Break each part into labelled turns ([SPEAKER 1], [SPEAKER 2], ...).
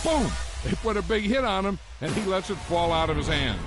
[SPEAKER 1] boom! They put a big hit on him, and he lets it fall out of his hands.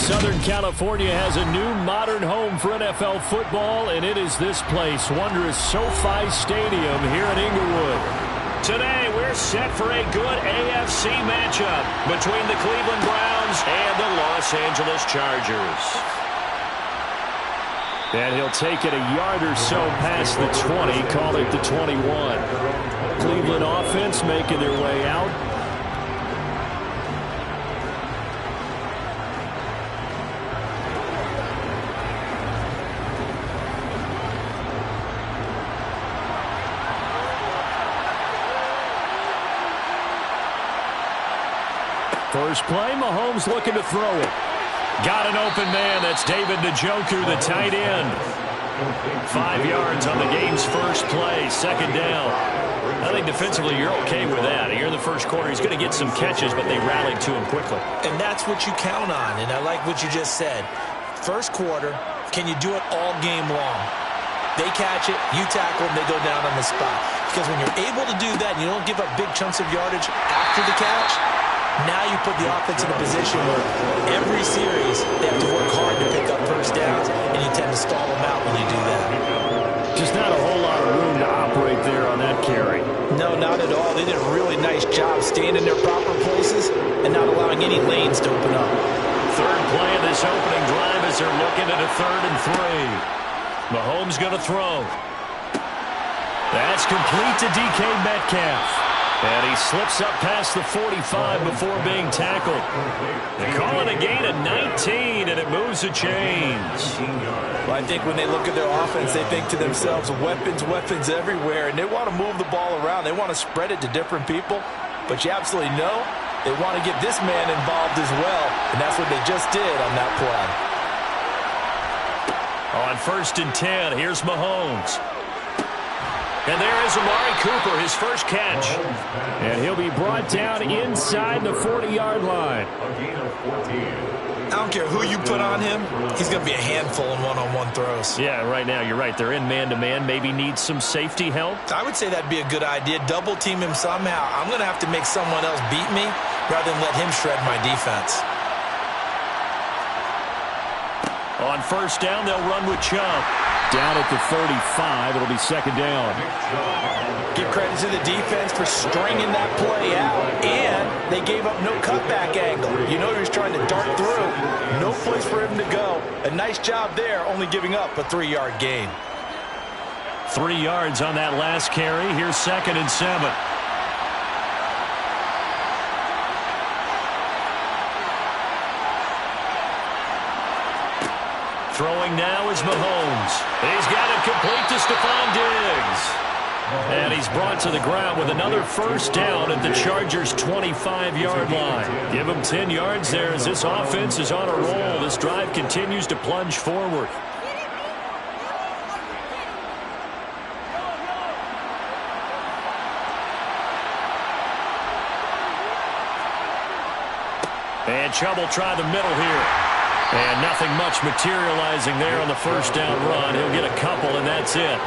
[SPEAKER 2] Southern California has a new modern home for NFL football, and it is this place, wondrous SoFi Stadium here in Inglewood. Today, we're set for a good AFC matchup between the Cleveland Browns and the Los Angeles Chargers. And he'll take it a yard or so past the 20, call it the 21. Cleveland offense making their way out. First play, Mahomes looking to throw it. Got an open man. That's David Njoku, the tight end. 5 yards on the game's first play. Second down. I think defensively you're okay with that. Here in the first quarter, he's going to get some catches, but they rallied to him quickly.
[SPEAKER 3] And that's what you count on, and I like what you just said. First quarter, can you do it all game long? They catch it, you tackle them, they go down on the spot. Because when you're able to do that and you don't give up big chunks of yardage after the catch, now you put the offense in a position where every series they have to work hard to pick up first downs, and you tend to stall them out when you do that.
[SPEAKER 2] Just not a whole lot of room to operate there on that carry.
[SPEAKER 3] No, not at all. They did a really nice job staying in their proper places and not allowing any lanes to open up.
[SPEAKER 2] Third play of this opening drive as they're looking at a 3rd and 3. Mahomes going to throw. That's complete to DK Metcalf. And he slips up past the 45 before being tackled. They call it a gain of 19, and it moves the chains.
[SPEAKER 3] Well, I think when they look at their offense, they think to themselves, weapons, weapons everywhere, and they want to move the ball around. They want to spread it to different people, but you absolutely know they want to get this man involved as well, and that's what they just did on that play.
[SPEAKER 2] On 1st and 10, here's Mahomes. And there is Amari Cooper, his first catch. And he'll be brought down inside the 40-yard line.
[SPEAKER 3] I don't care who you put on him, he's going to be a handful in one-on-one throws.
[SPEAKER 2] Yeah, right now, you're right. They're in man-to-man. Maybe needs some safety help.
[SPEAKER 3] I would say that'd be a good idea. Double team him somehow. I'm going to have to make someone else beat me rather than let him shred my defense.
[SPEAKER 2] On 1st down, they'll run with Chubb. Down at the 35, it'll be 2nd down.
[SPEAKER 3] Give credit to the defense for stringing that play out, and they gave up no cutback angle. You know he was trying to dart through. No place for him to go. A nice job there, only giving up a 3-yard gain.
[SPEAKER 2] 3 yards on that last carry. Here's 2nd and 7. Throwing now is Mahomes. He's got it complete to Stephon Diggs. And he's brought to the ground with another 1st down at the Chargers' 25-yard line. Give him 10 yards there as this offense is on a roll. This drive continues to plunge forward. And Chubb will try the middle here. And nothing much materializing there on the 1st down run. He'll get a couple, and that's it.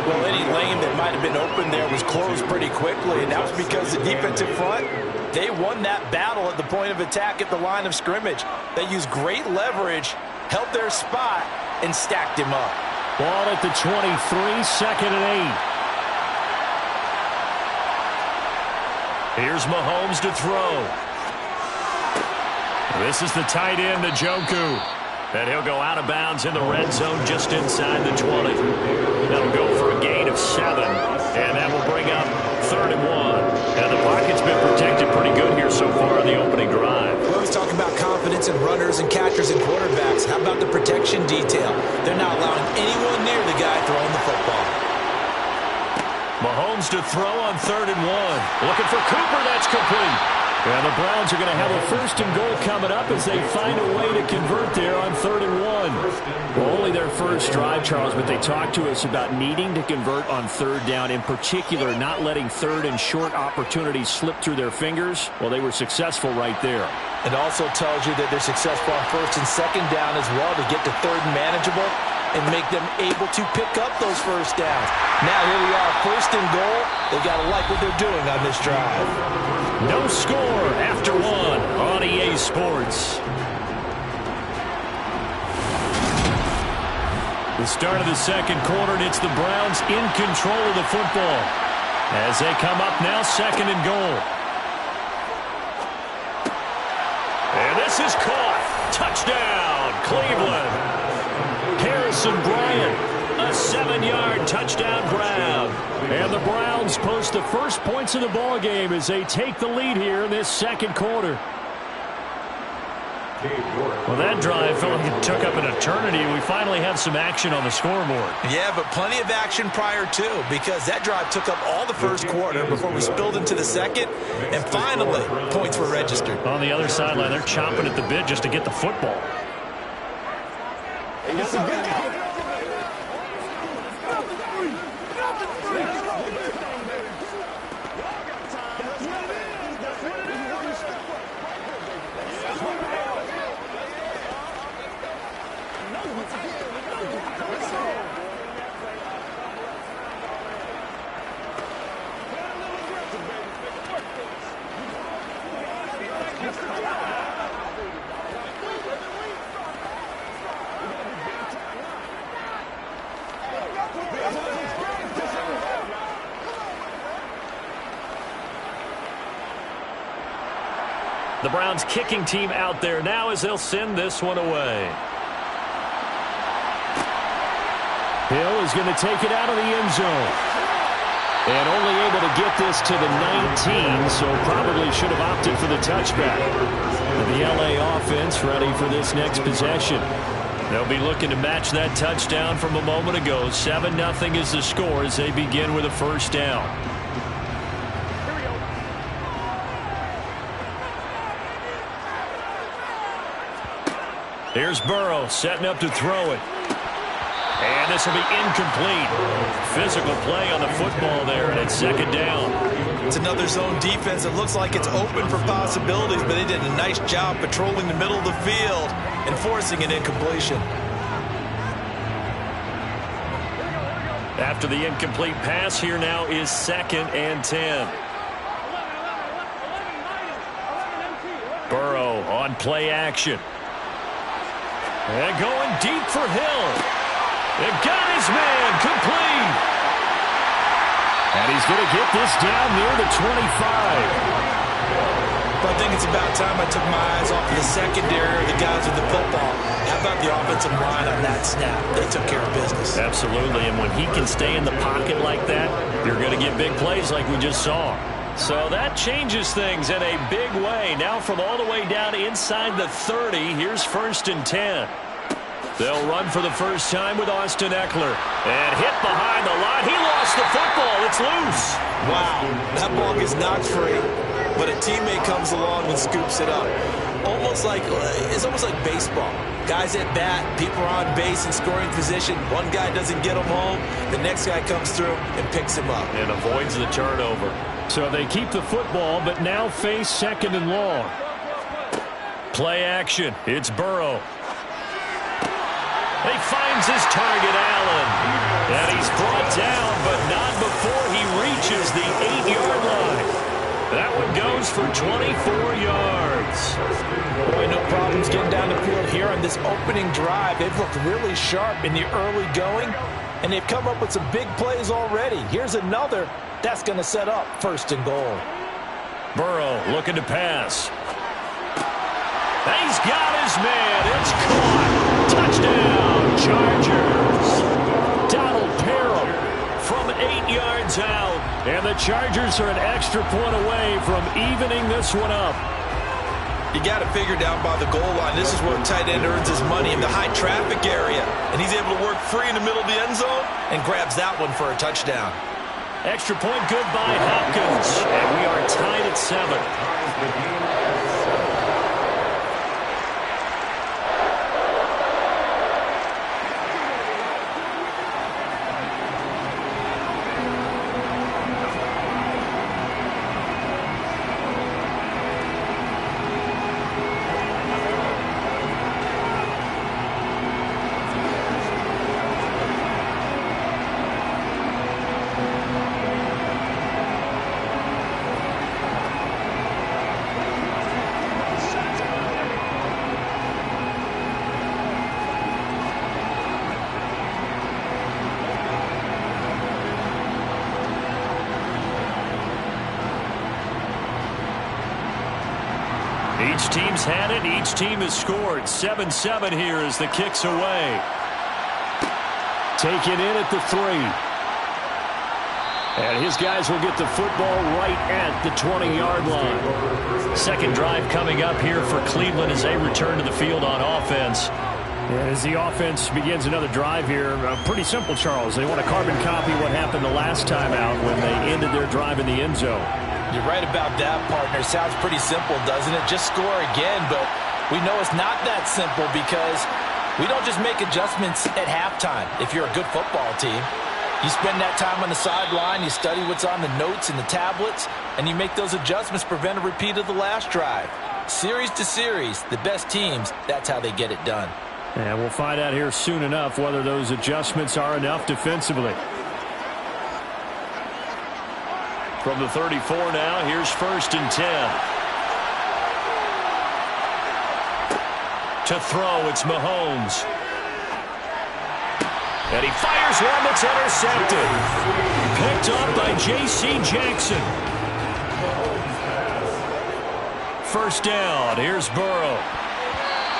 [SPEAKER 3] Well, any lane that might have been open there was closed pretty quickly, and that was because the defensive front, they won that battle at the point of attack at the line of scrimmage. They used great leverage, held their spot, and stacked him up.
[SPEAKER 2] Ball at the 23, 2nd and 8. Here's Mahomes to throw. This is the tight end, Njoku. And he'll go out of bounds in the red zone just inside the 20. That'll go for a gain of 7. And that will bring up 3rd and 1. And the pocket's been protected pretty good here so far in the opening drive.
[SPEAKER 3] We always talk about confidence in runners and catchers and quarterbacks. How about the protection detail? They're not allowing anyone near the guy throwing the football.
[SPEAKER 2] Mahomes to throw on 3rd and 1. Looking for Cooper. That's complete. And the Browns are going to have a 1st and goal coming up as they find a way to convert there on 3rd and 1. Well, only their first drive, Charles, but they talked to us about needing to convert on 3rd down, in particular not letting 3rd and short opportunities slip through their fingers. Well, they were successful right there.
[SPEAKER 3] It also tells you that they're successful on 1st and 2nd down as well to get to 3rd and manageable and make them able to pick up those 1st downs. Now here we are, 1st and goal. They got to like what they're doing on this drive.
[SPEAKER 2] No score after 1 on EA Sports. The start of the second quarter, and it's the Browns in control of the football as they come up now, second and goal. And this is caught. Touchdown, Cleveland. Harrison Bryant, a 7-yard touchdown grab. And the Browns post the first points of the ball game as they take the lead here in this second quarter. Well, that drive felt like it took up an eternity. We finally have some action on the scoreboard.
[SPEAKER 3] Yeah, but plenty of action prior to, because that drive took up all the first quarter before we spilled into the second, and finally, points were registered.
[SPEAKER 2] On the other sideline, they're chomping at the bit just to get the football. The Browns kicking team out there now as they'll send this one away. Hill is going to take it out of the end zone. And only able to get this to the 19, so probably should have opted for the touchback. The LA offense ready for this next possession. They'll be looking to match that touchdown from a moment ago. 7-0 is the score as they begin with a first down. Here's Burrow setting up to throw it. And this will be incomplete. Physical play on the football there, and it's second down.
[SPEAKER 3] It's another zone defense. It looks like it's open for possibilities, but they did a nice job patrolling the middle of the field and forcing an incompletion.
[SPEAKER 2] After the incomplete pass, here now is 2nd and 10. Burrow on play action. And going deep for Hill. It got his man complete. And he's going to get this down near the 25.
[SPEAKER 3] But I think it's about time I took my eyes off of the secondary or the guys with the football. How about the offensive line on that snap? They took care of business.
[SPEAKER 2] Absolutely, and when he can stay in the pocket like that, you're going to get big plays like we just saw. So that changes things in a big way. Now from all the way down inside the 30, here's 1st and 10. They'll run for the first time with Austin Eckler. And hit behind the line. He lost the football. It's loose.
[SPEAKER 3] Wow, that ball gets knocked free, but a teammate comes along and scoops it up. It's almost like baseball. Guys at bat, people are on base in scoring position. One guy doesn't get him home. The next guy comes through and picks him up.
[SPEAKER 2] And avoids the turnover. So they keep the football, but now face 2nd and long. Play action. It's Burrow. He finds his target, Allen. And he's brought down, but not before he reaches the 8-yard line. That one goes for 24 yards.
[SPEAKER 3] Boy, no problems getting down the field here on this opening drive. They've looked really sharp in the early going, and they've come up with some big plays already. Here's another that's going to set up 1st and goal.
[SPEAKER 2] Burrow looking to pass. He's got his man. It's caught. Touchdown, Chargers. Donald Parham from 8 yards out. And the Chargers are an extra point away from evening this one up.
[SPEAKER 3] You got to figure down by the goal line. This is where a tight end earns his money, in the high traffic area. And he's able to work free in the middle of the end zone and grabs that one for a touchdown.
[SPEAKER 2] Extra point good by Hopkins. And we are tied at 7. Each team's had it. Each team has scored. 7-7 here as the kick's away. Taken in at the 3. And his guys will get the football right at the 20-yard line. Second drive coming up here for Cleveland as they return to the field on offense.
[SPEAKER 4] As the offense begins another drive here, pretty simple, Charles. They want to carbon copy what happened the last time out when they ended their drive in the end zone.
[SPEAKER 3] You're right about that, partner. Sounds pretty simple, doesn't it? Just score again, but we know it's not that simple because we don't just make adjustments at halftime if you're a good football team. You spend that time on the sideline, you study what's on the notes and the tablets, and you make those adjustments, prevent a repeat of the last drive. Series to series, the best teams, that's how they get it done.
[SPEAKER 4] And we'll find out here soon enough whether those adjustments are enough defensively.
[SPEAKER 2] From the 34 now, here's 1st and 10. To throw, it's Mahomes. And he fires one that's intercepted. Picked up by J.C. Jackson. First down, here's Burrow.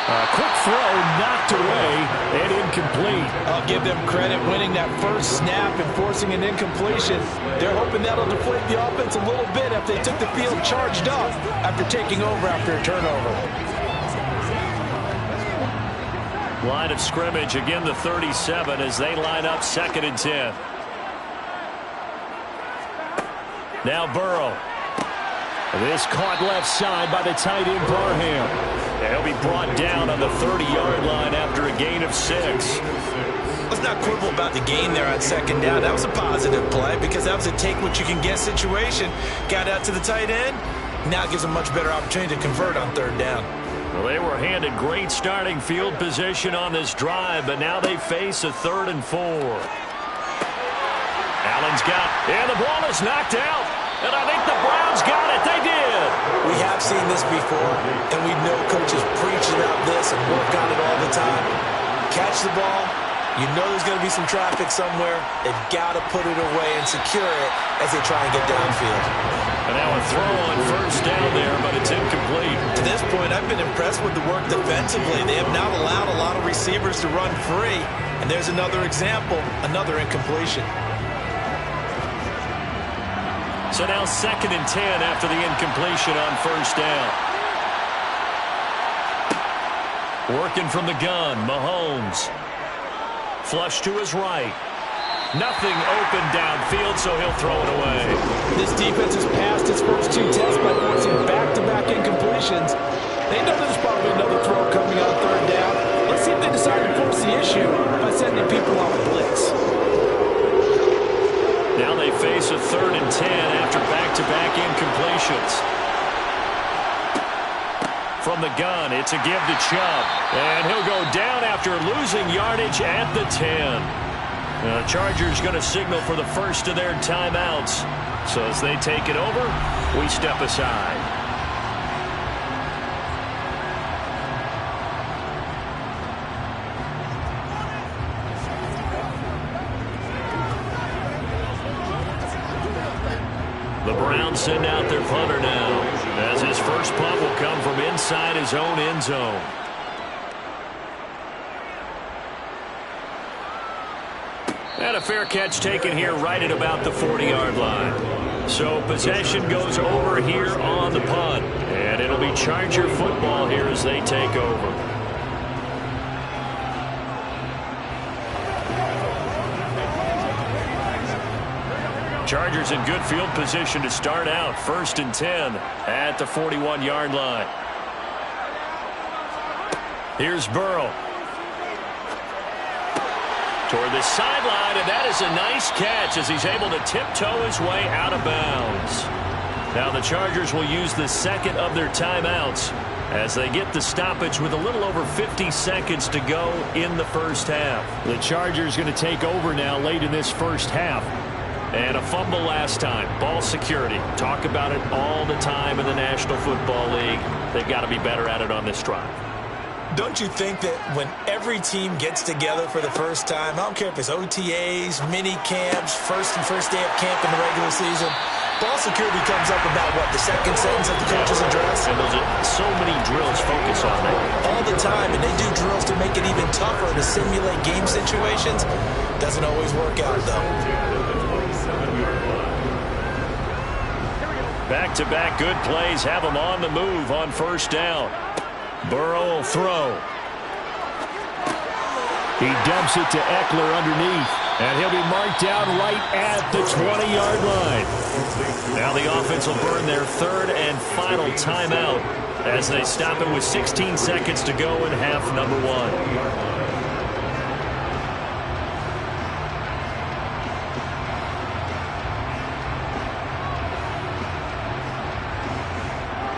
[SPEAKER 4] A quick throw knocked away and incomplete.
[SPEAKER 3] I'll give them credit winning that first snap and forcing an incompletion. They're hoping that'll deflate the offense a little bit if they took the field charged up after taking over after a turnover.
[SPEAKER 2] Line of scrimmage, again the 37 as they line up 2nd and 10. Now Burrow. This caught left side by the tight end Parham. And he'll be brought down on the 30-yard line after a gain of 6.
[SPEAKER 3] Let's not quibble about the gain there on 2nd down. That was a positive play because that was a take-what-you-can-get situation. Got out to the tight end. Now it gives them much better opportunity to convert on 3rd down.
[SPEAKER 2] Well, they were handed great starting field position on this drive, but now they face a 3rd and 4. Allen's got, and the ball is knocked out. And I think the Browns got it. They did.
[SPEAKER 3] We have seen this before, and we know coaches preach about this and work on it all the time. Catch the ball. You know there's going to be some traffic somewhere. They've got to put it away and secure it as they try and get downfield.
[SPEAKER 2] And now a throw on 1st down there, but it's incomplete.
[SPEAKER 3] To this point, I've been impressed with the work defensively. They have not allowed a lot of receivers to run free. And there's another example, another incompletion.
[SPEAKER 2] So now 2nd and 10 after the incompletion on 1st down. Working from the gun, Mahomes. Flush to his right. Nothing open downfield, so he'll throw it away.
[SPEAKER 3] This defense has passed its first 2 tests by forcing back-to-back incompletions. They know there's probably another throw coming on 3rd down. Let's see if they decide to force the issue by sending people on a blitz.
[SPEAKER 2] Now they face a 3rd and 10 after back-to-back incompletions. From the gun, it's a give to Chubb. And he'll go down after losing yardage at the 10. The Chargers going to signal for the first of their timeouts. So as they take it over, we step aside. The Browns send out their punter now, as his first punt will come from inside his own end zone. And a fair catch taken here right at about the 40-yard line. So possession goes over here on the punt, and it'll be Charger football here as they take over. Chargers in good field position to start out. 1st and 10 at the 41-yard line. Here's Burrow. Toward the sideline, and that is a nice catch as he's able to tiptoe his way out of bounds. Now the Chargers will use the 2nd of their timeouts as they get the stoppage with a little over 50 seconds to go in the first half.
[SPEAKER 4] The Chargers going to take over now late in this first half.
[SPEAKER 2] And a fumble last time. Ball security. Talk about it all the time in the National Football League. They've got to be better at it on this drive.
[SPEAKER 3] Don't you think that when every team gets together for the first time, I don't care if it's OTAs, mini camps, first day of camp in the regular season, ball security comes up about, what, the 2nd sentence of the coach's address?
[SPEAKER 2] And those
[SPEAKER 4] so many drills focus on that?
[SPEAKER 3] All the time, and they do drills to make it even tougher to simulate game situations. Doesn't always work out, though.
[SPEAKER 4] Back-to-back good plays have them on the move on first down. Burrow will throw. He dumps it to Eckler underneath, and he'll be marked down right at the 20-yard line. Now the offense will burn their third and final timeout as they stop it with 16 seconds to go in half number one.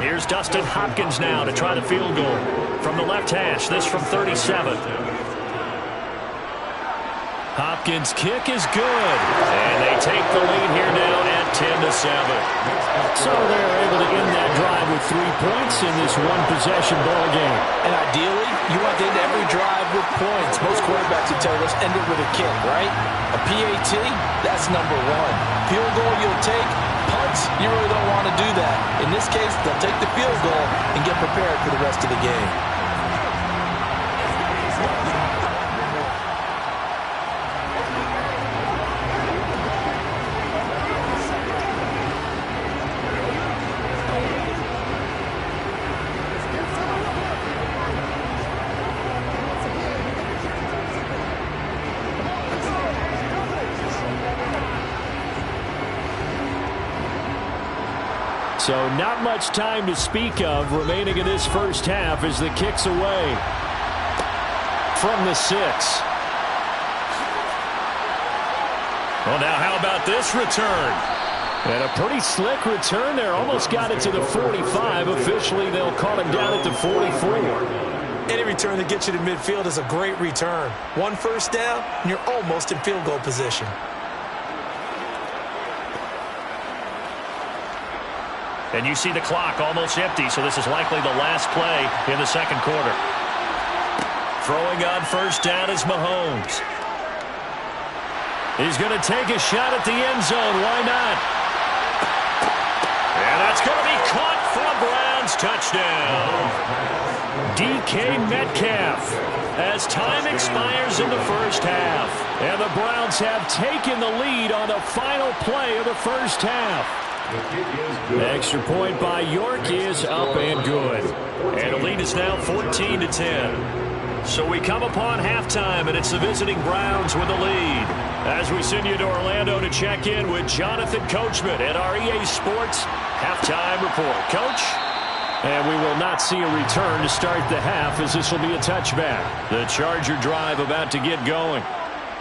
[SPEAKER 4] Here's Dustin Hopkins now to try the field goal from the left hash. This from 37. Hopkins' kick is good, and they take the lead here now at 10-7. So they're able to end that drive with 3 points in this one-possession ball game.
[SPEAKER 3] And ideally, you want to end every drive with points. Most quarterbacks would tell you, let's end it with a kick, right? A PAT, that's number one. Field goal you'll take. Punts, you really don't want to do that. In this case, they'll take the field goal and get prepared for the rest of the game.
[SPEAKER 4] So not much time to speak of remaining in this first half as the kick's away from the 6. Well, now how about this return? And a pretty slick return there. Almost got it to the 45. Officially, they'll call him down at the 44.
[SPEAKER 3] Any return that gets you to midfield is a great return. One first down, and you're almost in field goal position.
[SPEAKER 4] And you see the clock almost empty, so this is likely the last play in the second quarter. Throwing on first down is Mahomes. He's going to take a shot at the end zone. Why not? And that's going to be caught for a Browns touchdown. DK Metcalf as time expires in the first half. And the Browns have taken the lead on the final play of the first half. The extra point by York is up and good. And the lead is now 14-10. So we come upon halftime, and it's the visiting Browns with the lead. As we send you to Orlando to check in with Jonathan Coachman at our EA Sports Halftime Report. Coach? And we will not see a return to start the half, as this will be a touchback. The Charger drive about to get going.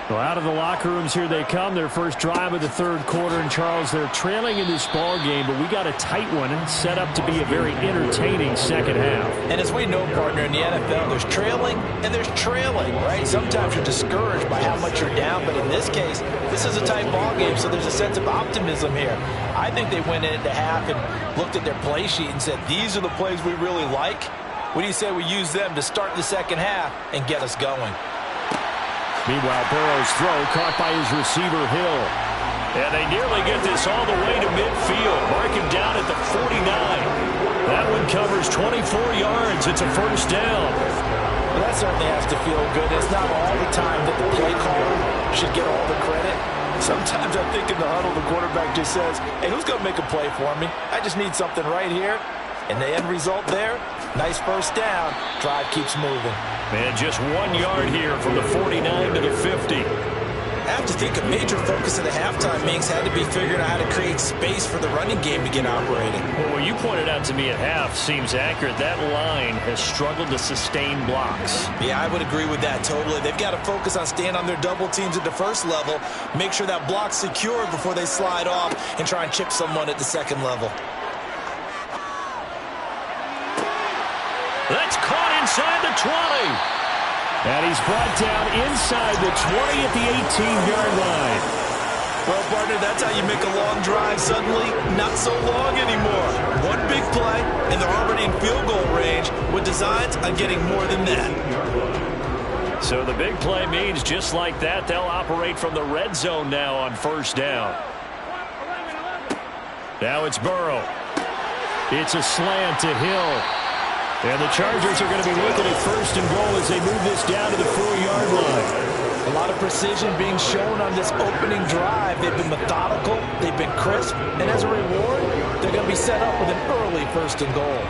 [SPEAKER 4] Well, out of the locker rooms here they come. Their first drive of the third quarter. And, Charles, they're trailing in this ball game, but we got a tight one and set up to be a very entertaining second half.
[SPEAKER 3] And as we know, partner, in the NFL, there's trailing and there's trailing, right? Sometimes you're discouraged by how much you're down, but in this case, this is a tight ball game, so there's a sense of optimism here. I think they went into half and looked at their play sheet and said, these are the plays we really like. What do you say we use them to start the second half and get us going?
[SPEAKER 4] Meanwhile, Burrow's throw caught by his receiver, Hill. And they nearly get this all the way to midfield. Mark him down at the 49. That one covers 24 yards. It's a first down.
[SPEAKER 3] Well, that certainly has to feel good. It's not all the time that the play caller should get all the credit. Sometimes I think in the huddle, the quarterback just says, hey, who's going to make a play for me? I just need something right here. And the end result there, nice first down. Drive keeps moving.
[SPEAKER 4] And just 1 yard here from the 49 to the 50.
[SPEAKER 3] I have to think a major focus of the halftime meetings had to be figuring out how to create space for the running game to get operating.
[SPEAKER 4] Well, what you pointed out to me at half seems accurate. That line has struggled to sustain blocks.
[SPEAKER 3] Yeah, I would agree with that totally. They've got to focus on staying on their double teams at the first level, make sure that block's secure before they slide off and try and chip someone at the second level.
[SPEAKER 4] That's caught inside the 20. And he's brought down inside the 20 at the 18-yard line.
[SPEAKER 3] Well, partner, that's how you make a long drive suddenly not so long anymore. One big play, and they're already in field goal range with designs on getting more than that.
[SPEAKER 4] So the big play means just like that, they'll operate from the red zone now on first down. Now it's Burrow. It's a slant to Hill. And the Chargers are going to be looking at first and goal as they move this down to the 4-yard line.
[SPEAKER 3] A lot of precision being shown on this opening drive. They've been methodical, they've been crisp, and as a reward, they're going to be set up with an early first and goal.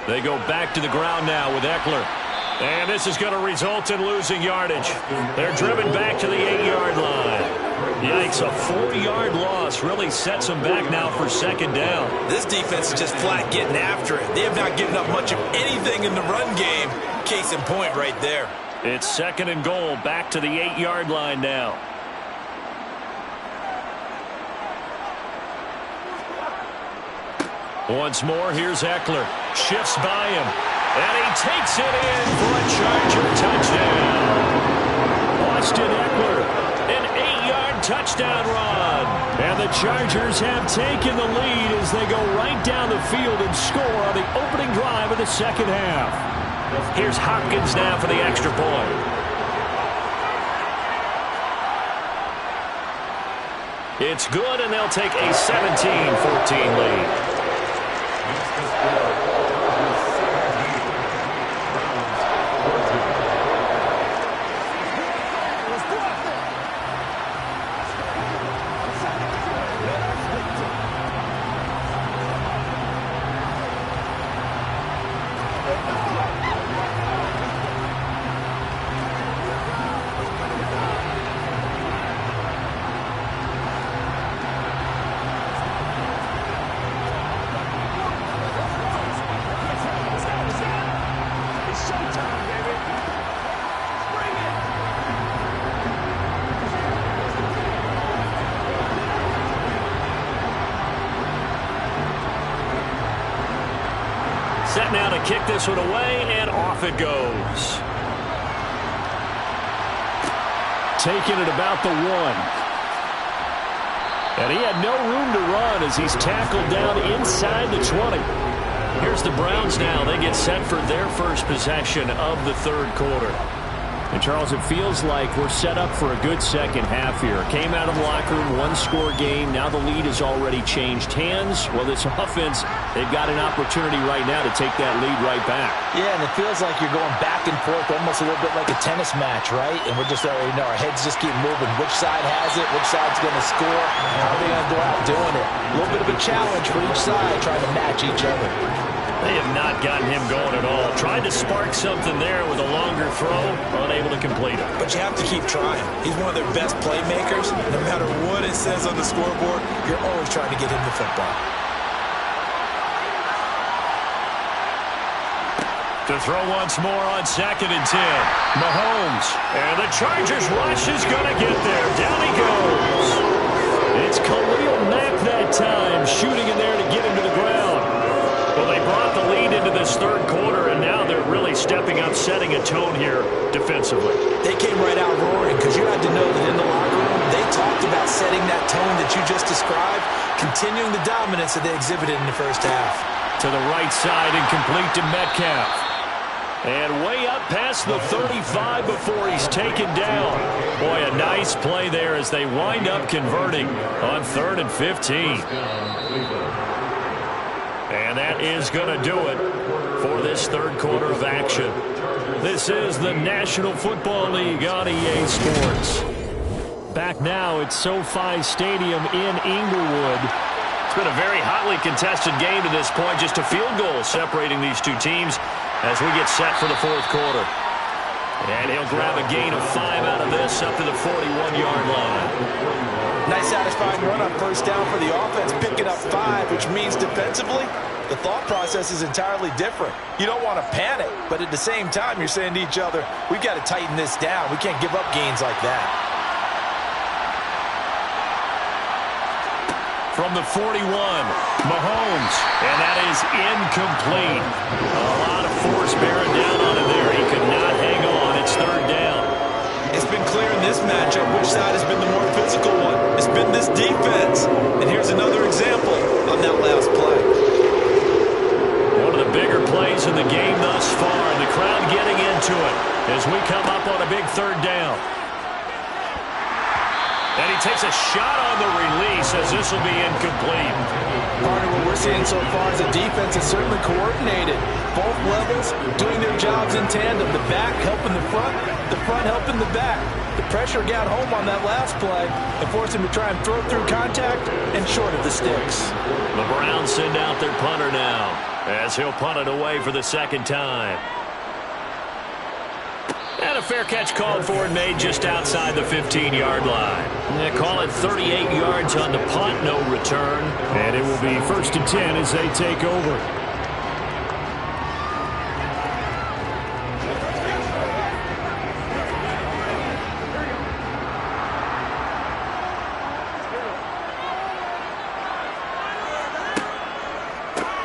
[SPEAKER 4] They go back to the ground now with Eckler. And this is going to result in losing yardage. They're driven back to the 8-yard line. Yikes, a 4-yard loss really sets them back now for second down.
[SPEAKER 3] This defense is just flat getting after it. They have not given up much of anything in the run game. Case in point right there.
[SPEAKER 4] It's second and goal, back to the 8-yard line now. Once more, here's Eckler. Shifts by him. And he takes it in for a Charger touchdown. Austin Eckler, an 8-yard touchdown run. And the Chargers have taken the lead as they go right down the field and score on the opening drive of the second half. Here's Hopkins now for the extra point. It's good, and they'll take a 17-14 lead. Set now to kick this one away, and off it goes. Taking it about the 1. And he had no room to run as he's tackled down inside the 20. Here's the Browns now. They get set for their first possession of the third quarter. And, Charles, it feels like we're set up for a good second half here. Came out of the locker room, one-score game. Now the lead has already changed hands. Well, this offense, they've got an opportunity right now to take that lead right back.
[SPEAKER 3] Yeah, and it feels like you're going back and forth almost a little bit like a tennis match, right? And we're just already know our heads just keep moving. Which side has it? Which side's going to score? How are they going to go out doing it? A little bit of a challenge for each side trying to match each other.
[SPEAKER 4] They have not gotten him going at all. Tried to spark something there with a longer throw, unable to complete it.
[SPEAKER 3] But you have to keep trying. He's one of their best playmakers. No matter what it says on the scoreboard, you're always trying to get him the football.
[SPEAKER 4] To throw once more on 2nd and 10. Mahomes. And the Chargers rush is going to get there. Down he goes. It's Khalil Mack that time, shooting in there to get him to the ground. Well, they brought the lead into this third quarter, and now they're really stepping up, setting a tone here defensively.
[SPEAKER 3] They came right out roaring because you had to know that in the locker room, they talked about setting that tone that you just described, continuing the dominance that they exhibited in the first half.
[SPEAKER 4] To the right side and complete to Metcalf. And way up past the 35 before he's taken down. Boy, a nice play there as they wind up converting on 3rd and 15. And that is going to do it for this third quarter of action. This is the National Football League on EA Sports. Back now at SoFi Stadium in Inglewood. It's been a very hotly contested game to this point. Just a field goal separating these two teams as we get set for the fourth quarter. And he'll grab a gain of 5 out of this up to the 41-yard line.
[SPEAKER 3] Nice satisfying run on first down for the offense, picking up 5, which means defensively, the thought process is entirely different. You don't want to panic, but at the same time, you're saying to each other, we've got to tighten this down. We can't give up gains like that.
[SPEAKER 4] From the 41, Mahomes, and that is incomplete. A lot of force bearing down on him there. He could not hang on. It's third down.
[SPEAKER 3] It's been clear in this matchup which side has been the more physical one. It's been this defense. And here's another example on that last play.
[SPEAKER 4] One of the bigger plays in the game thus far, and the crowd getting into it as we come up on a big third down. takes a shot on the release as this will be incomplete.
[SPEAKER 3] Part of what we're seeing so far is the defense is certainly coordinated. Both levels doing their jobs in tandem. The back helping the front helping the back. The pressure got home on that last play and forced him to try and throw through contact and short of the sticks.
[SPEAKER 4] The Browns send out their punter now as he'll punt it away for the second time. And a fair catch called for and made just outside the 15-yard line. They call it 38 yards on the punt, no return.
[SPEAKER 2] And it will be 1st and 10 as they take over.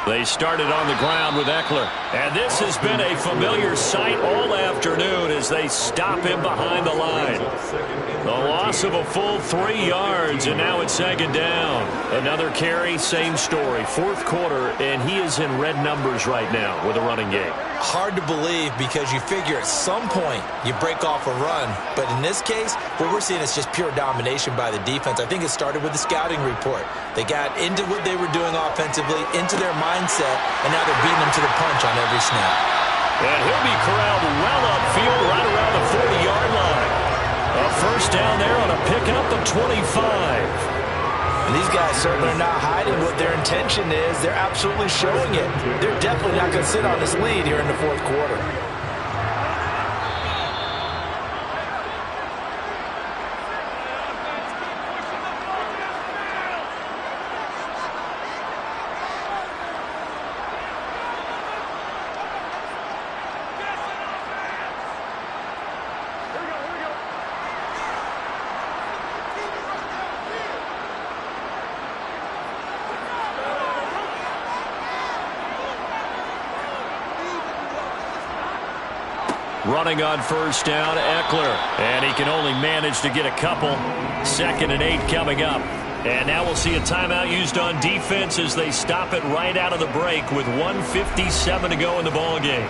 [SPEAKER 4] They started on the ground with Eckler. And this has been a familiar sight all afternoon as they stop him behind the line. The loss of a full 3 yards, and now it's 2nd down. Another carry, same story. 4th quarter, and he is in red numbers right now with a running game.
[SPEAKER 3] Hard to believe because you figure at some point you break off a run. But in this case, what we're seeing is just pure domination by the defense. I think it started with the scouting report. They got into what they were doing offensively, into their mindset, and now they're beating them to the punch on every snap.
[SPEAKER 4] And he'll be corralled well upfield right around the 40-yard line. A 1st down there on a pickup of 25.
[SPEAKER 3] And these guys certainly are not hiding what their intention is. They're absolutely showing it. They're definitely not going to sit on this lead here in the 4th quarter.
[SPEAKER 4] Running on 1st down, Eckler. And he can only manage to get a couple. 2nd and 8 coming up. And now we'll see a timeout used on defense as they stop it right out of the break with 1:57 to go in the ballgame.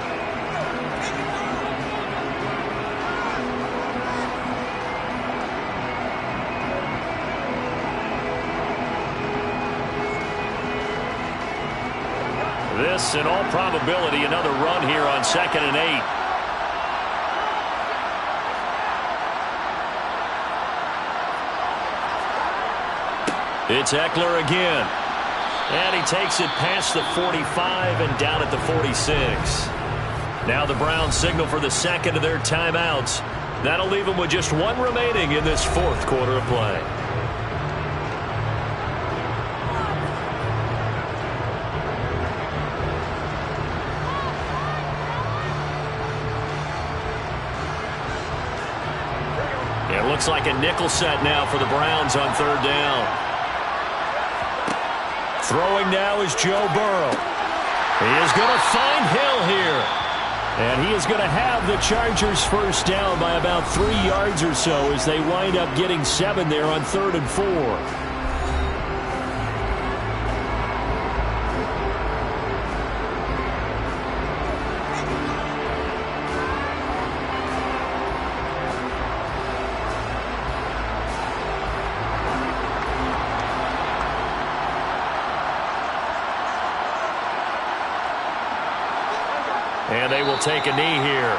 [SPEAKER 4] This, in all probability, another run here on 2nd and 8. It's Eckler again. And he takes it past the 45 and down at the 46. Now the Browns signal for the 2nd of their timeouts. That'll leave them with just 1 remaining in this 4th quarter of play. It looks like a nickel set now for the Browns on 3rd down. Throwing now is Joe Burrow. He is going to find Hill here. And he is going to have the Chargers 1st down by about 3 yards or so as they wind up getting 7 there on 3rd and 4. And they will take a knee here.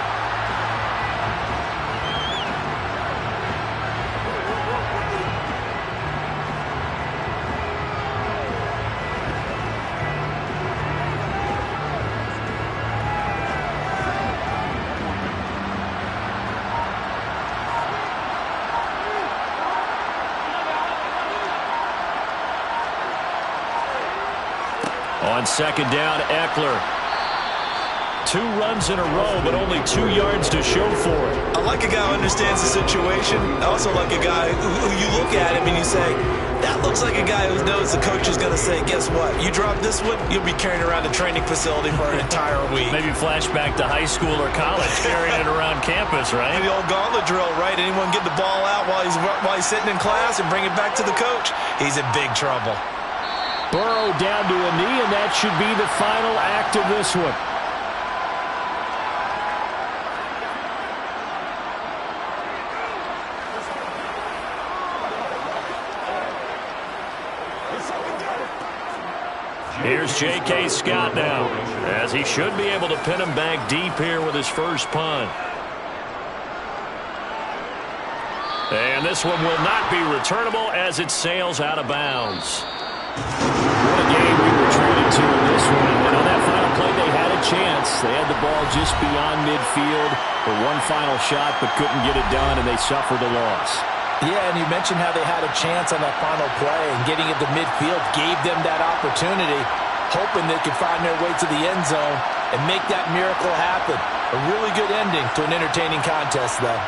[SPEAKER 4] On 2nd down, Eckler. 2 runs in a row, but only 2 yards to show for it.
[SPEAKER 3] I like a guy who understands the situation. I also like a guy who you look at him and you say, that looks like a guy who knows the coach is going to say, guess what? You drop this one, you'll be carrying around a training facility for an entire week.
[SPEAKER 4] Maybe flashback to high school or college, carrying it around campus, right?
[SPEAKER 3] The old gauntlet drill, right? Anyone get the ball out while he's sitting in class and bring it back to the coach? He's in big trouble.
[SPEAKER 4] Burrow down to a knee, and that should be the final act of this one. Here's J.K. Scott now, as he should be able to pin him back deep here with his first punt. And this one will not be returnable as it sails out of bounds.
[SPEAKER 2] What a game we were treated to in this one. And on that final play, they had a chance. They had the ball just beyond midfield for one final shot, but couldn't get it done, and they suffered a loss.
[SPEAKER 3] Yeah, and you mentioned how they had a chance on that final play, and getting it to midfield gave them that opportunity, hoping they could find their way to the end zone and make that miracle happen. A really good ending to an entertaining contest, though.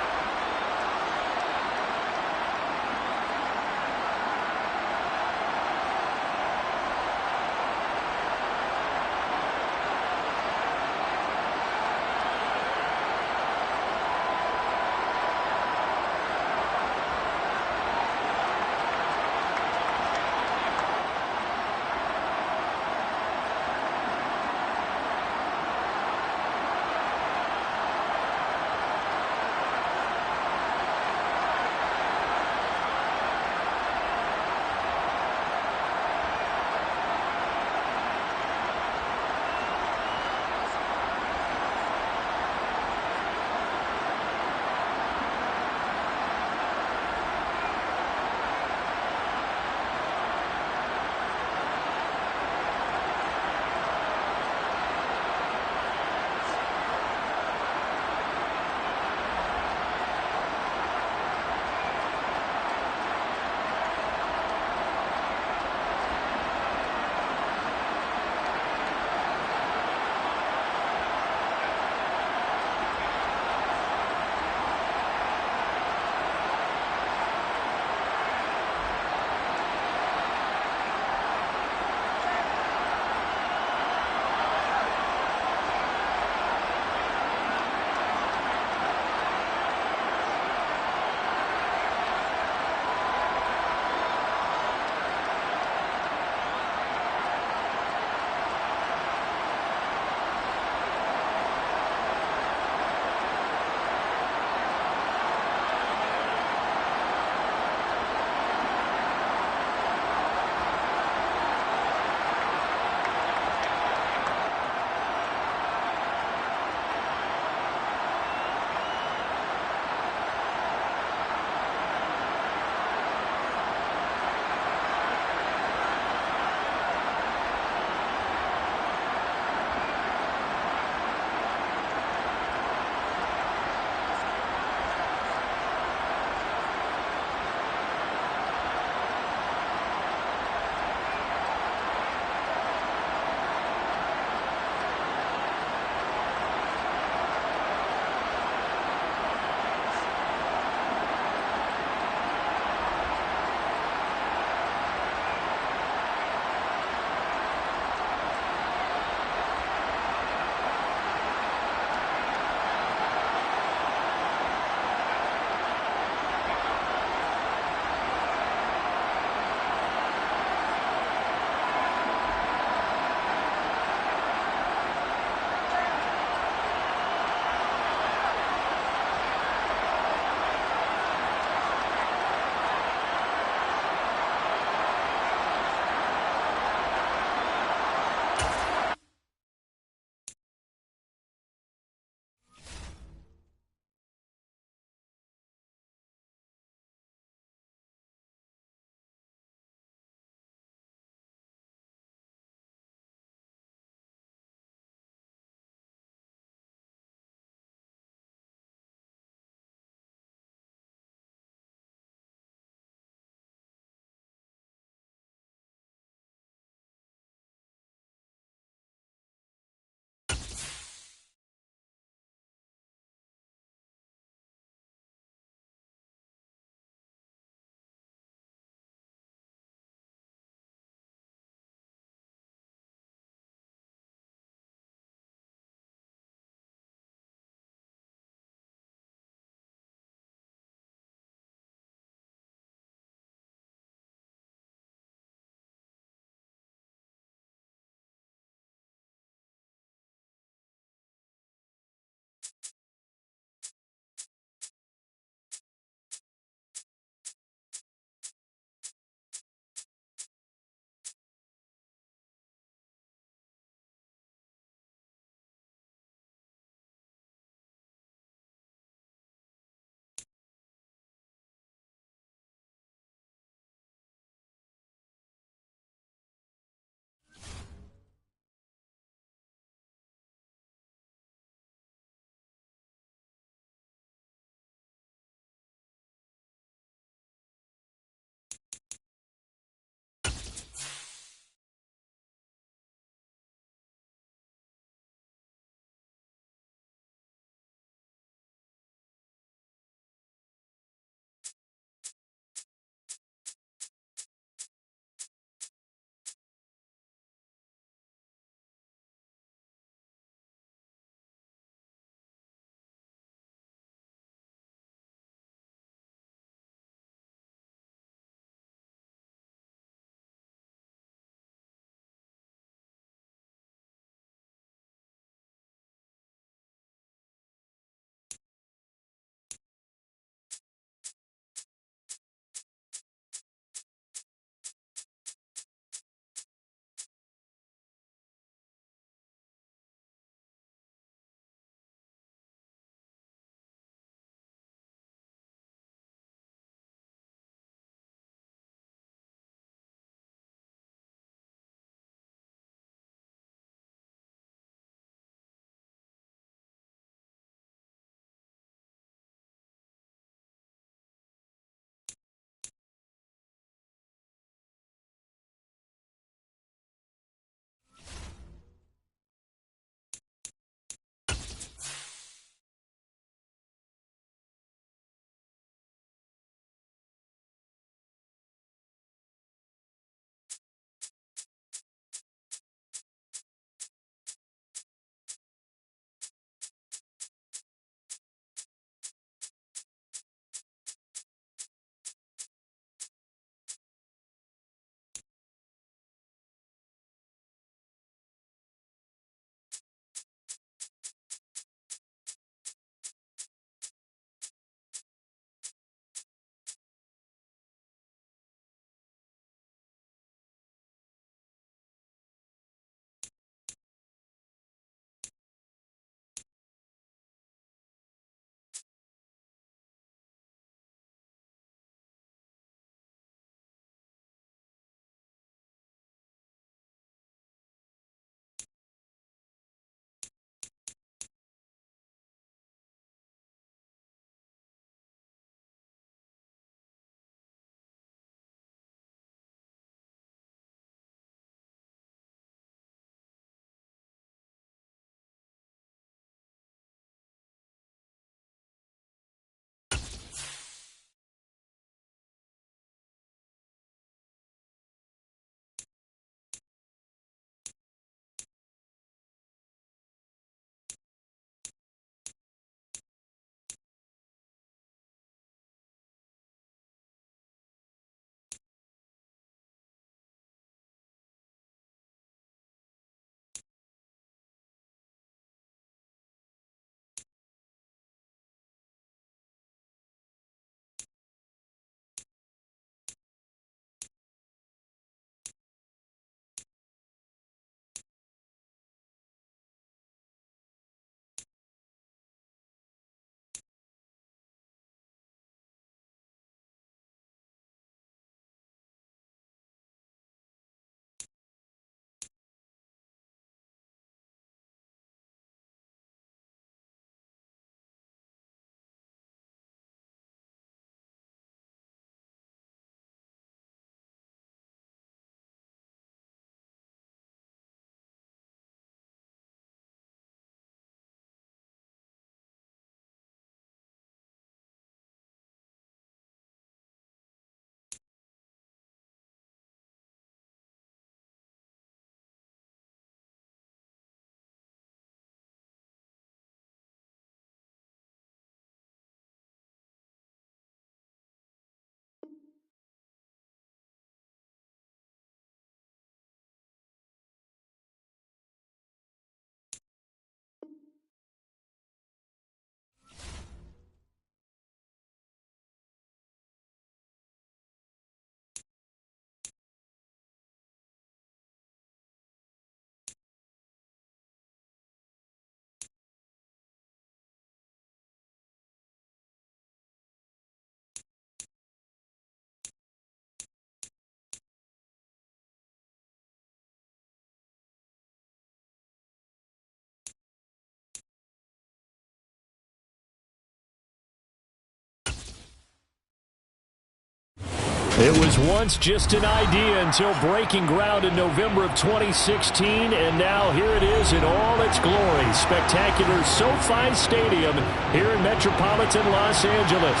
[SPEAKER 4] It was once just an idea until breaking ground in November of 2016, and now here it is in all its glory. Spectacular SoFi Stadium here in metropolitan Los Angeles.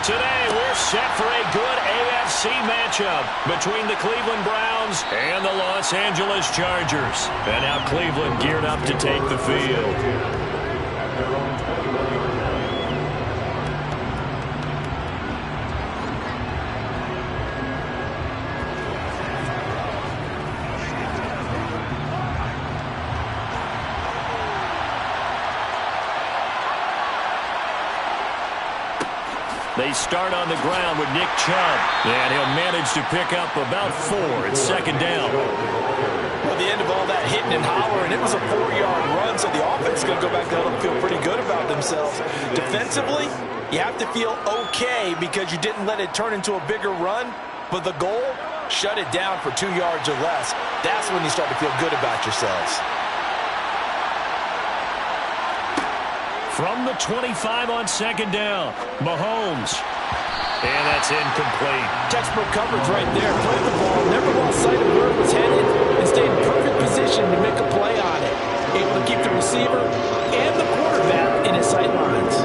[SPEAKER 4] Today, we're set for a good AFC matchup between the Cleveland Browns and the Los Angeles Chargers. And now Cleveland geared up to take the field. They start on the ground with Nick Chubb, and he'll manage to pick up about 4 at second down.
[SPEAKER 3] Well, the end of all that hitting and hollering, it was a 4-yard run, so the offense is going to go back there and feel pretty good about themselves. Defensively, you have to feel okay because you didn't let it turn into a bigger run, but the goal, shut it down for 2 yards or less. That's when you start to feel good about yourselves.
[SPEAKER 4] From the 25 on second down, Mahomes. And that's incomplete.
[SPEAKER 3] Textbook coverage right there. Played the ball, never lost sight of where it was headed, and stayed in perfect position to make a play on it. Able to keep the receiver and the quarterback in his sight lines.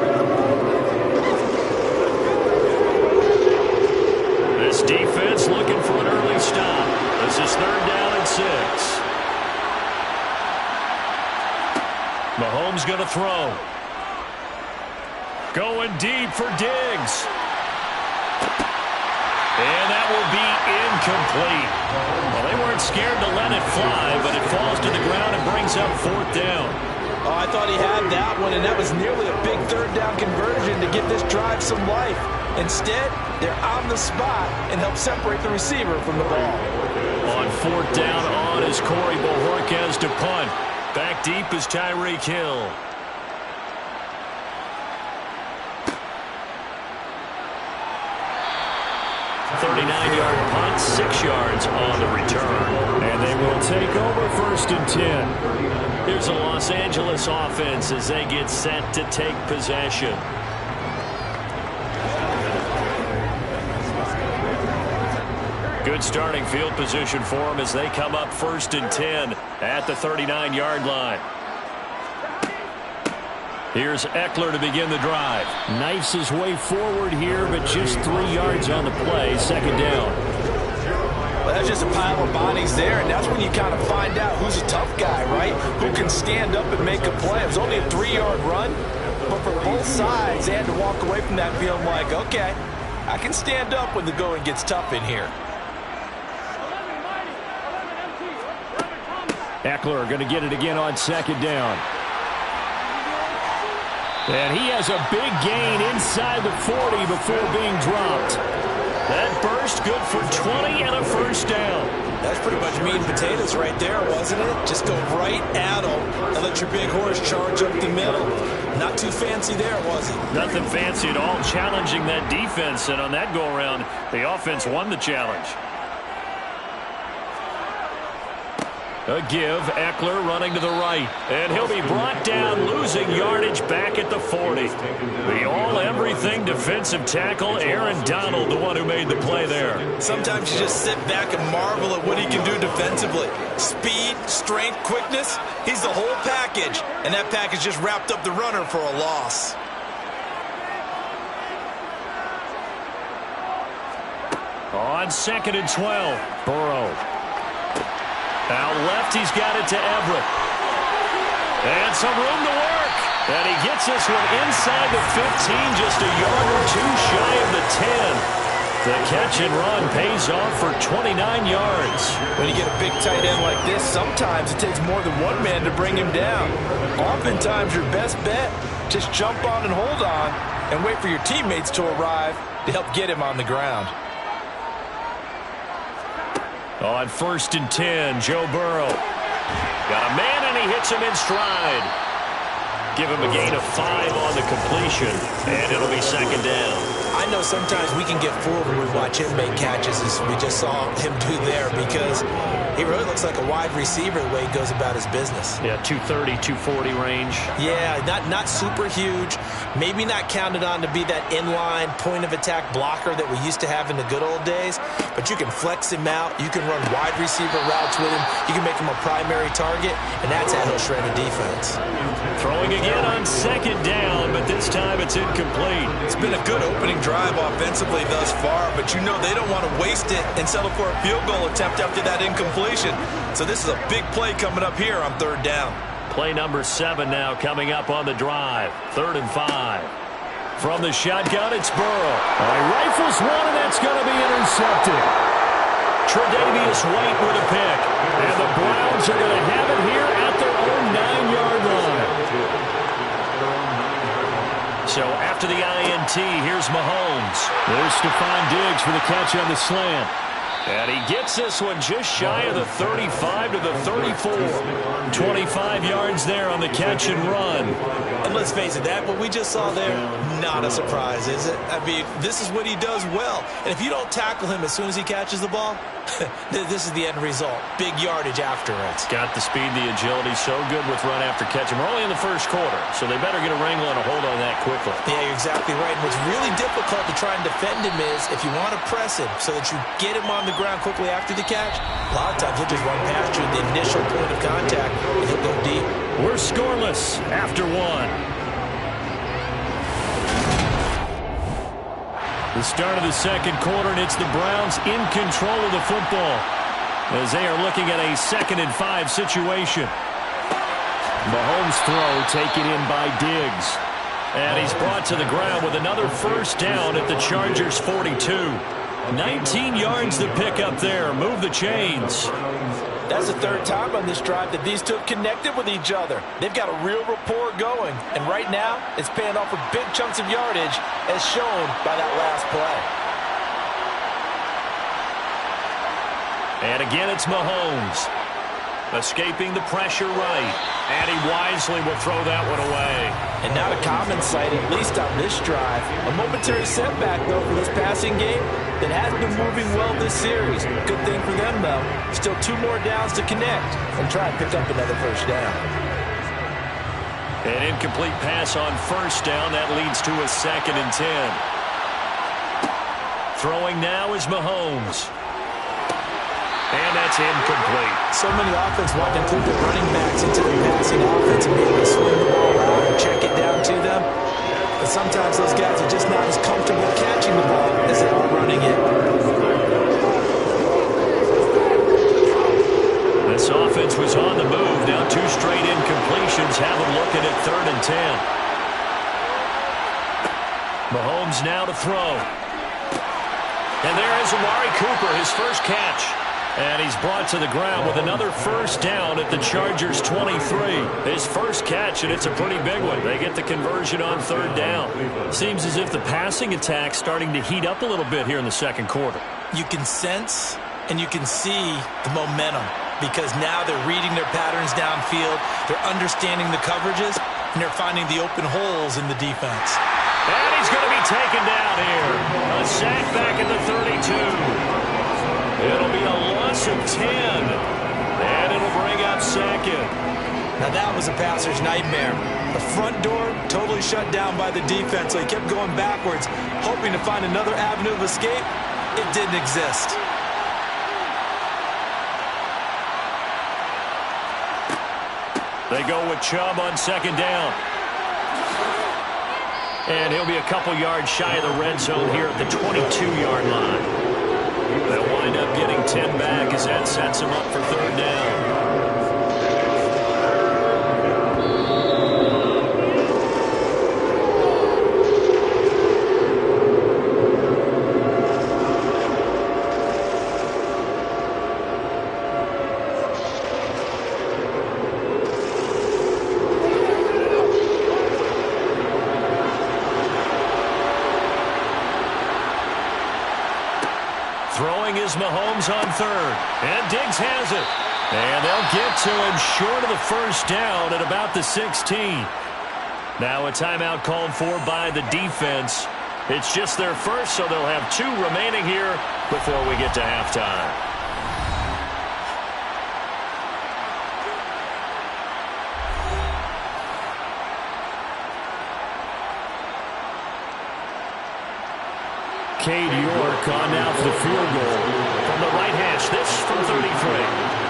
[SPEAKER 4] This defense looking for an early stop. This is 3rd down and 6. Mahomes going to throw. Going deep for Diggs. And that will be incomplete. Well, they weren't scared to let it fly, but it falls to the ground and brings up 4th down.
[SPEAKER 3] Oh, I thought he had that one, and that was nearly a big 3rd down conversion to give this drive some life. Instead, they're on the spot and help separate the receiver from the ball.
[SPEAKER 4] On 4th down on is Corey Bojorquez to punt. Back deep is Tyreek Hill. 39-yard punt, 6 yards on the return. And they will take over 1st and 10. Here's a Los Angeles offense as they get set to take possession. Good starting field position for them as they come up 1st and 10 at the 39-yard line. Here's Eckler to begin the drive. Knifes his way forward here, but just 3 yards on the play. 2nd down.
[SPEAKER 3] Well, that's just a pile of bodies there, and that's when you kind of find out who's a tough guy, right? Who can stand up and make a play. It was only a 3-yard run, but for both sides, they had to walk away from that feeling like, okay, I can stand up when the going gets tough in here.
[SPEAKER 4] Eckler going to get it again on 2nd down. And he has a big gain inside the 40 before being dropped. That burst good for 20 and a 1st down.
[SPEAKER 3] That's pretty much meat and potatoes right there, wasn't it? Just go right at him and let your big horse charge up the middle. Not too fancy there, was it?
[SPEAKER 4] Nothing fancy at all, challenging that defense. And on that go-around, the offense won the challenge. A give, Eckler running to the right. And he'll be brought down, losing yardage back at the 40. The all-everything defensive tackle, Aaron Donald, the one who made the play there.
[SPEAKER 3] Sometimes you just sit back and marvel at what he can do defensively. Speed, strength, quickness, he's the whole package. And that package just wrapped up the runner for a loss.
[SPEAKER 4] On 2nd and 12, Burrow. Out left, he's got it to Everett. And some room to work. And he gets this one inside the 15, just a yard or 2 shy of the 10. The catch and run pays off for 29 yards.
[SPEAKER 3] When you get a big tight end like this, sometimes it takes more than one man to bring him down. Oftentimes, your best bet, just jump on and hold on and wait for your teammates to arrive to help get him on the ground.
[SPEAKER 4] On 1st and 10, Joe Burrow. Got a man, and he hits him in stride. Give him a gain of 5 on the completion, and it'll be 2nd down.
[SPEAKER 3] I know sometimes we can get fooled when we watch him make catches, as we just saw him do there, because He really looks like a wide receiver the way he goes about his business.
[SPEAKER 4] Yeah, 230, 240 range.
[SPEAKER 3] Yeah, not super huge. Maybe not counted on to be that inline point-of-attack blocker that we used to have in the good old days. But you can flex him out. You can run wide receiver routes with him. You can make him a primary target, and that's how he'll shred a defense.
[SPEAKER 4] Throwing again on second down, but this time it's incomplete.
[SPEAKER 5] It's been a good opening drive offensively thus far, but you know they don't want to waste it and settle for a field goal attempt after that incompletion. So this is a big play coming up here on third down.
[SPEAKER 4] Play number 7 now coming up on the drive. 3rd and 5. From the shotgun, it's Burrow. He rifles one, and that's going to be intercepted. Tre'Davious White with a pick. And the Browns are going to have it here at their own 9-yard line. So after the INT, here's Mahomes. There's Stephon Diggs for the catch on the slant. And he gets this one just shy of the 35 to the 34. 25 yards there on the catch and run.
[SPEAKER 3] And let's face it, what we just saw there, not a surprise, is it? I mean, this is what he does well. And if you don't tackle him as soon as he catches the ball, this is the end result. Big yardage afterwards.
[SPEAKER 4] Got the speed, the agility, so good with run after catch. And we're only in the first quarter, so they better get a wrangle and a hold on that quickly.
[SPEAKER 3] Yeah, you're exactly right. And what's really difficult to try and defend him is if you want to press him so that you get him on the ground quickly after the catch, a lot of times he'll just run past you at the initial point of contact and he'll go deep.
[SPEAKER 4] We're scoreless after 1. The start of the second quarter, and it's the Browns in control of the football as they are looking at a 2nd and 5 situation. Mahomes' throw taken in by Diggs. And he's brought to the ground with another first down at the Chargers' 42. 19 yards to pick up there. Move the chains.
[SPEAKER 3] That's the 3rd time on this drive that these two have connected with each other. They've got a real rapport going. And right now, it's paying off with big chunks of yardage as shown by that last play.
[SPEAKER 4] And again, it's Mahomes. Escaping the pressure right. And he wisely will throw that one away.
[SPEAKER 3] And not a common sight, at least on this drive. A momentary setback, though, for this passing game that has been moving well this series. Good thing for them, though. Still 2 more downs to connect and try and pick up another first down.
[SPEAKER 4] An incomplete pass on first down. That leads to a 2nd and 10. Throwing now is Mahomes. And that's incomplete.
[SPEAKER 3] So many offenses want to include their running backs into their passing offense and be able to swing the ball out and check it down to them. But sometimes those guys are just not as comfortable catching the ball as they are running it.
[SPEAKER 4] This offense was on the move. Now 2 straight incompletions have them looking at 3rd and 10. Mahomes now to throw. And there is Amari Cooper, his first catch. And he's brought to the ground with another first down at the Chargers' 23. His first catch, and it's a pretty big one. They get the conversion on 3rd down. Seems as if the passing attack's starting to heat up a little bit here in the second quarter.
[SPEAKER 3] You can sense and you can see the momentum because now they're reading their patterns downfield, they're understanding the coverages, and they're finding the open holes in the defense.
[SPEAKER 4] And he's going to be taken down here. A sack back at the 32. It'll be a loss of 10. And it'll bring up 2nd.
[SPEAKER 3] Now that was a passer's nightmare. The front door totally shut down by the defense, so he kept going backwards, hoping to find another avenue of escape. It didn't exist.
[SPEAKER 4] They go with Chubb on 2nd down. And he'll be a couple yards shy of the red zone here at the 22-yard line. They'll wind up getting 10 back as that sets him up for 3rd down. Throwing is Mahomes on 3rd. And Diggs has it. And they'll get to him short of the first down at about the 16. Now a timeout called for by the defense. It's just their first, so they'll have 2 remaining here before we get to halftime. Cade York on now for the field goal from the right hash. This from 33.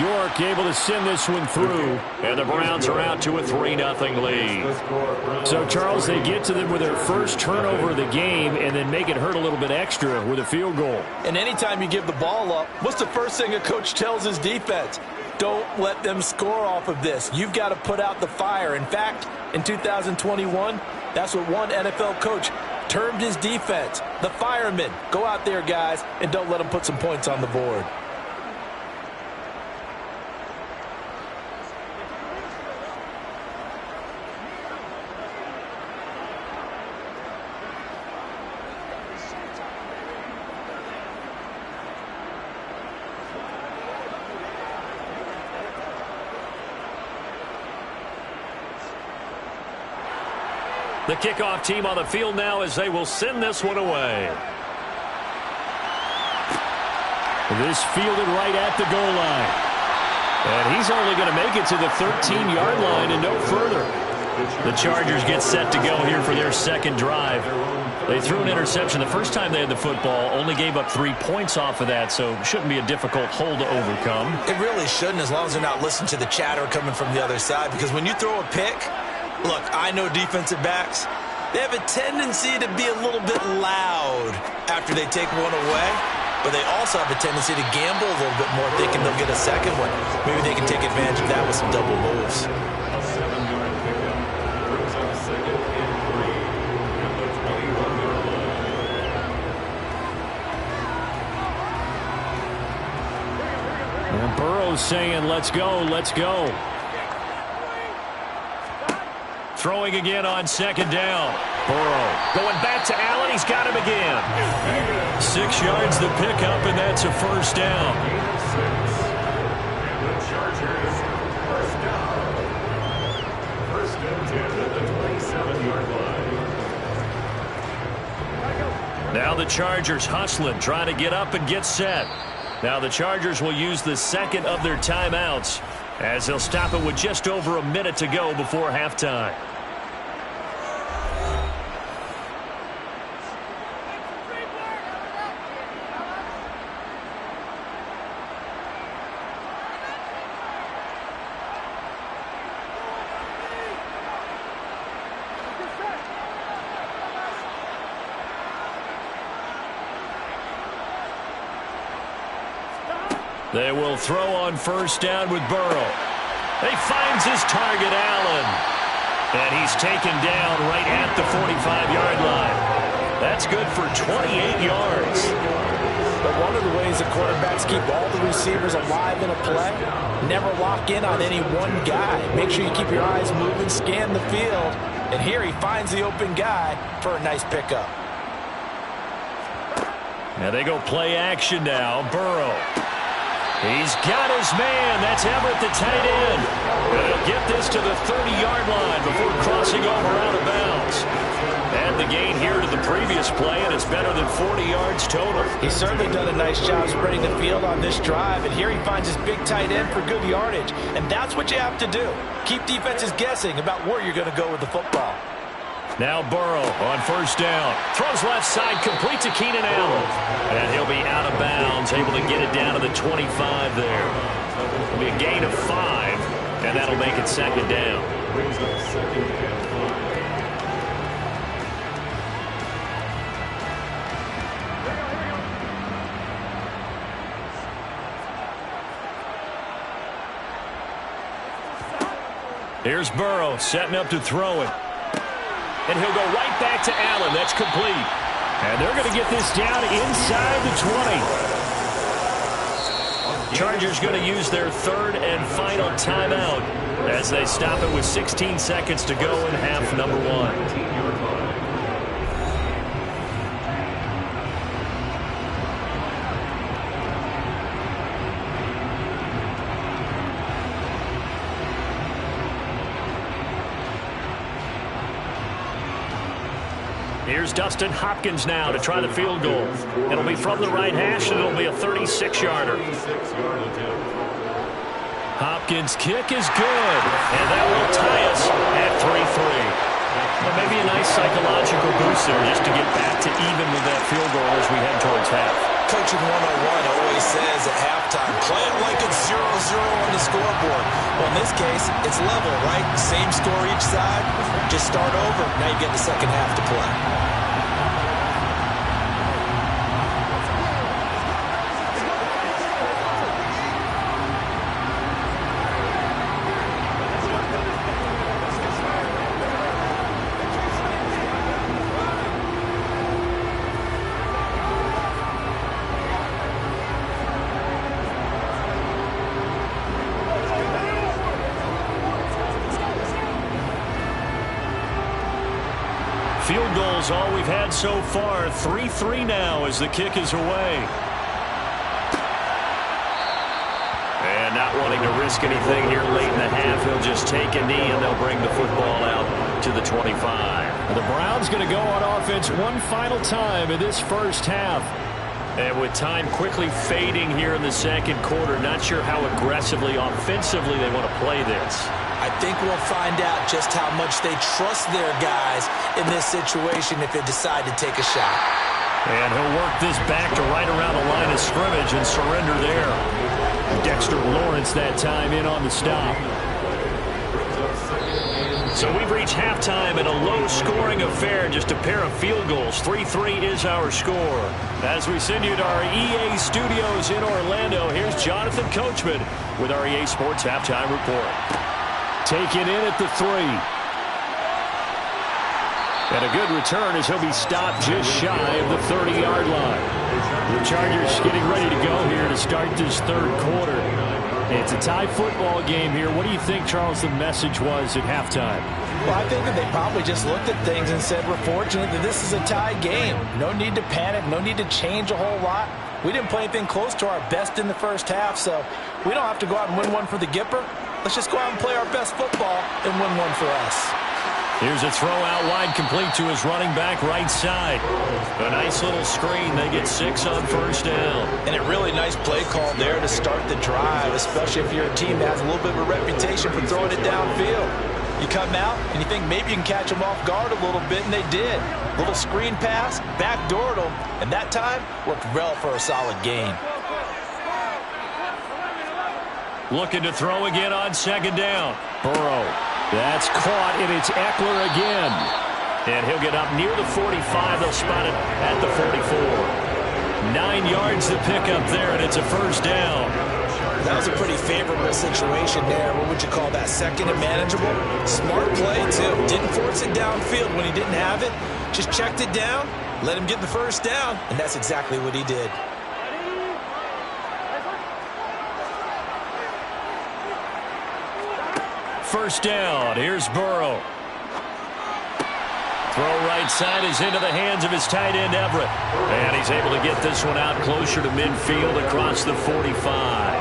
[SPEAKER 4] York able to send this one through, and the Browns are out to a 3-0 lead. So, Charles, they get to them with their first turnover of the game and then make it hurt a little bit extra with a field goal.
[SPEAKER 3] And anytime you give the ball up, what's the first thing a coach tells his defense? Don't let them score off of this. You've got to put out the fire. In fact, in 2021, that's what one NFL coach termed his defense, the firemen. Go out there, guys, and don't let them put some points on the board.
[SPEAKER 4] The kickoff team on the field now as they will send this one away. This fielded right at the goal line. And he's only going to make it to the 13-yard line and no further. The Chargers get set to go here for their second drive. They threw an interception the first time they had the football, only gave up 3 points off of that, so it shouldn't be a difficult hole to overcome.
[SPEAKER 3] It really shouldn't, as long as they're not listening to the chatter coming from the other side, because when you throw a pick, look, I know defensive backs, they have a tendency to be a little bit loud after they take one away, but they also have a tendency to gamble a little bit more thinking they'll get a second one. Maybe they can take advantage of that with some double moves.
[SPEAKER 4] And Burrow's saying, let's go, let's go. Throwing again on second down. Burrow going back to Allen. He's got him again. 6 yards the pickup, and that's a first down. Now the Chargers hustling, trying to get up and get set. Now the Chargers will use the second of their timeouts as they'll stop it with just over a minute to go before halftime. They will throw on first down with Burrow. He finds his target, Allen. And he's taken down right at the 45-yard line. That's good for 28 yards.
[SPEAKER 3] But one of the ways the quarterbacks keep all the receivers alive in a play, never lock in on any one guy. Make sure you keep your eyes moving, scan the field. And here he finds the open guy for a nice pickup.
[SPEAKER 4] Now they go play action now. Burrow. He's got his man. That's Everett, the tight end. And he'll get this to the 30-yard line before crossing over out of bounds. And the gain here to the previous play, and it's better than 40 yards total.
[SPEAKER 3] He's certainly done a nice job spreading the field on this drive, and here he finds his big tight end for good yardage. And that's what you have to do. Keep defenses guessing about where you're going to go with the football.
[SPEAKER 4] Now Burrow on first down. Throws left side, complete to Keenan Allen. And he'll be out of bounds, able to get it down to the 25 there. It'll be a gain of 5, and that'll make it second down. Here's Burrow setting up to throw it. And he'll go right back to Allen. That's complete. And they're going to get this down inside the 20. Chargers going to use their third and final timeout as they stop it with 16 seconds to go in half number 1. Here's Dustin Hopkins now to try the field goal. It'll be from the right hash, and it'll be a 36-yarder. Hopkins' kick is good, and that will tie us at 3-3. Well, maybe a nice psychological boost there just to get back to even with that field goal as we head towards half.
[SPEAKER 5] Coaching 101 always says at halftime, play it like it's 0-0 on the scoreboard. Well, in this case, it's level, right? Same score each side. Just start over. Now you get the second half to play.
[SPEAKER 4] Field goals all we've had so far. 3-3 now as the kick is away. And not wanting to risk anything here late in the half, he'll just take a knee and they'll bring the football out to the 25. The Browns going to go on offense one final time in this first half. And with time quickly fading here in the second quarter, not sure how aggressively, offensively they want to play this.
[SPEAKER 3] I think we'll find out just how much they trust their guys in this situation if they decide to take a shot.
[SPEAKER 4] And he'll work this back to right around the line of scrimmage and surrender there. Dexter Lawrence that time in on the stop. So we've reached halftime in a low-scoring affair, just a pair of field goals. 3-3 is our score. As we send you to our EA studios in Orlando, here's Jonathan Coachman with our EA Sports Halftime Report. Taken in at the 3. And a good return as he'll be stopped just shy of the 30-yard line. The Chargers getting ready to go here to start this third quarter. It's a tie football game here. What do you think, Charles, the message was at halftime?
[SPEAKER 3] Well, I think that they probably just looked at things and said, we're fortunate that this is a tie game. No need to panic. No need to change a whole lot. We didn't play anything close to our best in the first half, so we don't have to go out and win one for the Gipper. Let's just go out and play our best football and win one for us.
[SPEAKER 4] Here's a throw out wide, complete to his running back right side. A nice little screen. They get 6 on first down.
[SPEAKER 3] And a really nice play call there to start the drive, especially if you're a team that has a little bit of a reputation for throwing it downfield. You come out and you think maybe you can catch them off guard a little bit, and they did. Little screen pass, backdoored them, and that time worked well for a solid gain.
[SPEAKER 4] Looking to throw again on second down. Burrow. That's caught, and it's Eckler again. And he'll get up near the 45. They'll spot it at the 44. 9 yards to pick up there, and it's a first down.
[SPEAKER 3] That was a pretty favorable situation there. What would you call that? Second and manageable? Smart play, too. Didn't force it downfield when he didn't have it. Just checked it down, let him get the first down, and that's exactly what he did.
[SPEAKER 4] First down. Here's Burrow. Throw right side is into the hands of his tight end, Everett. And he's able to get this one out closer to midfield across the 45.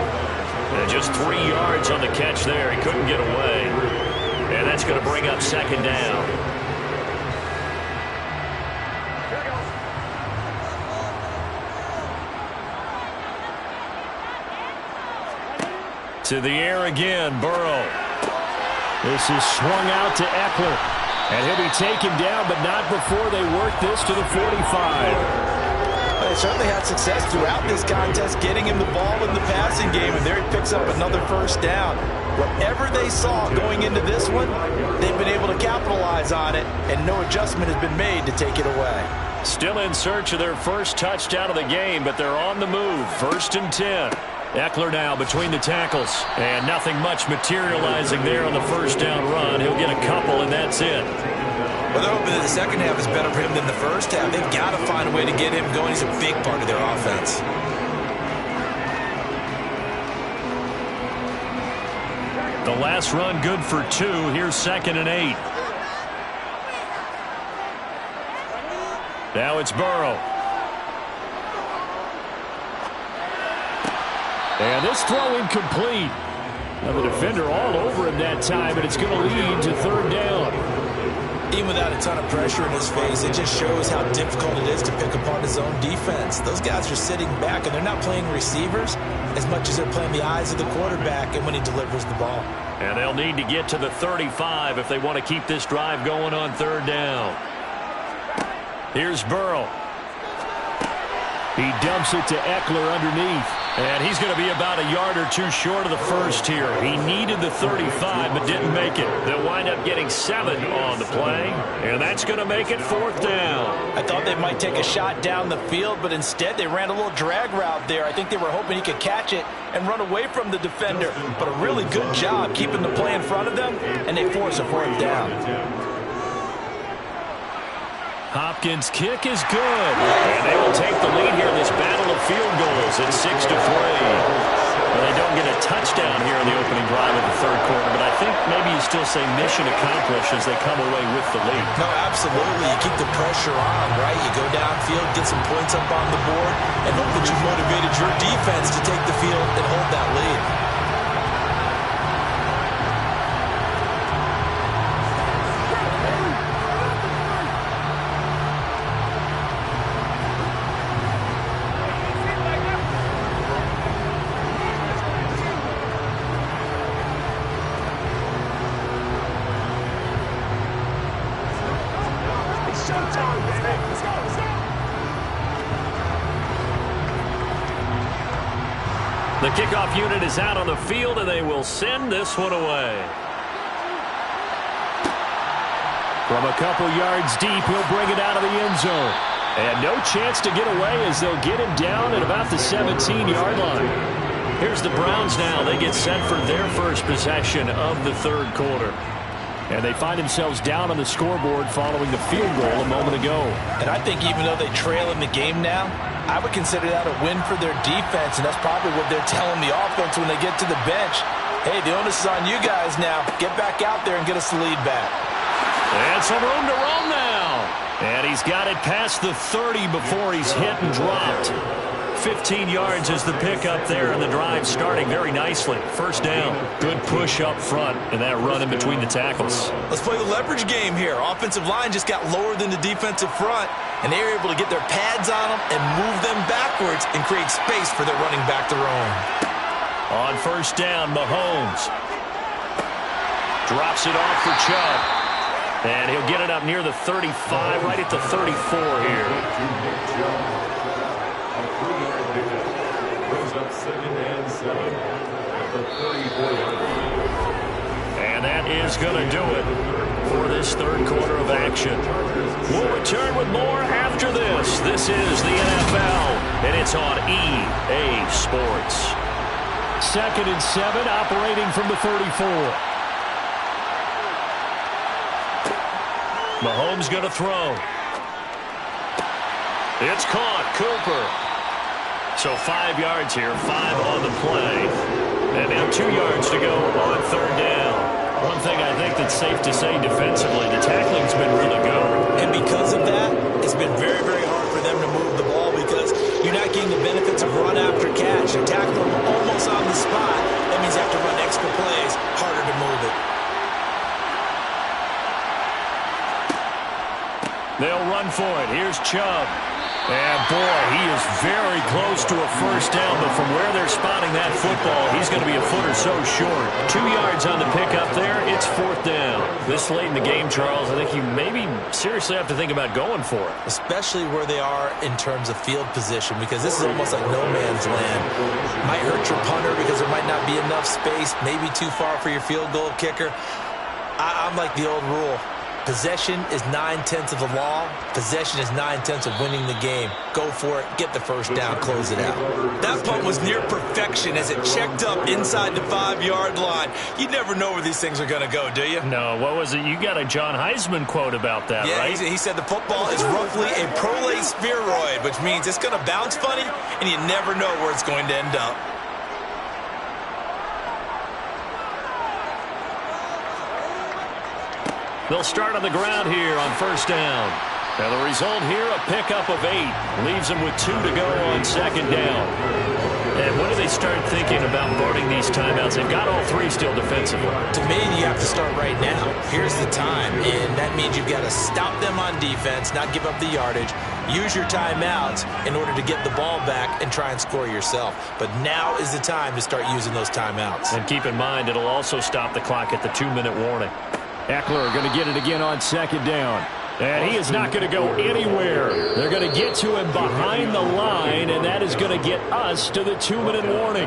[SPEAKER 4] And just 3 yards on the catch there. He couldn't get away. And that's going to bring up second down. To the air again, Burrow. This is swung out to Eckler. And he'll be taken down, but not before they work this to the 45.
[SPEAKER 3] They certainly had success throughout this contest, getting him the ball in the passing game, and there he picks up another first down. Whatever they saw going into this one, they've been able to capitalize on it, and no adjustment has been made to take it away.
[SPEAKER 4] Still in search of their first touchdown of the game, but they're on the move. 1st and 10. Eckler now between the tackles, and nothing much materializing there on the first down run. He'll get a couple, and that's it.
[SPEAKER 5] Well, they're hoping that the second half is better for him than the first half. They've got to find a way to get him going. He's a big part of their offense.
[SPEAKER 4] The last run good for 2. Here's 2nd and 8. Now it's Burrow. And this throw incomplete. Now the defender all over him that time, and it's going to lead to 3rd down.
[SPEAKER 5] team without a ton of pressure in his face, it just shows how difficult it is to pick apart his own defense. Those guys are sitting back, and they're not playing receivers as much as they're playing the eyes of the quarterback and when he delivers the ball.
[SPEAKER 4] And they'll need to get to the 35 if they want to keep this drive going on third down. Here's Burrow. He dumps it to Eckler underneath. And he's going to be about a yard or two short of the first here. He needed the 35 but didn't make it. They'll wind up getting 7 on the play. And that's going to make it fourth down.
[SPEAKER 3] I thought they might take a shot down the field, but instead they ran a little drag route there. I think they were hoping he could catch it and run away from the defender. But a really good job keeping the play in front of them, and they force a fourth down.
[SPEAKER 4] Hopkins' kick is good. And they will take the lead here in this battle of field goals at 6-3. Well, they don't get a touchdown here in the opening drive of the third quarter, but I think maybe you still say mission accomplished as they come away with the lead.
[SPEAKER 5] No, absolutely. You keep the pressure on, right? You go downfield, get some points up on the board, and hope that you motivated your defense to take the field and hold that lead.
[SPEAKER 4] The kickoff unit is out on the field, and they will send this one away. From a couple yards deep, he'll bring it out of the end zone. And no chance to get away as they'll get him down at about the 17-yard line. Here's the Browns now. They get set for their first possession of the third quarter. And they find themselves down on the scoreboard following the field goal a moment ago.
[SPEAKER 3] And I think even though they trail in the game now, I would consider that a win for their defense, and that's probably what they're telling the offense when they get to the bench. Hey, the onus is on you guys now. Get back out there and get us the lead back.
[SPEAKER 4] And some room to roam now. And he's got it past the 30 before he's hit and dropped. 15 yards is the pickup there, and the drive starting very nicely. First down. Good push up front, and that run in between the tackles.
[SPEAKER 3] Let's play the leverage game here. Offensive line just got lower than the defensive front, and they were able to get their pads on them and move them backwards and create space for their running back to roam.
[SPEAKER 4] On first down, Mahomes drops it off for Chubb. And he'll get it up near the 35, right at the 34 here. And that is going to do it for this third quarter of action. We'll return with more after this. This is the NFL, and it's on EA Sports. 2nd and 7, operating from the 34. Mahomes going to throw. It's caught. Cooper. So 5 yards here, 5 on the play. And now 2 yards to go on third down. One thing I think that's safe to say defensively, the tackling's been really good.
[SPEAKER 3] And because of that, it's been very, very hard for them to move the ball because you're not getting the benefits of run after catch. You're tackling them almost on the spot. That means you have to run extra plays, harder to move it.
[SPEAKER 4] They'll run for it. Here's Chubb. And, boy, he is very close to a first down, but from where they're spotting that football, he's going to be a foot or so short. 2 yards on the pickup there. It's fourth down. This late in the game, Charles, I think you maybe seriously have to think about going for it.
[SPEAKER 3] Especially where they are in terms of field position, because this is almost like no man's land. Might hurt your punter because there might not be enough space, maybe too far for your field goal kicker. I'm like the old rule. Possession is 9/10 of the law. Possession is 9/10 of winning the game. Go for it. Get the first down. Close it out. That punt was near perfection as it checked up inside the 5-yard line. You never know where these things are going to go, do you?
[SPEAKER 4] No. What was it? You got a John Heisman quote about that, right?
[SPEAKER 3] Yeah, he said the football is roughly a prolate spheroid, which means it's going to bounce funny, and you never know where it's going to end up.
[SPEAKER 4] They'll start on the ground here on first down. And the result here, a pickup of 8. Leaves them with 2 to go on second down. And when do they start thinking about burning these timeouts? They've got all three still defensively.
[SPEAKER 5] To me, you have to start right now. Here's the time, and that means you've got to stop them on defense, not give up the yardage, use your timeouts in order to get the ball back and try and score yourself. But now is the time to start using those timeouts.
[SPEAKER 4] And keep in mind, it'll also stop the clock at the 2-minute warning.
[SPEAKER 2] Eckler going to get it again on second down. And he is not going to go anywhere. They're going to get to him behind the line, and that is going to get us to the 2-minute warning.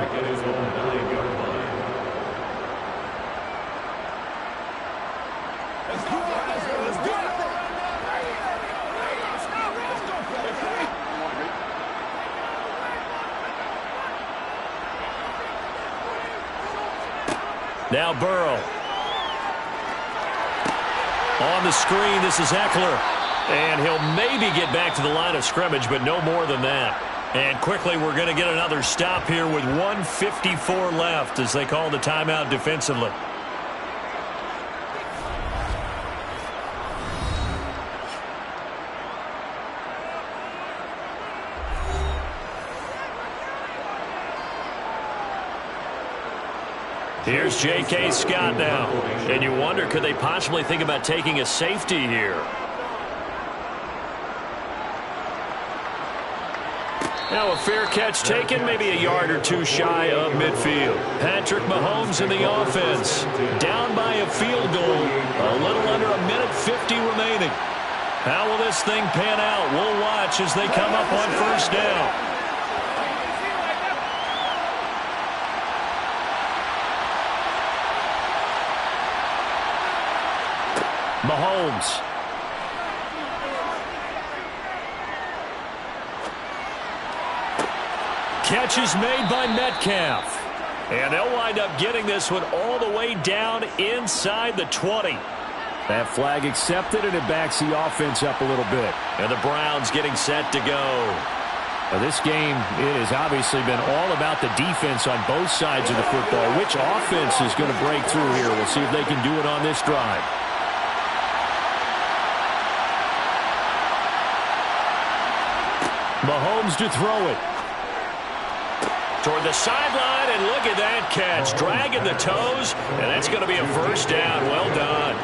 [SPEAKER 4] Now Burrow. On the screen, this is Eckler. And he'll maybe get back to the line of scrimmage, but no more than that. And quickly, we're going to get another stop here with 1:54 left as they call the timeout defensively. Here's J.K. Scott now. And you wonder, could they possibly think about taking a safety here? Now a fair catch taken, maybe a yard or two shy of midfield. Patrick Mahomes in the offense. Down by a field goal. A little under 1:50 remaining. How will this thing pan out? We'll watch as they come up on first down. Mahomes. Catch is made by Metcalf. And they'll wind up getting this one all the way down inside the 20.
[SPEAKER 2] That flag accepted, and it backs the offense up a little bit.
[SPEAKER 4] And the Browns getting set to go.
[SPEAKER 2] Now, this game, it has obviously been all about the defense on both sides of the football. Which offense is going to break through here? We'll see if they can do it on this drive. Mahomes to throw it.
[SPEAKER 4] Toward the sideline, and look at that catch. Dragging the toes, and that's going to be a first down. Well done.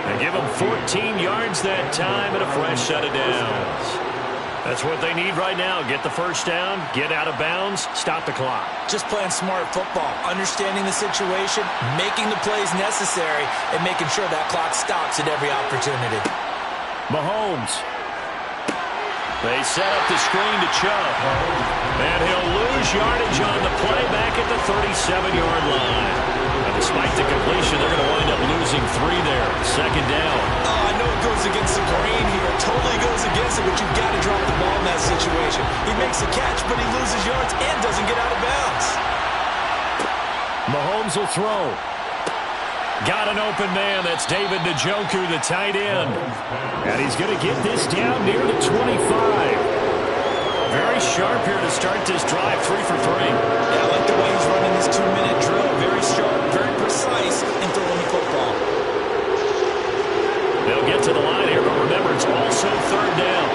[SPEAKER 4] And give them 14 yards that time and a fresh set of downs. That's what they need right now. Get the first down, get out of bounds, stop the clock.
[SPEAKER 5] Just playing smart football, understanding the situation, making the plays necessary, and making sure that clock stops at every opportunity.
[SPEAKER 2] Mahomes.
[SPEAKER 4] They set up the screen to Chubb. And he'll lose yardage on the play back at the 37-yard line. And despite the completion, they're going to wind up losing 3 there. Second down.
[SPEAKER 5] Oh, I know it goes against the grain here. Totally goes against it, but you've got to drop the ball in that situation. He makes the catch, but he loses yards and doesn't get out of bounds.
[SPEAKER 2] Mahomes will throw.
[SPEAKER 4] Got an open man. That's David Njoku, the tight end.
[SPEAKER 2] And he's going to get this down near the 25.
[SPEAKER 4] Very sharp here to start this drive, 3 for 3.
[SPEAKER 5] Yeah, I like the way he's running this 2-minute drill. Very sharp, very precise in throwing the football.
[SPEAKER 4] They'll get to the line here, but remember, it's also third down.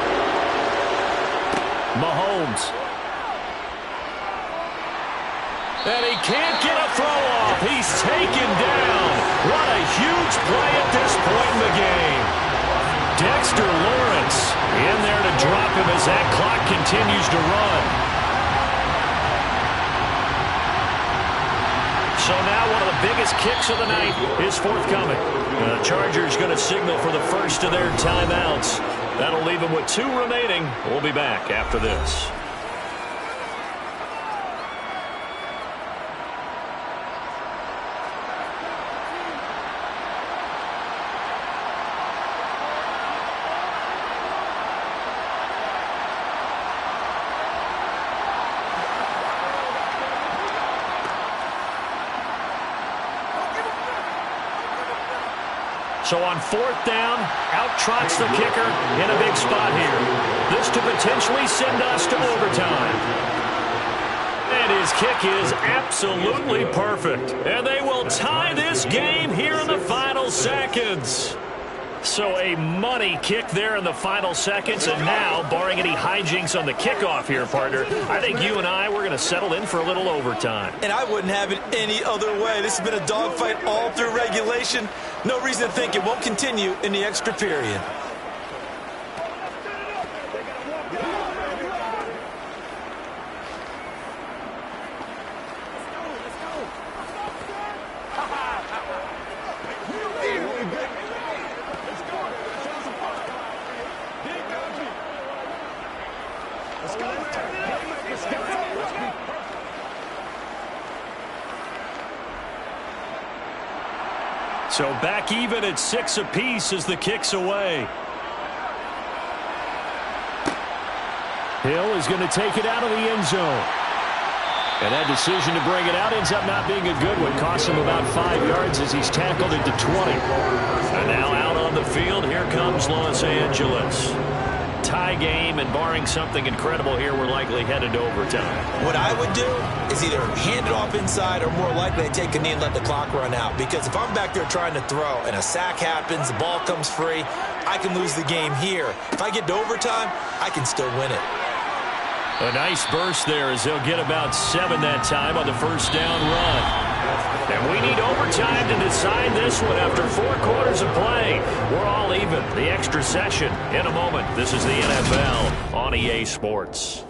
[SPEAKER 2] Mahomes.
[SPEAKER 4] And he can't get a throw off. He's taken down. What a huge play at this point in the game. Dexter Lawrence in there to drop him as that clock continues to run. So now one of the biggest kicks of the night is forthcoming. The Chargers going to signal for the first of their timeouts. That'll leave them with 2 remaining. We'll be back after this. So on fourth down, out trots the kicker in a big spot here. This to potentially send us to overtime. And his kick is absolutely perfect. And they will tie this game here in the final seconds. So a money kick there in the final seconds, and now, barring any hijinks on the kickoff here, partner, I think you and I, we're going to settle in for a little overtime.
[SPEAKER 5] And I wouldn't have it any other way. This has been a dogfight all through regulation. No reason to think it won't continue in the extra period.
[SPEAKER 4] So back even at 6 apiece as the kick's away. Hill is going to take it out of the end zone. And that decision to bring it out ends up not being a good one. Costs him about 5 yards as he's tackled into 20. And now out on the field, here comes Los Angeles. Tie game, and barring something incredible here, we're likely headed to overtime.
[SPEAKER 5] What I would do is either hand it off inside or more likely take a knee and let the clock run out. Because if I'm back there trying to throw and a sack happens, the ball comes free, I can lose the game here. If I get to overtime, I can still win it.
[SPEAKER 4] A nice burst there as they'll get about 7 that time on the first down run. And we need overtime to decide this one after 4 quarters of play. We're all even. The extra session in a moment. This is the NFL on EA Sports.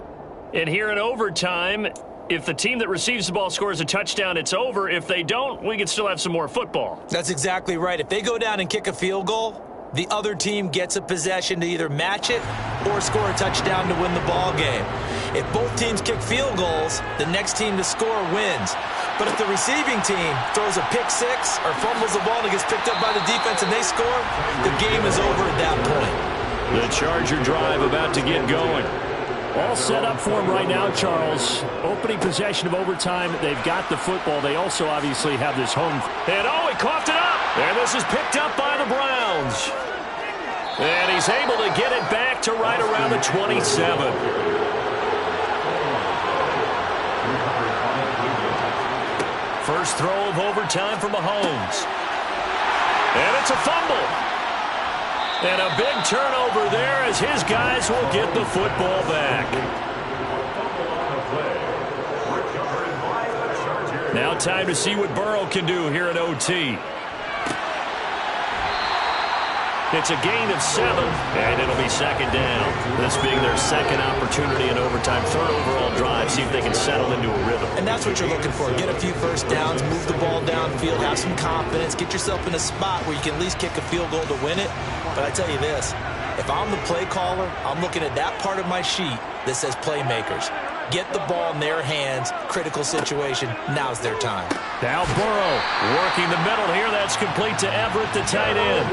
[SPEAKER 4] And here in overtime, if the team that receives the ball scores a touchdown, it's over. If they don't, we can still have some more football.
[SPEAKER 5] That's exactly right. If they go down and kick a field goal, the other team gets a possession to either match it or score a touchdown to win the ball game. If both teams kick field goals, the next team to score wins. But if the receiving team throws a pick six or fumbles the ball and it gets picked up by the defense and they score, the game is over at that point.
[SPEAKER 4] The Charger drive about to get going. All set up for him right now, Charles. Opening possession of overtime. They've got the football. They also obviously have this home. And oh, he coughed it up. And this is picked up by the Browns. And he's able to get it back to right around the 27. First throw of overtime for Mahomes. And it's a fumble. And a big turnover there as his guys will get the football back. Now time to see what Burrow can do here at OT. It's a gain of 7, and it'll be second down. This being their second opportunity in overtime, third overall drive, see if they can settle into a rhythm.
[SPEAKER 5] And that's what you're looking for. Get a few first downs, move the ball downfield, have some confidence, get yourself in a spot where you can at least kick a field goal to win it. But I tell you this, if I'm the play caller, I'm looking at that part of my sheet that says playmakers. Get the ball in their hands, critical situation, now's their time.
[SPEAKER 4] Now Burrow working the middle here. That's complete to Everett, the tight end.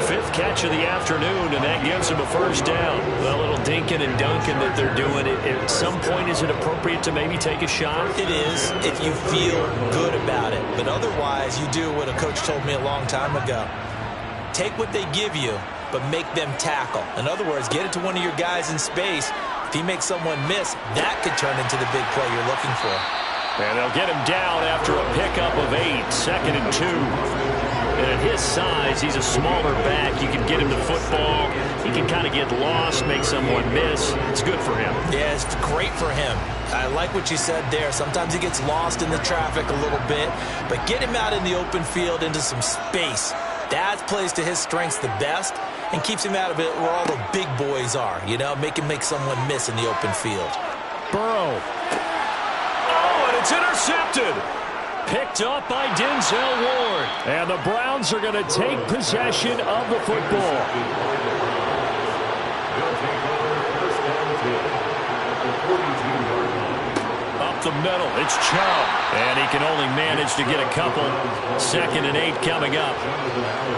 [SPEAKER 4] 5th catch of the afternoon, and that gives him a first down. A little dinking and dunking that they're doing. At some point, is it appropriate to maybe take a shot?
[SPEAKER 5] It is if you feel good about it. But otherwise, you do what a coach told me a long time ago. Take what they give you, but make them tackle. In other words, get it to one of your guys in space. If he makes someone miss, that could turn into the big play you're looking for.
[SPEAKER 4] And they'll get him down after a pickup of 8, 2nd and 2. And at his size, he's a smaller back. You can get him the football. He can kind of get lost, make someone miss. It's good for him.
[SPEAKER 5] Yeah, it's great for him. I like what you said there. Sometimes he gets lost in the traffic a little bit, but get him out in the open field into some space. That plays to his strengths the best and keeps him out of it where all the big boys are, you know, make someone miss in the open field.
[SPEAKER 4] Burrow. Oh, and it's intercepted. Picked up by Denzel Ward. And the Browns are going to take possession of the football. Up the middle, it's Chubb. And he can only manage to get a couple. 2nd and 8 coming up.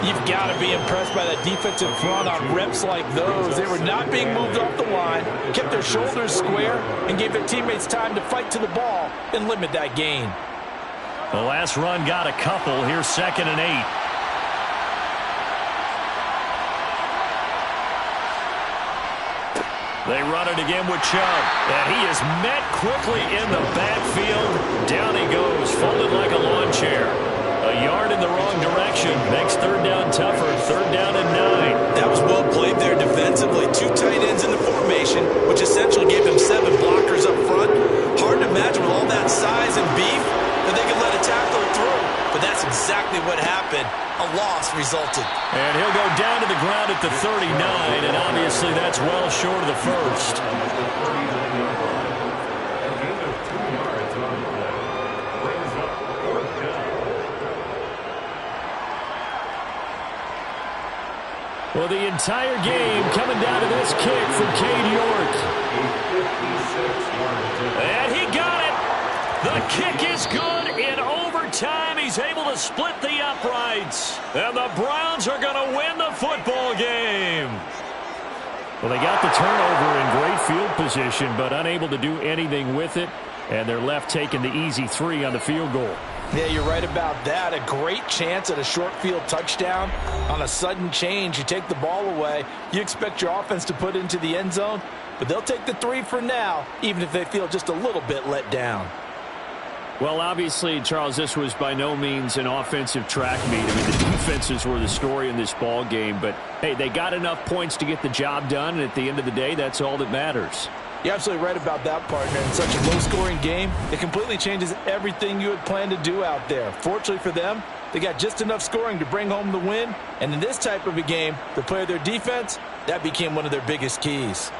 [SPEAKER 6] You've got to be impressed by that defensive front on reps like those. They were not being moved off the line, kept their shoulders square, and gave their teammates time to fight to the ball and limit that gain.
[SPEAKER 4] The last run got a couple. Here's 2nd and 8. They run it again with Chubb. And he is met quickly in the backfield. Down he goes, folded like a lawn chair. A yard in the wrong direction. Makes third down tougher. Third down and 9.
[SPEAKER 5] That was well played there defensively. 2 tight ends in the formation, which essentially gave them 7 blockers up front. Hard to imagine with all that size and beef that they could let a tackler through. But that's exactly what happened. A loss resulted.
[SPEAKER 4] And he'll go down to the ground at the 39, and obviously that's well short of the first. Well, the entire game coming down to this kick from Cade York. And he got it. The kick is good in overtime. He's able to split the uprights. And the Browns are going to win the football game. Well, they got the turnover in great field position, but unable to do anything with it. And they're left taking the easy 3 on the field goal.
[SPEAKER 6] Yeah, you're right about that. A great chance at a short field touchdown. On a sudden change, you take the ball away. You expect your offense to put it into the end zone, but they'll take the 3 for now, even if they feel just a little bit let down.
[SPEAKER 4] Well, obviously, Charles, this was by no means an offensive track meet. I mean, the defenses were the story in this ball game, but, hey, they got enough points to get the job done, and at the end of the day, that's all that matters.
[SPEAKER 6] You're absolutely right about that, partner. In such a low-scoring game, it completely changes everything you had planned to do out there. Fortunately for them, they got just enough scoring to bring home the win, and in this type of a game, to play their defense, that became one of their biggest keys.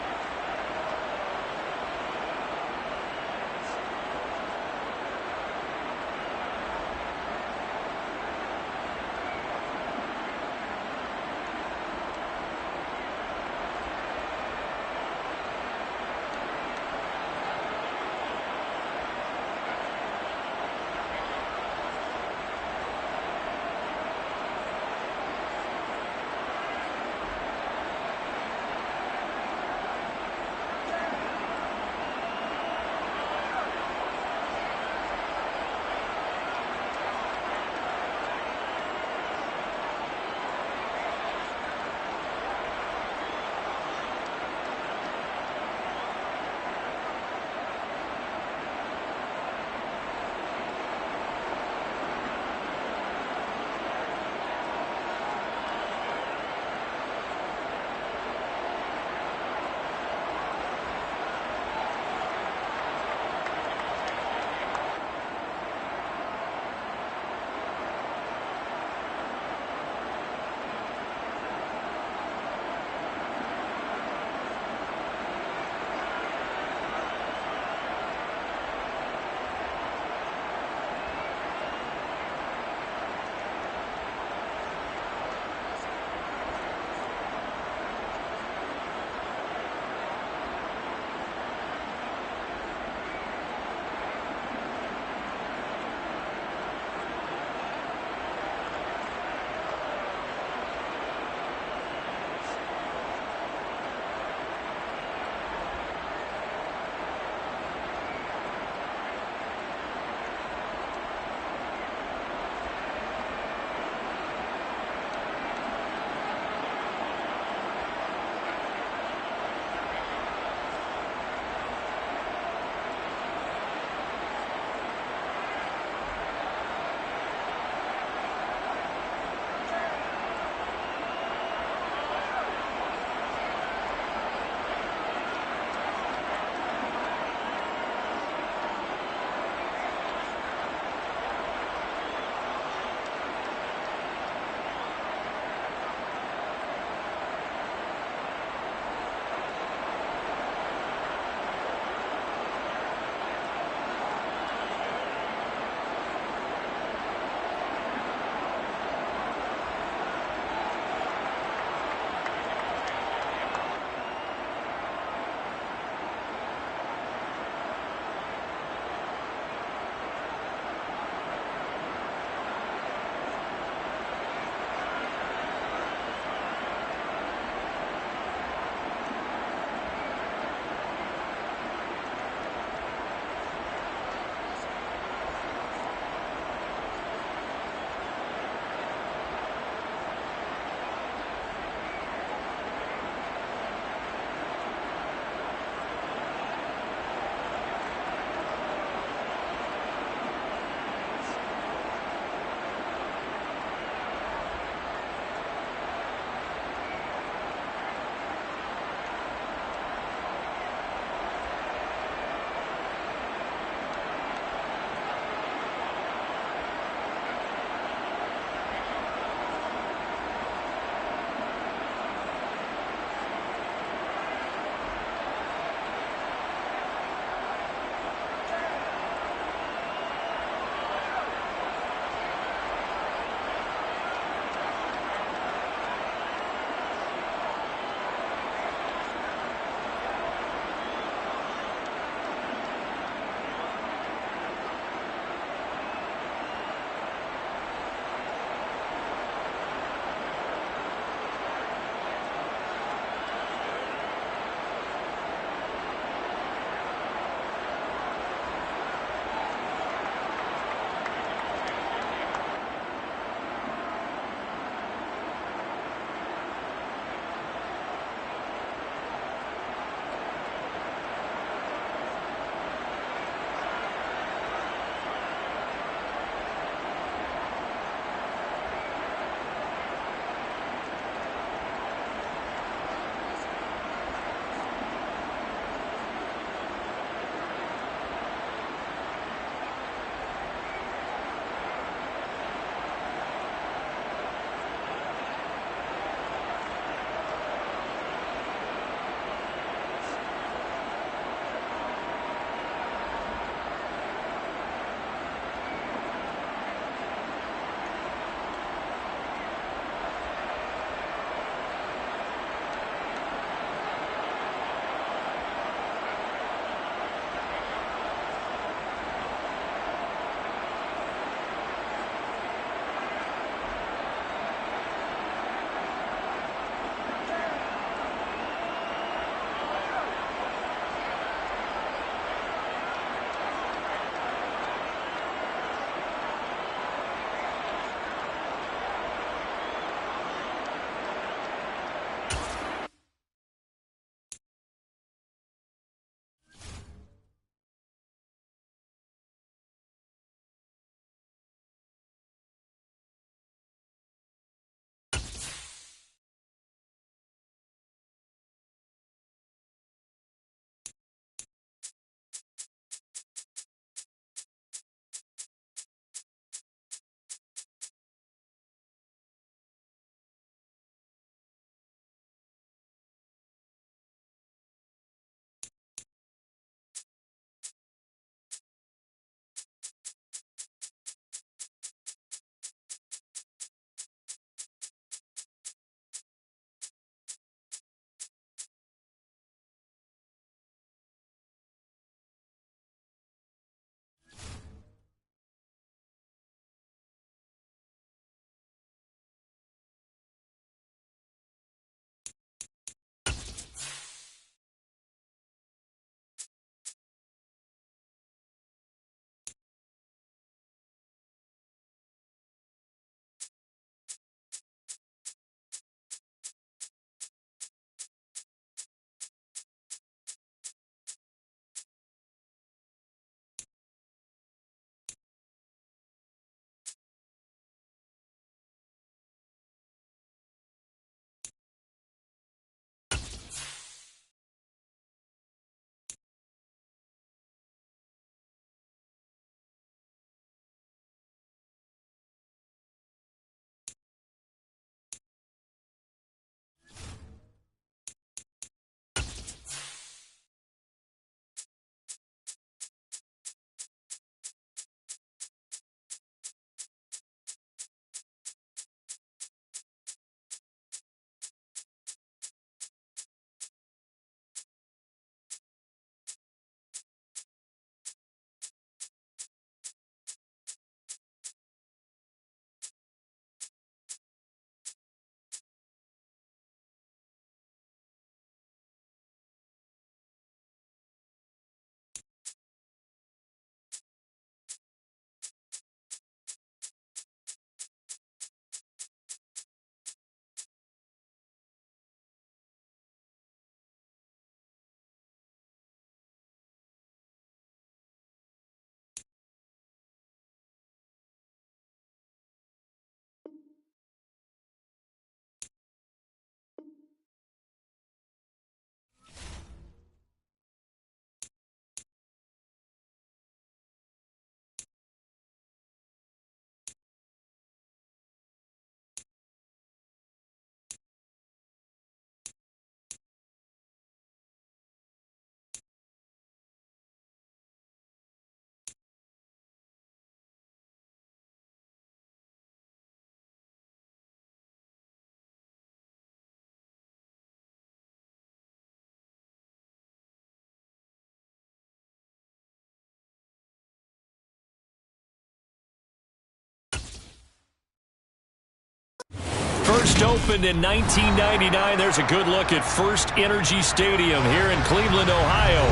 [SPEAKER 4] First opened in 1999. There's a good look at First Energy Stadium here in Cleveland, Ohio.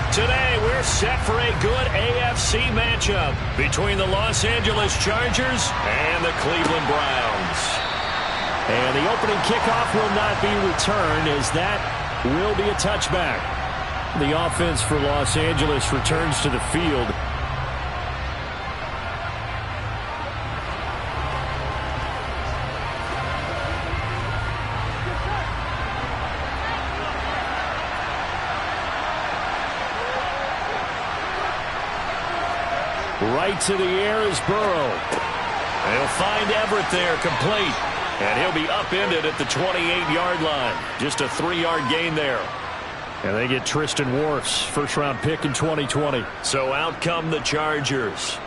[SPEAKER 4] Today, we're set for a good AFC matchup between the Los Angeles Chargers and the Cleveland Browns. And the opening kickoff will not be returned, as that will be a touchback. The offense for Los Angeles returns to the field. Right to the air is Burrow. He'll find Everett there, complete. And he'll be upended at the 28-yard line. Just a 3-yard gain there. And they get Tristan Wirfs, first-round pick in 2020. So out come the Chargers.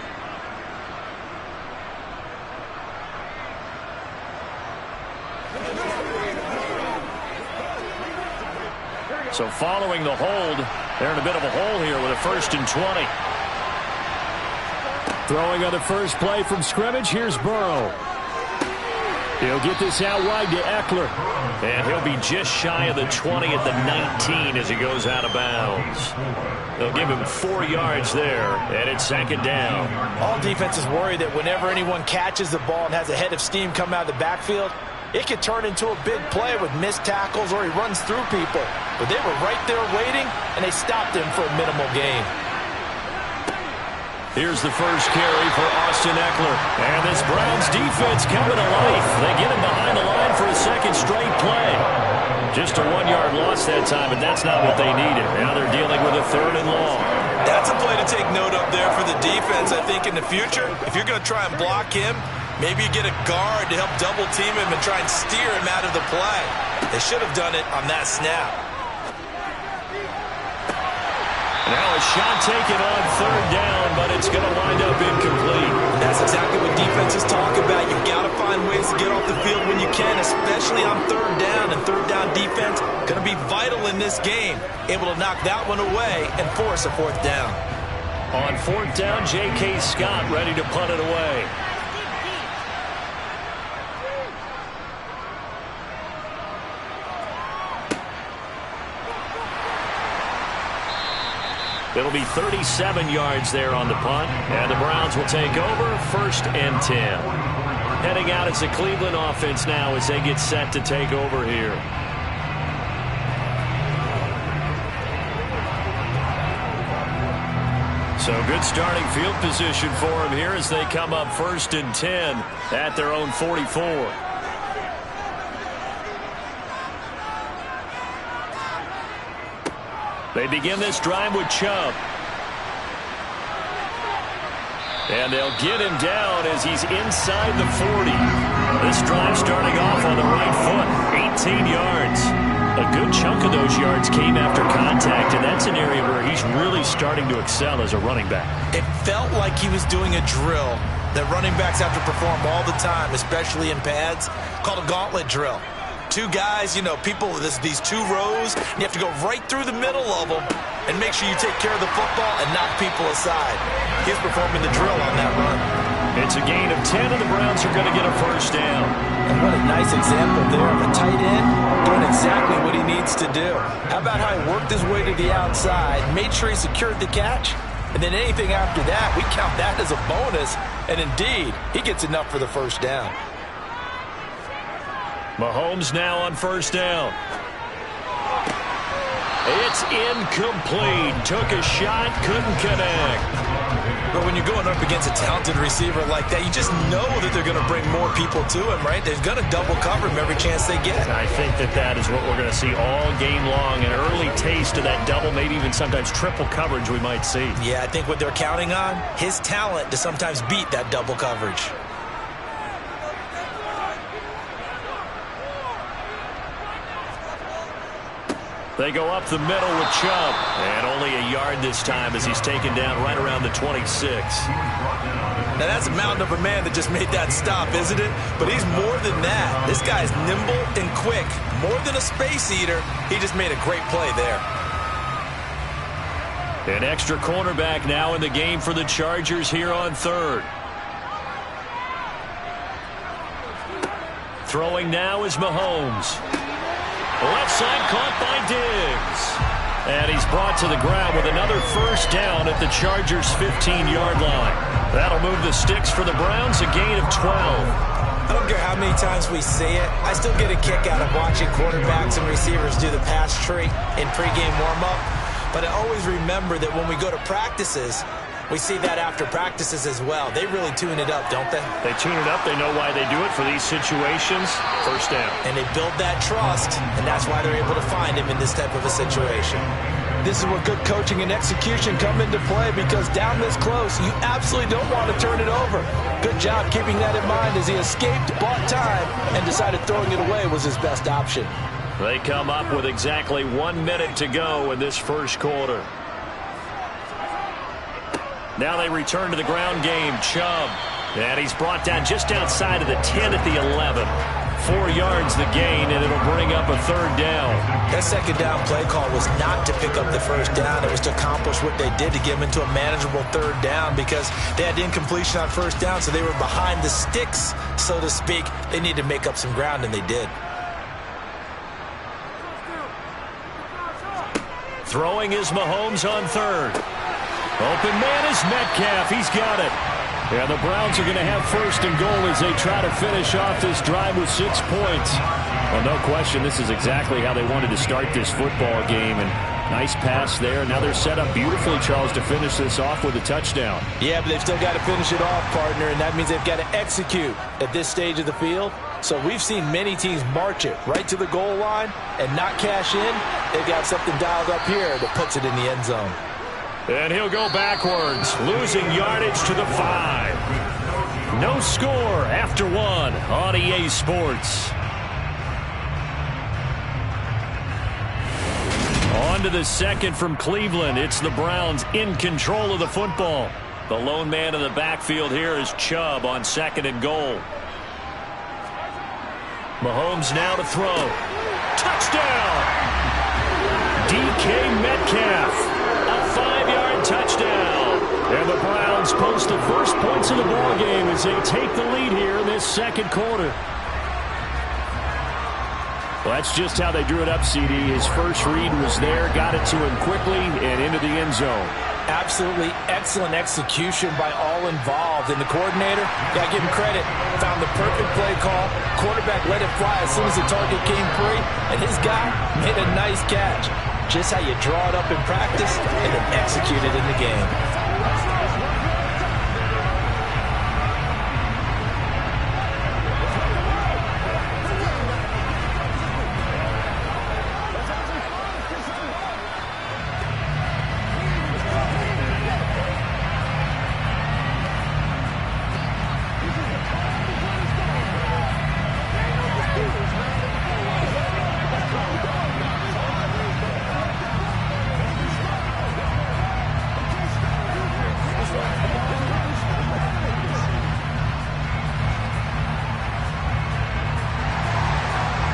[SPEAKER 4] So following the hold, they're in a bit of a hole here with a 1st and 20. Throwing on the first play from scrimmage, here's Burrow. He'll get this out wide to Eckler. And he'll be just shy of the 20 at the 19 as he goes out of bounds. They'll give him 4 yards there, and it's 2nd down.
[SPEAKER 3] All defenses worry that whenever anyone catches the ball and has a head of steam come out of the backfield, it could turn into a big play with missed tackles or he runs through people. But they were right there waiting, and they stopped him for a minimal gain.
[SPEAKER 4] Here's the first carry for Austin Eckler. And this Browns defense coming to life. They get him behind the line for a 2nd straight play. Just a 1-yard loss that time, but that's not what they needed. Now they're dealing with a 3rd and long.
[SPEAKER 5] That's a play to take note of there for the defense. I think in the future, if you're going to try and block him, maybe you get a guard to help double team him and try and steer him out of the play. They should have done it on that snap.
[SPEAKER 4] Now a shot taken on 3rd down, but it's going to wind up incomplete.
[SPEAKER 5] That's exactly what defenses talk about. You've got to find ways to get off the field when you can, especially on 3rd down. And 3rd down defense going to be vital in this game. Able to knock that one away and force a 4th down.
[SPEAKER 4] On 4th down, J.K. Scott ready to punt it away. It'll be 37 yards there on the punt, and the Browns will take over 1st and 10. Heading out as the Cleveland offense now as they get set to take over here. So good starting field position for them here as they come up 1st and 10 at their own 44. They begin this drive with Chubb. And they'll get him down as he's inside the 40. This drive starting off on the right foot, 18 yards. A good chunk of those yards came after contact, and that's an area where he's really starting to excel as a running back.
[SPEAKER 3] It felt like he was doing a drill that running backs have to perform all the time, especially in pads, called a gauntlet drill. 2 guys, you know, people, these 2 rows, you have to go right through the middle of them and make sure you take care of the football and knock people aside. He's performing the drill on that run.
[SPEAKER 4] It's a gain of 10, and the Browns are going to get a 1st down.
[SPEAKER 3] And what a nice example there of a tight end doing exactly what he needs to do. How about how he worked his way to the outside, made sure he secured the catch, and then anything after that, we count that as a bonus. And indeed, he gets enough for the 1st down.
[SPEAKER 4] Mahomes now on 1st down. It's incomplete. Took a shot, couldn't connect.
[SPEAKER 3] But when you're going up against a talented receiver like that, you just know that they're going to bring more people to him, right? They're going to double cover him every chance they get.
[SPEAKER 4] I think that is what we're going to see all game long. An early taste of that double, maybe even sometimes triple coverage we might see.
[SPEAKER 3] Yeah, I think what they're counting on, his talent to sometimes beat that double coverage.
[SPEAKER 4] They go up the middle with Chubb. And only a yard this time as he's taken down right around the 26.
[SPEAKER 3] Now that's a mountain of a man that just made that stop, isn't it? But he's more than that. This guy's nimble and quick. More than a space eater. He just made a great play there.
[SPEAKER 4] An extra cornerback now in the game for the Chargers here on 3rd. Throwing now is Mahomes. Left side caught by Diggs. And he's brought to the ground with another first down at the Chargers' 15-yard line. That'll move the sticks for the Browns, a gain of 12.
[SPEAKER 3] I don't care how many times we see it. I still get a kick out of watching quarterbacks and receivers do the pass tree in pregame warm-up. But I always remember that when we go to practices, we see that after practices as well. They really tune it up, don't they?
[SPEAKER 4] They tune it up. They know why they do it for these situations. First down.
[SPEAKER 3] And they build that trust, and that's why they're able to find him in this type of a situation.
[SPEAKER 6] This is where good coaching and execution come into play, because down this close, you absolutely don't want to turn it over. Good job keeping that in mind as he escaped, bought time, and decided throwing it away was his best option.
[SPEAKER 4] They come up with exactly 1 minute to go in this first quarter. Now they return to the ground game. Chubb. And he's brought down just outside of the 10 at the 11. 4 yards the gain, and it'll bring up a third down.
[SPEAKER 3] That second down play call was not to pick up the first down. It was to accomplish what they did, to get them into a manageable third down, because they had incompletion on first down, so they were behind the sticks, so to speak. They needed to make up some ground, and they did.
[SPEAKER 4] Throwing is Mahomes on third. Open man is Metcalf. He's got it. Yeah, the Browns are going to have first and goal as they try to finish off this drive with 6 points. Well, no question, this is exactly how they wanted to start this football game. And nice pass there. Now they're set up beautifully, Charles, to finish this off with a touchdown.
[SPEAKER 6] Yeah, but they've still got to finish it off, partner, and that means they've got to execute at this stage of the field. So we've seen many teams march it right to the goal line and not cash in. They've got something dialed up here that puts it in the end zone.
[SPEAKER 4] And he'll go backwards, losing yardage to the 5. No score after 1 on EA Sports. On to the second from Cleveland. It's the Browns in control of the football. The lone man in the backfield here is Chubb on second and goal. Mahomes now to throw. Touchdown! DK Metcalf. A 5-yard touchdown. And the Browns post the first points of the ball game as they take the lead here in this second quarter. Well, that's just how they drew it up, CD. His first read was there, got it to him quickly, and into the end zone.
[SPEAKER 6] Absolutely excellent execution by all involved. And the coordinator, got to give him credit, found the perfect play call. Quarterback let it fly as soon as the target came free, and his guy made a nice catch. Just how you draw it up in practice and then execute it in the game.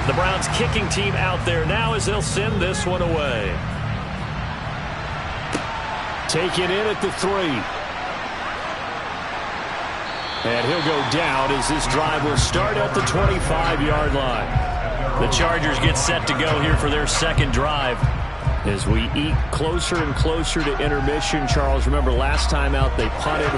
[SPEAKER 4] The Browns kicking team out there now as they'll send this one away. Taken in at the 3. And he'll go down as this drive will start at the 25-yard line. The Chargers get set to go here for their second drive. As we eat closer and closer to intermission, Charles, remember last time out they punted.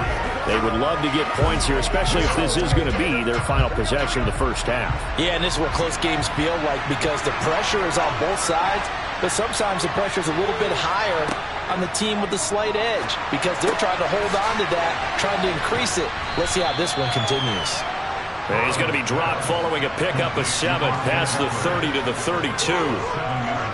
[SPEAKER 4] They would love to get points here, especially if this is going to be their final possession of the first half.
[SPEAKER 6] Yeah, and this is what close games feel like, because the pressure is on both sides, but sometimes the pressure is a little bit higher on the team with the slight edge, because they're trying to hold on to that, trying to increase it. Let's see how this one continues.
[SPEAKER 4] And he's going to be dropped following a pickup of 7 past the 30 to the 32.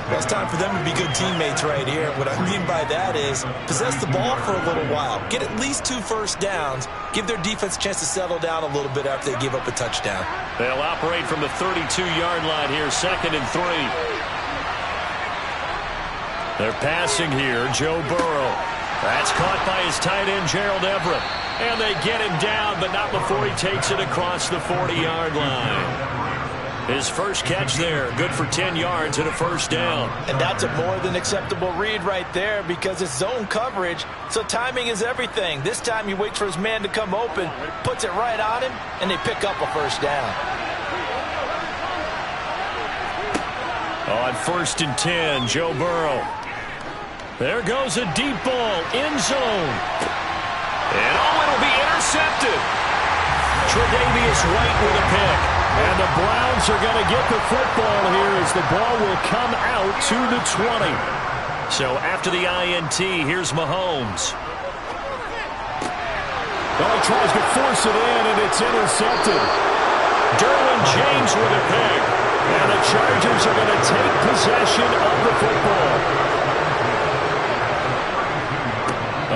[SPEAKER 3] Well, it's time for them to be good teammates right here. What I mean by that is possess the ball for a little while. Get at least 2 first downs. Give their defense a chance to settle down a little bit after they give up a touchdown.
[SPEAKER 4] They'll operate from the 32-yard line here, 2nd and 3. They're passing here, Joe Burrow. That's caught by his tight end, Gerald Everett. And they get him down, but not before he takes it across the 40-yard line. His first catch there, good for 10 yards and a first down.
[SPEAKER 6] And that's a more than acceptable read right there, because it's zone coverage, so timing is everything. This time he waits for his man to come open, puts it right on him, and they pick up a first down.
[SPEAKER 4] On 1st and 10, Joe Burrow. There goes a deep ball, end zone. And it'll be intercepted. Tre'Davious White with a pick. And the Browns are going to get the football here as the ball will come out to the 20. So after the INT, here's Mahomes.
[SPEAKER 2] He tries to force it in, and it's intercepted.
[SPEAKER 4] Derwin James with a pick. And the Chargers are going to take possession of the football.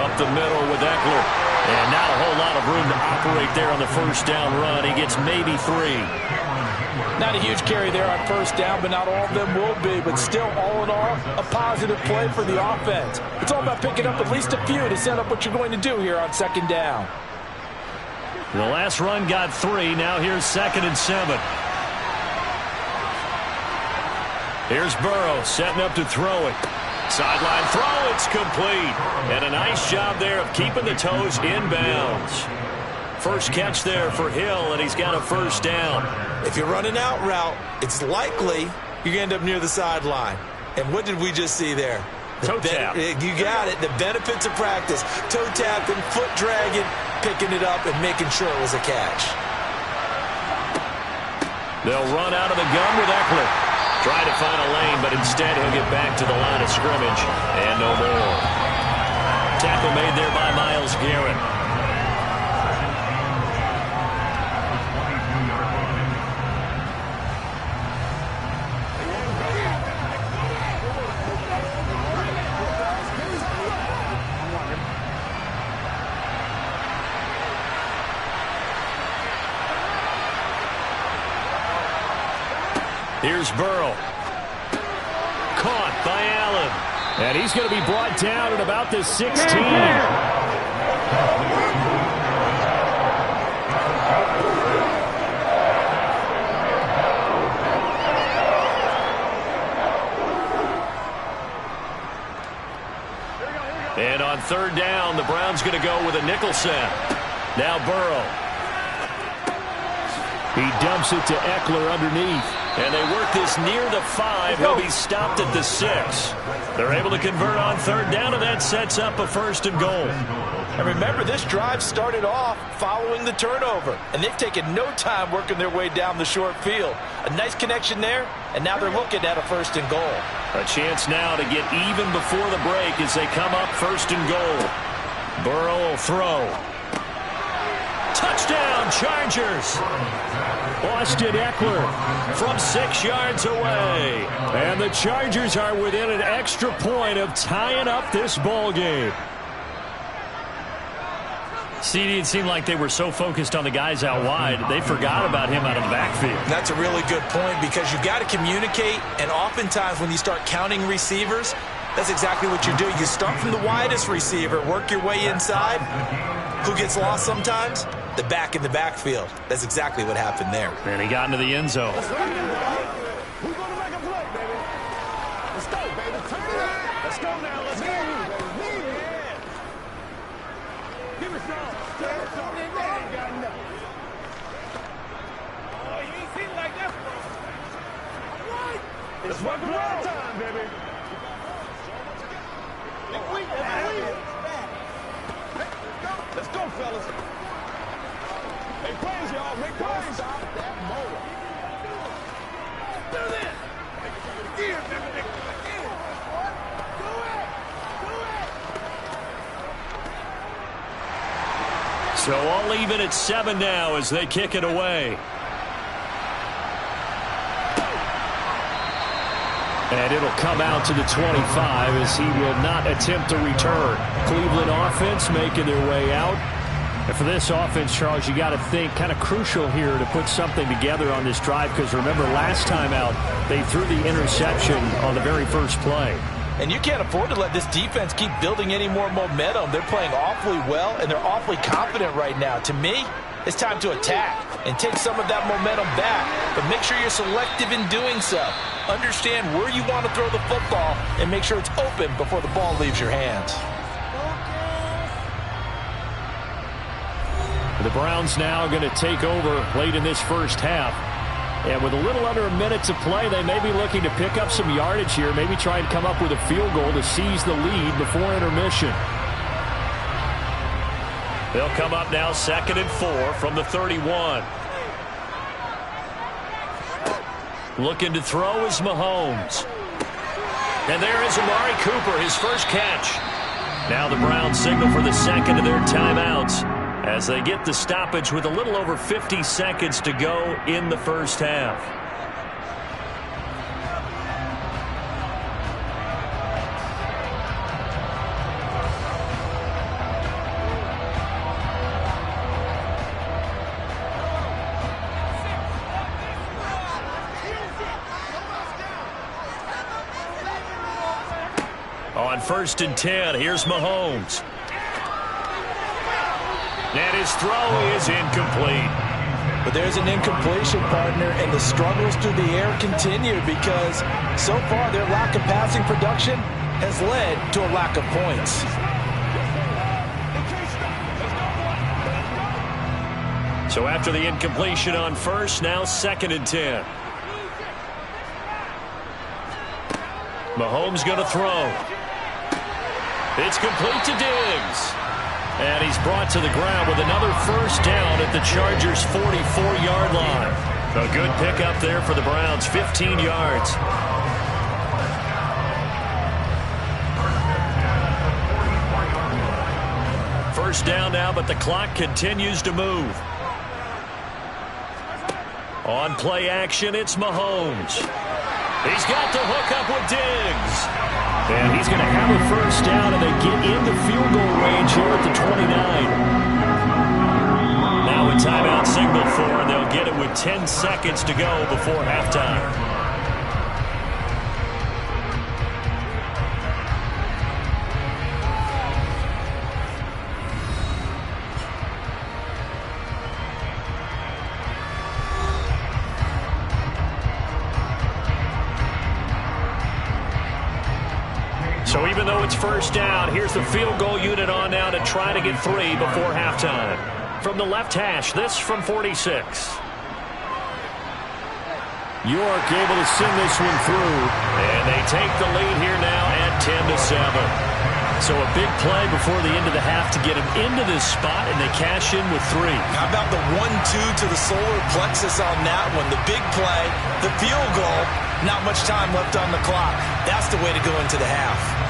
[SPEAKER 4] Up the middle with Eckler. And not a whole lot of room to operate there on the first down run. He gets maybe 3.
[SPEAKER 6] Not a huge carry there on first down, but not all of them will be. But still, all in all, a positive play for the offense. It's all about picking up at least a few to set up what you're going to do here on second down.
[SPEAKER 4] The last run got 3. Now here's 2nd and 7. Here's Burrow setting up to throw it. Sideline throw, it's complete. And a nice job there of keeping the toes in bounds. First catch there for Hill, and he's got a first down.
[SPEAKER 5] If you're running out route, it's likely you're going to end up near the sideline. And what did we just see there?
[SPEAKER 4] Toe tap.
[SPEAKER 5] You got it. The benefits of practice. Toe tapping, foot dragging, picking it up, and making sure it was a catch.
[SPEAKER 4] They'll run out of the gun with Eckler. Try to find a lane, but instead he'll get back to the line of scrimmage. And no more. Tackle made there by Myles Garrett. Here's Burrow. Caught by Allen. And he's going to be brought down at about the 16. And on 3rd down, the Browns going to go with a nickel set. Now Burrow. He dumps it to Eckler underneath. And they work this near the 5. He'll be stopped at the 6. They're able to convert on 3rd down, and that sets up a 1st and goal.
[SPEAKER 6] And remember, this drive started off following the turnover. And they've taken no time working their way down the short field. A nice connection there, and now they're looking at a 1st and goal.
[SPEAKER 4] A chance now to get even before the break as they come up 1st and goal. Burrow will throw. Touchdown, Chargers! Austin Eckler from 6 yards away. And the Chargers are within an extra point of tying up this ball game. CD, it seemed like they were so focused on the guys out wide, they forgot about him out of the backfield.
[SPEAKER 5] That's a really good point because you've got to communicate, and oftentimes when you start counting receivers, that's exactly what you're doing. You start from the widest receiver, work your way inside. Who gets lost sometimes? The back in the backfield. That's exactly what happened there.
[SPEAKER 4] And he got into the end zone.
[SPEAKER 7] We're going to make a play, baby. Let's go, baby. Turn it around. Let's go now. Let's go. Give me some. Give me some. Ain't got enough. Oh, you ain't seen it like that before. All right. It's working all the time, baby. Let's go, fellas. Hey, plays, y'all. Make plays. Stop that motor. Do this. Again, baby. Again. Do it. Do it.
[SPEAKER 4] So all even at 7 now as they kick it away. And it'll come out to the 25 as he will not attempt to return. Cleveland offense making their way out. And for this offense, Charles, you got to think kind of crucial here to put something together on this drive because remember last time out they threw the interception on the very first play.
[SPEAKER 6] And you can't afford to let this defense keep building any more momentum. They're playing awfully well, and they're awfully confident right now. To me, it's time to attack and take some of that momentum back, but make sure you're selective in doing so. Understand where you want to throw the football and make sure it's open before the ball leaves your hands. The
[SPEAKER 4] Browns now going to take over late in this first half. And with a little under a minute to play, they may be looking to pick up some yardage here, maybe try and come up with a field goal to seize the lead before intermission. They'll come up now 2nd and 4 from the 31. Looking to throw is Mahomes. And there is Amari Cooper, his first catch. Now the Browns signal for the second of their timeouts as they get the stoppage with a little over 50 seconds to go in the first half. On 1st and 10, here's Mahomes. And his throw is incomplete.
[SPEAKER 6] But there's an incompletion, partner, and the struggles through the air continue because so far their lack of passing production has led to a lack of points.
[SPEAKER 4] So after the incompletion on 1st, now 2nd and 10. Mahomes going to throw. It's complete to Diggs. And he's brought to the ground with another first down at the Chargers' 44-yard line. A good pickup there for the Browns, 15 yards. First down now, but the clock continues to move. On play action, it's Mahomes. He's got the hook up with Diggs. And he's going to have a first down, and they get into field goal range here at the 29. Now a timeout signal for, and they'll get it with 10 seconds to go before halftime. So even though it's first down, here's the field goal unit on now to try to get 3 before halftime. From the left hash, this from 46.
[SPEAKER 2] York able to send this one through.
[SPEAKER 4] And they take the lead here now at 10-7. So a big play before the end of the half to get them into this spot, and they cash in with 3.
[SPEAKER 5] How about the 1-2 to the solar plexus on that one? The big play, the field goal, not much time left on the clock. That's the way to go into the half.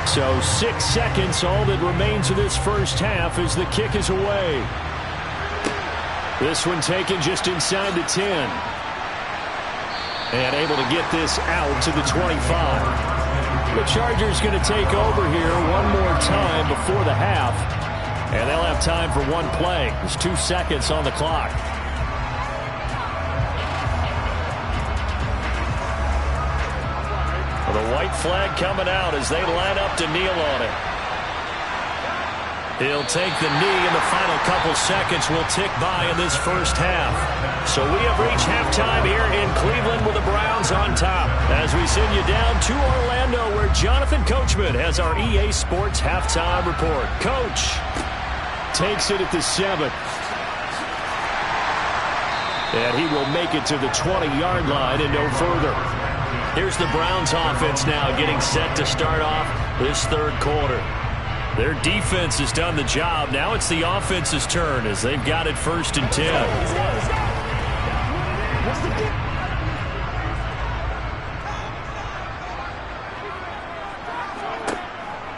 [SPEAKER 4] So 6 seconds, all that remains of this first half as the kick is away. This one taken just inside the 10. And able to get this out to the 25. The Chargers going to take over here one more time before the half. And they'll have time for one play. There's 2 seconds on the clock. The white flag coming out as they line up to kneel on it. He'll take the knee, and the final couple seconds will tick by in this first half. So we have reached halftime here in Cleveland with the Browns on top. As we send you down to Orlando, where Jonathan Coachman has our EA Sports halftime report. Coach takes it at the 7. And he will make it to the 20-yard line and no further. Here's the Browns offense now getting set to start off this third quarter. Their defense has done the job. Now it's the offense's turn as they've got it 1st and 10.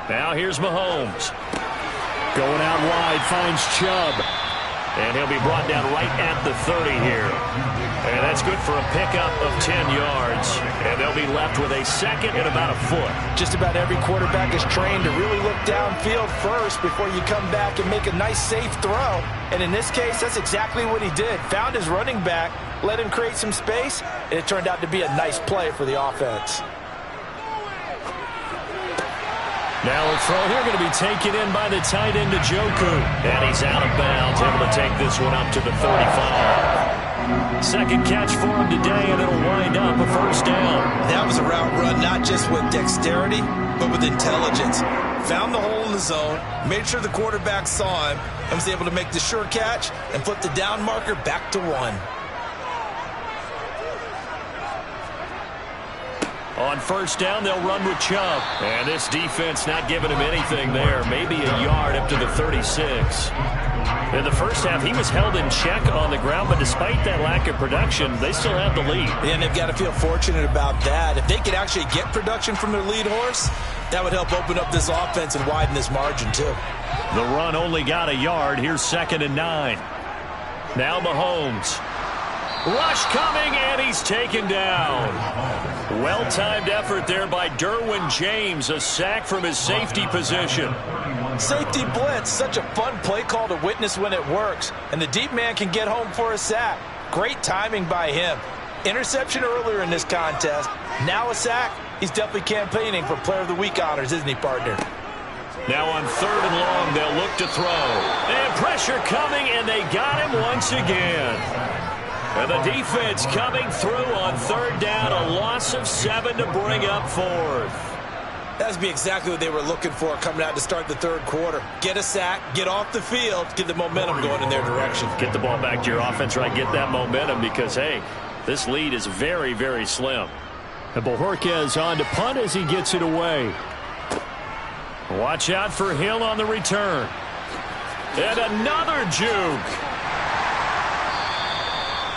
[SPEAKER 4] Now here's Mahomes. Going out wide, finds Chubb. And he'll be brought down right at the 30 here. And that's good for a pickup of 10 yards. And they'll be left with a second and about a foot.
[SPEAKER 6] Just about every quarterback is trained to really look downfield first before you come back and make a nice, safe throw. And in this case, that's exactly what he did. Found his running back, let him create some space, and it turned out to be a nice play for the offense.
[SPEAKER 4] Now a throw here going to be taken in by the tight end, Njoku. And he's out of bounds, able to take this one up to the 35. Second catch for him today, and it'll wind up a first down.
[SPEAKER 5] That was a route run not just with dexterity, but with intelligence. Found the hole in the zone, made sure the quarterback saw him, and was able to make the sure catch and flip the down marker back to 1.
[SPEAKER 4] On first down, they'll run with Chubb. And this defense not giving him anything there. Maybe a yard up to the 36. In the first half, he was held in check on the ground, but despite that lack of production, they still have the lead.
[SPEAKER 5] And they've got to feel fortunate about that. If they could actually get production from their lead horse, that would help open up this offense and widen this margin, too.
[SPEAKER 4] The run only got a yard. Here's 2nd and 9. Now Mahomes. Rush coming, and he's taken down. Well-timed effort there by Derwin James. A sack from his safety position.
[SPEAKER 6] Safety blitz, such a fun play call to witness when it works. And the deep man can get home for a sack. Great timing by him. Interception earlier in this contest. Now a sack. He's definitely campaigning for Player of the Week honors, isn't he, partner?
[SPEAKER 4] Now on 3rd and long, they'll look to throw. And pressure coming, and they got him once again. And the defense coming through on 3rd down, a loss of 7 to bring up 4th.
[SPEAKER 5] That would be exactly what they were looking for coming out to start the 3rd quarter. Get a sack, get off the field, get the momentum going in their direction.
[SPEAKER 4] Get the ball back to your offense, right? Get that momentum because, hey, this lead is very, very slim. And Bojorquez on to punt as he gets it away. Watch out for Hill on the return. And another juke.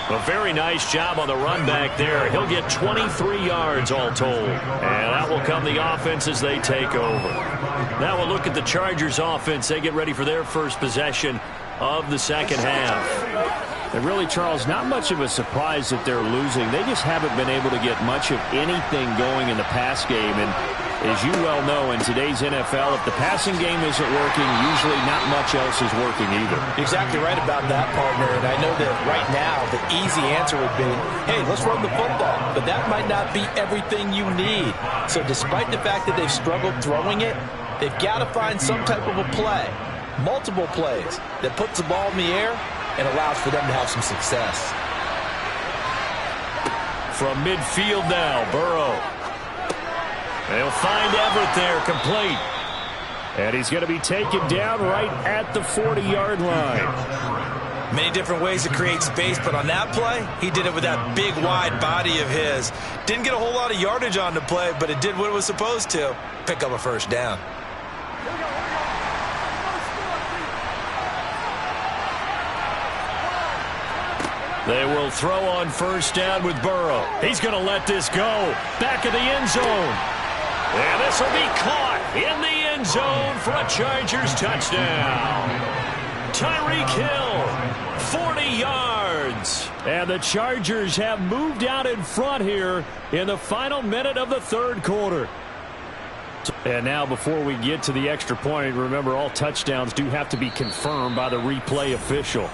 [SPEAKER 4] A very nice job on the run back there. He'll get 23 yards all told. And that will come the offense as they take over. Now we'll look at the Chargers offense. They get ready for their first possession of the second half.
[SPEAKER 8] And really, Charles, not much of a surprise that they're losing. They just haven't been able to get much of anything going in the pass game. And as you well know, in today's NFL, if the passing game isn't working, usually not much else is working either.
[SPEAKER 6] Exactly right about that, partner. And I know that right now the easy answer would be, hey, let's run the football. But that might not be everything you need. So despite the fact that they've struggled throwing it, they've got to find some type of a play, multiple plays, that puts the ball in the air and allows for them to have some success.
[SPEAKER 4] From midfield now, Burrow. They'll find Everett there, complete.
[SPEAKER 8] And he's going to be taken down right at the 40-yard line.
[SPEAKER 5] Many different ways to create space, but on that play, he did it with that big, wide body of his. Didn't get a whole lot of yardage on the play, but it did what it was supposed to. Pick up a first down.
[SPEAKER 4] They will throw on first down with Burrow. He's going to let this go. Back of the end zone. And this will be caught in the end zone for a Chargers touchdown. Tyreek Hill, 40 yards. And the Chargers have moved out in front here in the final minute of the 3rd quarter. And now before we get to the extra point, remember all touchdowns do have to be confirmed by the replay official.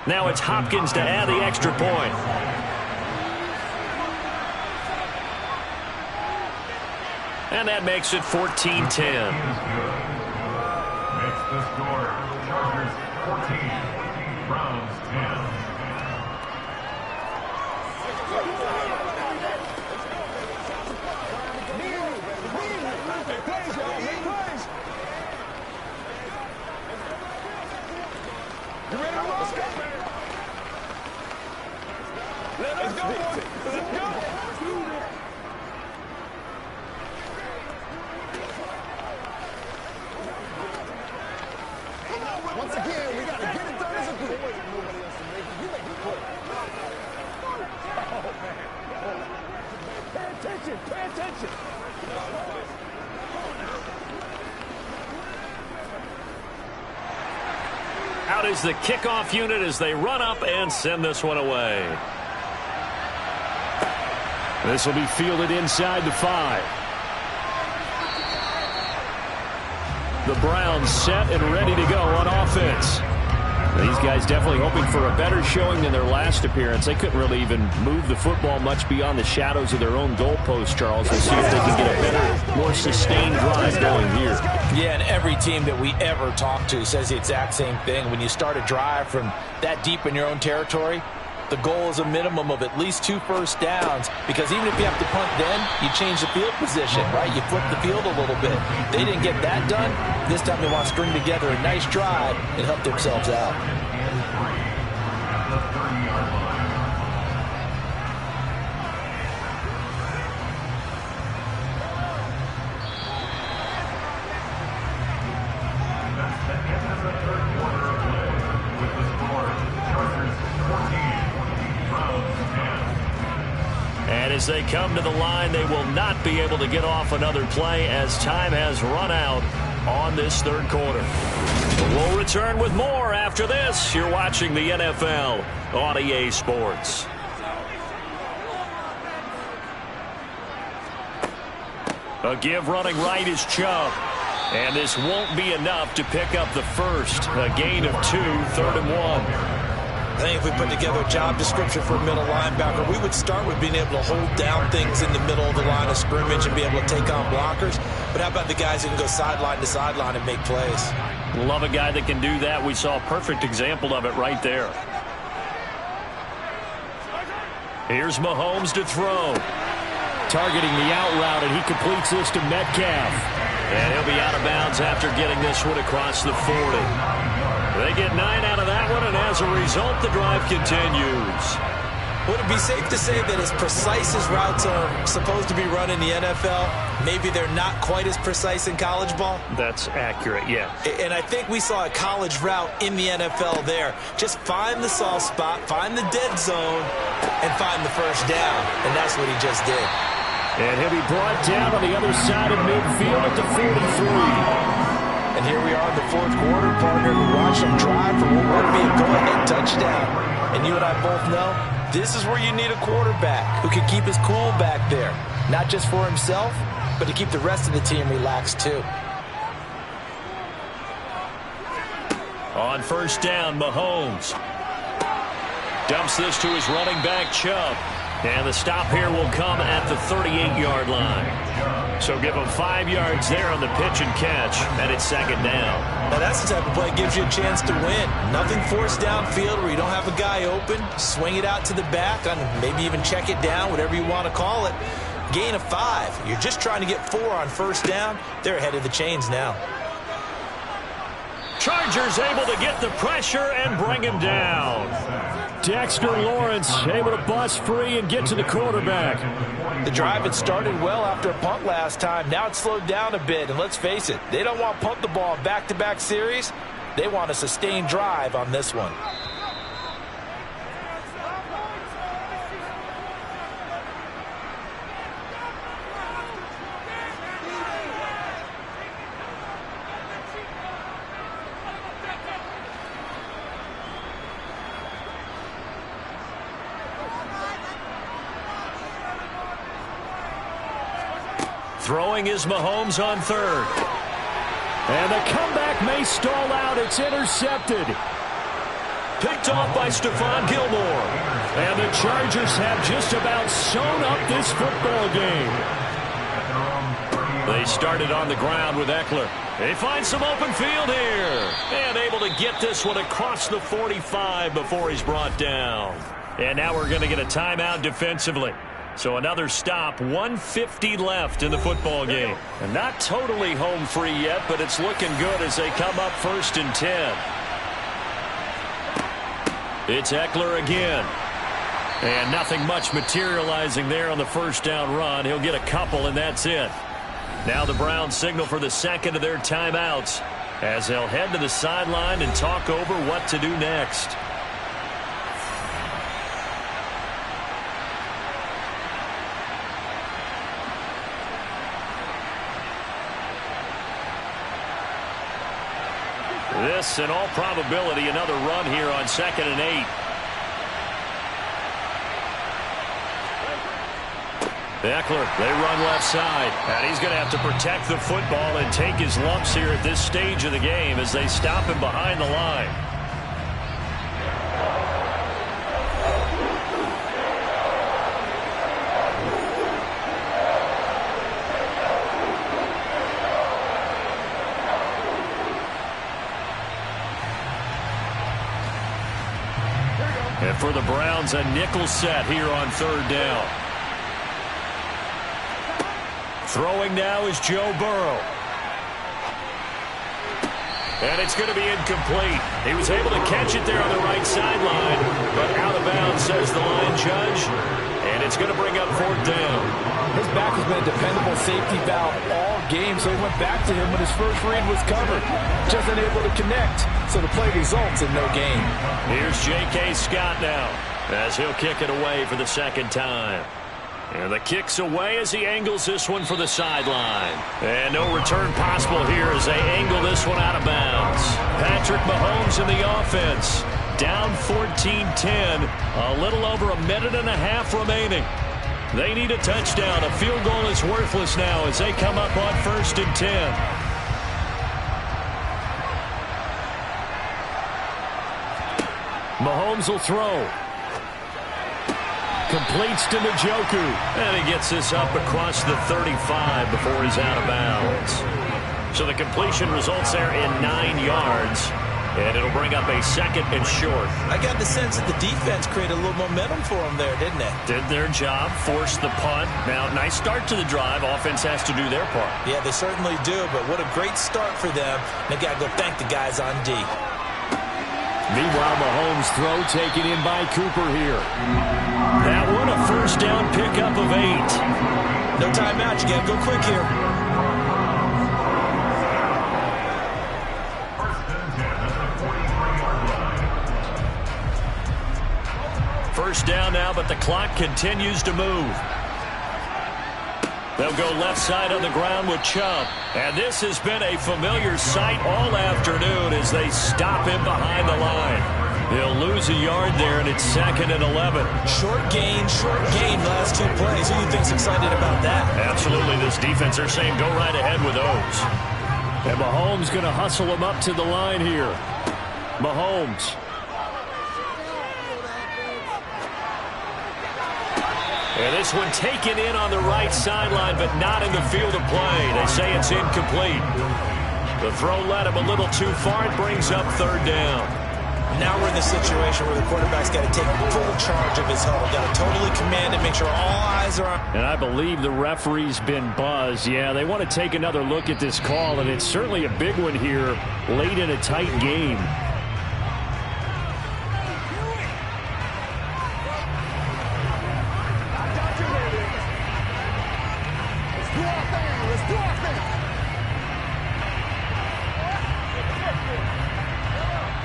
[SPEAKER 4] Now it's Hopkins to add the extra point. And that makes it 14-10.
[SPEAKER 9] Makes the score. Chargers 14, Browns 10.
[SPEAKER 7] You ready to roll? Let's go, baby. Let's go, boys. Let's go. Once again, we got to
[SPEAKER 4] crowd is the kickoff unit as they run up and send this one away. This will be fielded inside the 5. The Browns set and ready to go on offense. These guys definitely hoping for a better showing than their last appearance. They couldn't really even move the football much beyond the shadows of their own goalpost, Charles. We'll see if they can get a better, more sustained drive going here.
[SPEAKER 3] Yeah, and every team that we ever talk to says the exact same thing. When you start a drive from that deep in your own territory, the goal is a minimum of at least 2 first downs, because even if you have to punt then, you change the field position, right? You flip the field a little bit. They didn't get that done. This time they want to string together a nice drive and help themselves out.
[SPEAKER 4] As they come to the line, they will not be able to get off another play as time has run out on this third quarter. We'll return with more after this. You're watching the NFL on EA Sports. A give running right is Chubb. And this won't be enough to pick up the first. A gain of 2, 3rd and 1.
[SPEAKER 3] I think if we put together a job description for a middle linebacker, we would start with being able to hold down things in the middle of the line of scrimmage and be able to take on blockers. But how about the guys who can go sideline to sideline and make plays?
[SPEAKER 4] Love a guy that can do that. We saw a perfect example of it right there. Here's Mahomes to throw. Targeting the out route, and he completes this to Metcalf. And he'll be out of bounds after getting this one across the 40. They get 9 out of that one, and as a result, the drive continues.
[SPEAKER 3] Would it be safe to say that as precise as routes are supposed to be run in the NFL, maybe they're not quite as precise in college ball?
[SPEAKER 4] That's accurate, yeah.
[SPEAKER 3] And I think we saw a college route in the NFL there. Just find the soft spot, find the dead zone, and find the first down. And that's what he just did.
[SPEAKER 4] And he'll be brought down on the other side of midfield at the 43.
[SPEAKER 3] And here we are in the fourth quarter, partner. We watched them drive for what would be a go-ahead touchdown. And you and I both know this is where you need a quarterback who can keep his cool back there. Not just for himself, but to keep the rest of the team relaxed too.
[SPEAKER 4] On first down, Mahomes dumps this to his running back, Chubb. And the stop here will come at the 38-yard line. So give him 5 yards there on the pitch and catch, and it's second down.
[SPEAKER 3] Now that's the type of play that gives you a chance to win. Nothing forced downfield where you don't have a guy open. Swing it out to the back, and maybe even check it down, whatever you want to call it. Gain of 5. You're just trying to get 4 on first down. They're ahead of the chains now.
[SPEAKER 4] Chargers able to get the pressure and bring him down. Dexter Lawrence able to bust free and get to the quarterback.
[SPEAKER 3] The drive had started well after a punt last time. Now it's slowed down a bit, and let's face it, they don't want to punt the ball in back-to-back series. They want a sustained drive on this one.
[SPEAKER 4] Throwing is Mahomes on third. And the comeback may stall out. It's intercepted. Picked off by Stephon Gilmore. And the Chargers have just about sewn up this football game. They started on the ground with Eckler. They find some open field here. And able to get this one across the 45 before he's brought down. And now we're going to get a timeout defensively. So another stop, 1:50 left in the football game. And not totally home free yet, but it's looking good as they come up 1st and 10. It's Eckler again. And nothing much materializing there on the first down run. He'll get a couple, and that's it. Now the Browns signal for the second of their timeouts as they'll head to the sideline and talk over what to do next. This, in all probability, another run here on 2nd and 8. Eckler, they run left side. And he's going to have to protect the football and take his lumps here at this stage of the game as they stop him behind the line. And for the Browns, a nickel set here on 3rd down. Throwing now is Joe Burrow. And it's going to be incomplete. He was able to catch it there on the right sideline, but out of bounds, says the line judge. And it's going to bring up 4th down.
[SPEAKER 6] His back has been a dependable safety valve all game, so he went back to him when his first read was covered. Just unable to connect, so the play results in no gain.
[SPEAKER 4] Here's J.K. Scott now, as he'll kick it away for the 2nd time. And the kick's away as he angles this one for the sideline. And no return possible here as they angle this one out of bounds. Patrick Mahomes in the offense. Down 14-10. A little over a minute and a half remaining. They need a touchdown. A field goal is worthless now as they come up on 1st and 10. Mahomes will throw. Completes to Njoku. And he gets this up across the 35 before he's out of bounds. So the completion results there in 9 yards. And it'll bring up a 2nd and short.
[SPEAKER 3] I got the sense that the defense created a little momentum for them there, didn't it?
[SPEAKER 4] Did their job, forced the punt. Now, nice start to the drive. Offense has to do their part.
[SPEAKER 3] Yeah, they certainly do, but what a great start for them. They got to go thank the guys on D.
[SPEAKER 4] Meanwhile, Mahomes' throw taken in by Cooper here. That one a 1st down pickup of 8.
[SPEAKER 3] No timeout. You got to go quick here.
[SPEAKER 4] First down now, but the clock continues to move. They'll go left side on the ground with Chubb. And this has been a familiar sight all afternoon as they stop him behind the line. He'll lose a yard there, and it's 2nd and 11.
[SPEAKER 3] Short gain last 2 plays. Who do you think's excited about that?
[SPEAKER 4] Absolutely. This defense, they're saying go right ahead with those. And Mahomes going to hustle him up to the line here. Mahomes. And this one taken in on the right sideline, but not in the field of play. They say it's incomplete. The throw led him a little too far. It brings up 3rd down.
[SPEAKER 3] Now we're in the situation where the quarterback's got to take full charge of his huddle. Got to totally command it, make sure all eyes are on.
[SPEAKER 4] And I believe the referee's been buzzed. Yeah, they want to take another look at this call, and it's certainly a big one here late in a tight game.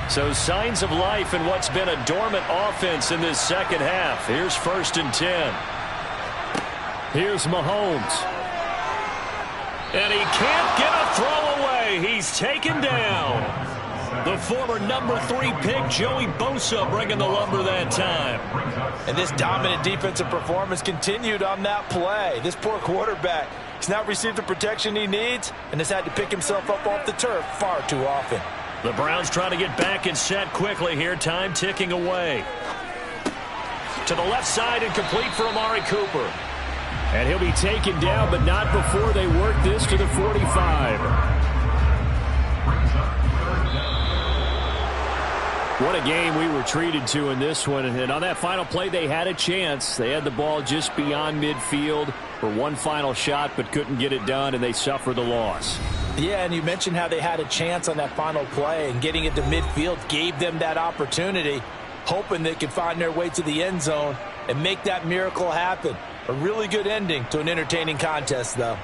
[SPEAKER 4] So signs of life in what's been a dormant offense in this 2nd half. Here's 1st and 10. Here's Mahomes. And he can't get a throw away. He's taken down. The former number 3 pick, Joey Bosa, bringing the lumber that time.
[SPEAKER 3] And this dominant defensive performance continued on that play. This poor quarterback has not received the protection he needs and has had to pick himself up off the turf far too often.
[SPEAKER 4] The Browns trying to get back and set quickly here. Time ticking away. To the left side and complete for Amari Cooper. And he'll be taken down, but not before they work this to the 45. What a game we were treated to in this one. And on that final play, they had a chance. They had the ball just beyond midfield for one final shot, but couldn't get it done, and they suffered the loss.
[SPEAKER 3] Yeah, and you mentioned how they had a chance on that final play, and getting it to midfield gave them that opportunity, hoping they could find their way to the end zone and make that miracle happen. A really good ending to an entertaining contest, though.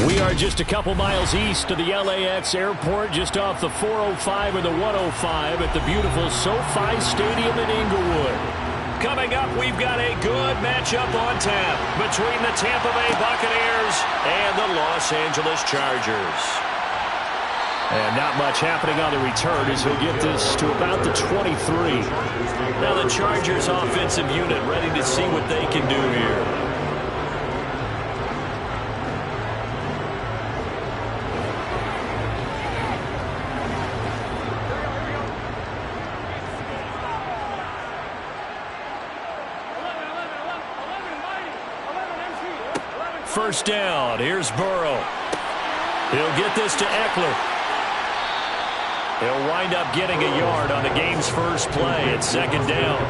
[SPEAKER 4] We are just a couple miles east of the LAX airport, just off the 405 and the 105 at the beautiful SoFi Stadium in Inglewood. Coming up, we've got a good matchup on tap between the Tampa Bay Buccaneers and the Los Angeles Chargers. And not much happening on the return as he'll get this to about the 23. Now the Chargers offensive unit ready to see what they can do here. First down. Here's Burrow. He'll get this to Eckler. He'll wind up getting a yard on the game's first play at second down.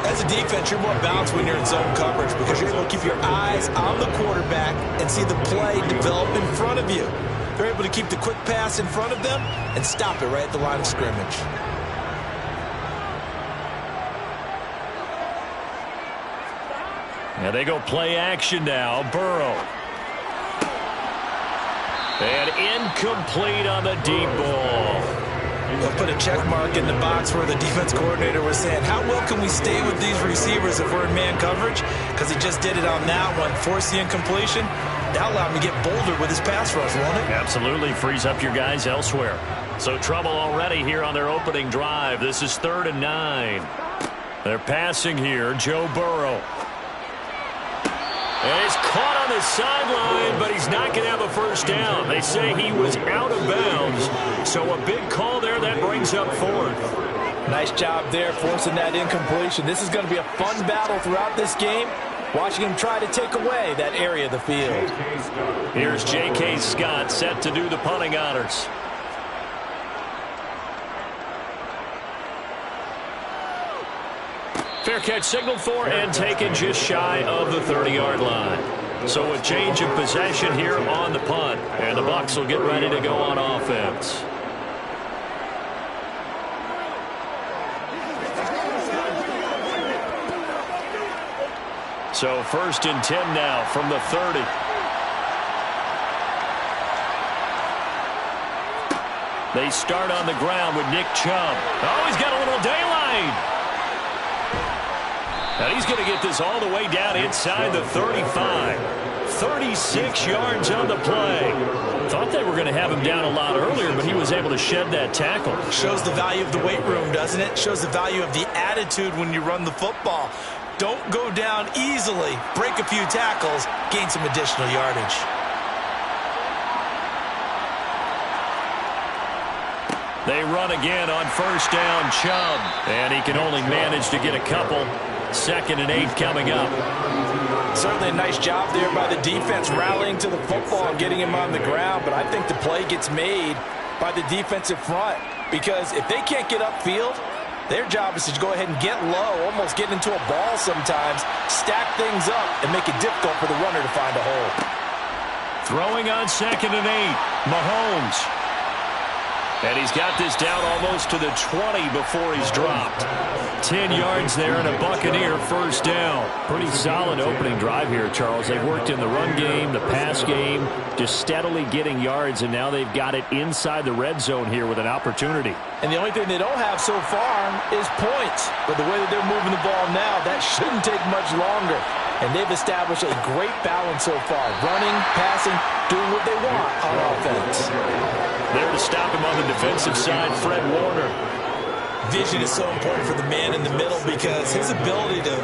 [SPEAKER 3] As a defense, you're more balanced when you're in zone coverage because you're able to keep your eyes on the quarterback and see the play develop in front of you. They're able to keep the quick pass in front of them and stop it right at the line of scrimmage.
[SPEAKER 4] Now they go play action now. Burrow. And incomplete on the deep ball.
[SPEAKER 3] They'll put a check mark in the box where the defense coordinator was saying, how well can we stay with these receivers if we're in man coverage? Because he just did it on that one. Force the incompletion. That allowed him to get bolder with his pass rush, won't it?
[SPEAKER 4] Absolutely. Frees up your guys elsewhere. So trouble already here on their opening drive. This is 3rd and 9. They're passing here. Joe Burrow. And he's caught on the sideline, but he's not going to have a first down. They say he was out of bounds. So a big call there that brings up 4th.
[SPEAKER 6] Nice job there forcing that incompletion. This is going to be a fun battle throughout this game. Watching him try to take away that area of the field.
[SPEAKER 4] Here's J.K. Scott set to do the punting honors. Fair catch signaled for and taken just shy of the 30-yard line. So a change of possession here on the punt. And the Bucs will get ready to go on offense. So 1st and 10 now from the 30. They start on the ground with Nick Chubb. Oh, he's got a little daylight. Now he's going to get this all the way down inside the 35. 36 yards on the play. Thought they were going to have him down a lot earlier, but he was able to shed that tackle.
[SPEAKER 3] Shows the value of the weight room, doesn't it? Shows the value of the attitude when you run the football. Don't go down easily. Break a few tackles. Gain some additional yardage.
[SPEAKER 4] They run again on first down, Chubb. And he can only manage to get a couple. 2nd and 8 coming up.
[SPEAKER 6] Certainly a nice job there by the defense rallying to the football and getting him on the ground, but I think the play gets made by the defensive front because if they can't get upfield, their job is to go ahead and get low, almost get into a ball sometimes, stack things up, and make it difficult for the runner to find a hole.
[SPEAKER 4] Throwing on 2nd and 8, Mahomes. And he's got this down almost to the 20 before he's dropped. 10 yards there and a Buccaneer first down. Pretty solid opening drive here, Charles. They've worked in the run game, the pass game, just steadily getting yards, and now they've got it inside the red zone here with an opportunity.
[SPEAKER 6] And the only thing they don't have so far is points. But the way that they're moving the ball now, that shouldn't take much longer. And they've established a great balance so far. Running, passing, doing what they want on offense.
[SPEAKER 4] There to stop him on the defensive side, Fred Warner.
[SPEAKER 3] Vision is so important for the man in the middle because his ability to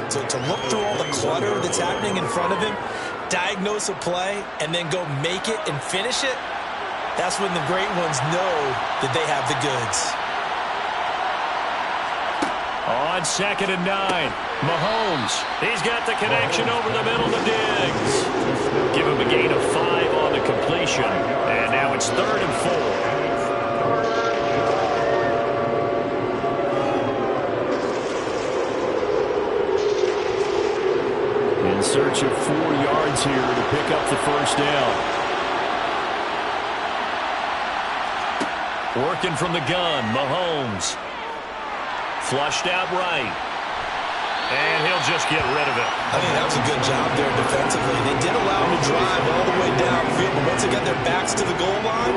[SPEAKER 3] look through all the clutter that's happening in front of him, diagnose a play, and then go make it and finish it, that's when the great ones know that they have the goods.
[SPEAKER 4] On 2nd and 9, Mahomes. He's got the connection over the middle to Diggs. Give him a gain of 5 on the completion. And now it's 3rd and 4. In search of 4 yards here to pick up the first down. Working from the gun, Mahomes. Flushed out right. And he'll just get rid of it.
[SPEAKER 5] I think that was a good job there defensively. They did allow him to drive all the way downfield, but once they got their backs to the goal line,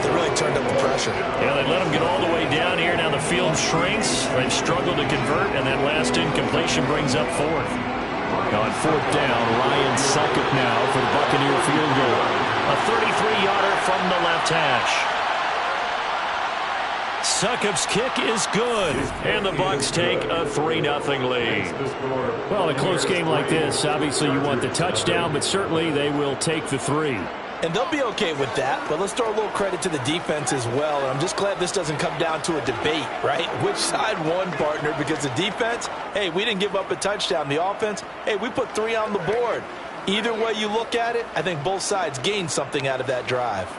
[SPEAKER 5] they really turned up the pressure.
[SPEAKER 4] Yeah, they let him get all the way down here. Now the field shrinks. They've struggled to convert, and that last incompletion brings up fourth. On fourth down, Ryan Succop now for the Buccaneer field goal. A 33-yarder from the left hash. Succop's kick is good, and the Bucs take a 3-0 lead.
[SPEAKER 8] Well, in a close game like this, obviously you want the touchdown, but certainly they will take the 3.
[SPEAKER 6] And they'll be okay with that, but let's throw a little credit to the defense as well. And I'm just glad this doesn't come down to a debate, right? Which side won, partner? Because the defense, hey, we didn't give up a touchdown. The offense, hey, we put 3 on the board. Either way you look at it, I think both sides gained something out of that drive.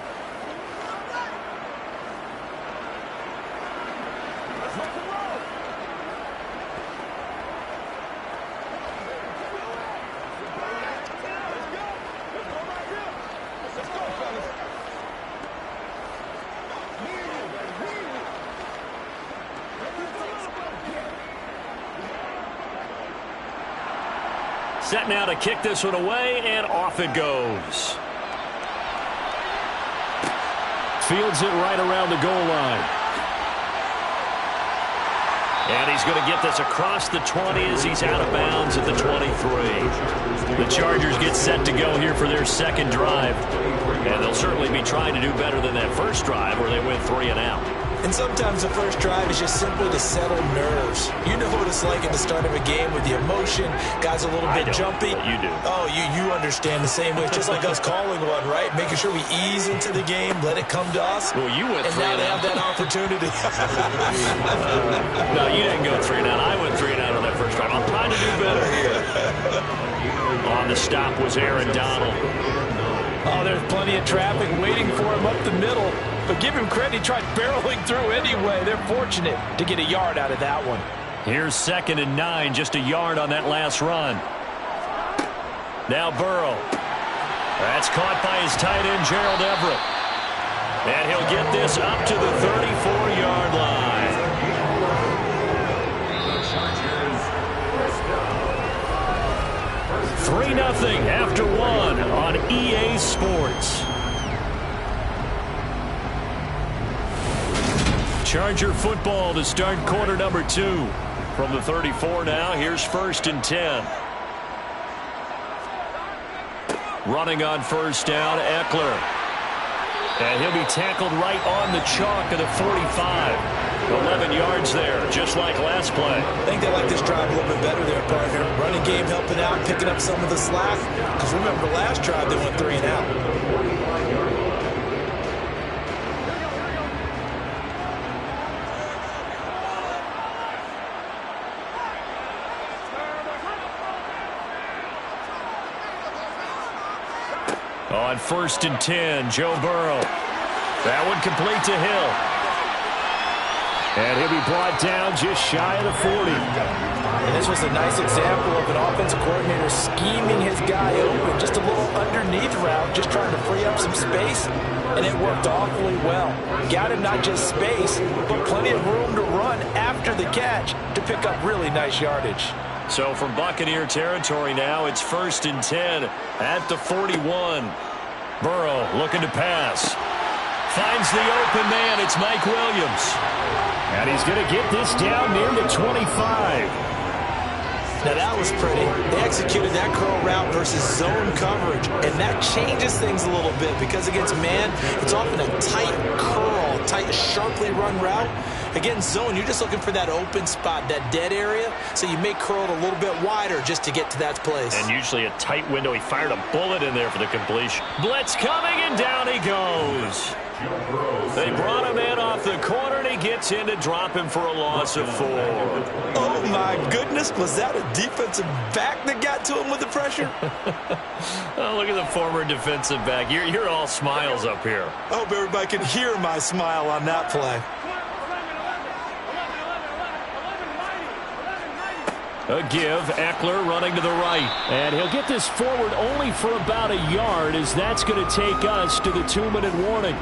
[SPEAKER 4] Set now to kick this one away, and off it goes. Fields it right around the goal line. And he's going to get this across the 20 as he's out of bounds at the 23. The Chargers get set to go here for their second drive. And they'll certainly be trying to do better than that first drive where they went 3 and out.
[SPEAKER 5] And sometimes the first drive is just simply to settle nerves. You know what it's like at the start of a game with the emotion. Guys a little bit jumpy.
[SPEAKER 4] You do.
[SPEAKER 5] Oh, you understand the same way. It's just like us calling one, right? Making sure we ease into the game, let it come to us.
[SPEAKER 4] Well, you went 3
[SPEAKER 5] and now
[SPEAKER 4] and
[SPEAKER 5] they
[SPEAKER 4] out.
[SPEAKER 5] have that opportunity.
[SPEAKER 4] No, you didn't go 3 and out. I went 3 and out on that first drive. I'm trying to do better here. On the stop was Aaron Donald.
[SPEAKER 6] Oh, there's plenty of traffic waiting for him up the middle. But give him credit, he tried barreling through anyway. They're fortunate to get a yard out of that one.
[SPEAKER 4] Here's 2nd and 9, just a yard on that last run. Now Burrow. That's caught by his tight end, Gerald Everett. And he'll get this up to the 34-yard line. Three 3-0 after 1 on EA Sports. Charger football to start quarter number 2. From the 34 now, here's 1st and 10. Running on first down, Eckler. And he'll be tackled right on the chalk of the 45. 11 yards there, just like last play.
[SPEAKER 5] I think they like this drive a little bit better there, partner. Running game helping out, picking up some of the slack. Because remember, last drive they went 3 and out.
[SPEAKER 4] On 1st and 10, Joe Burrow. That one complete to Hill. And he'll be brought down just shy of the 40.
[SPEAKER 6] And this was a nice example of an offensive coordinator scheming his guy open. Just a little underneath route, just trying to free up some space. And it worked awfully well. Got him not just space, but plenty of room to run after the catch to pick up really nice yardage.
[SPEAKER 4] So from Buccaneer territory now, it's 1st and 10 at the 41. Burrow looking to pass. Finds the open man. It's Mike Williams.
[SPEAKER 8] And he's going to get this down near the 25.
[SPEAKER 5] Now that was pretty. They executed that curl route versus zone coverage, and that changes things a little bit because against man, it's often a tight curl, tight, sharply run route. Against zone, you're just looking for that open spot, that dead area, so you may curl it a little bit wider just to get to that place.
[SPEAKER 4] And usually a tight window. He fired a bullet in there for the completion. Blitz coming, and down he goes. They brought him in off the corner, and he gets in to drop him for a loss of 4.
[SPEAKER 5] Oh, my goodness. Was that a defensive back that got to him with the pressure?
[SPEAKER 4] Oh, look at the former defensive back. You're all smiles up here.
[SPEAKER 5] I hope everybody can hear my smile on that play.
[SPEAKER 4] A give, Eckler running to the right.
[SPEAKER 8] And he'll get this forward only for about a yard, as that's going to take us to the 2-minute warning.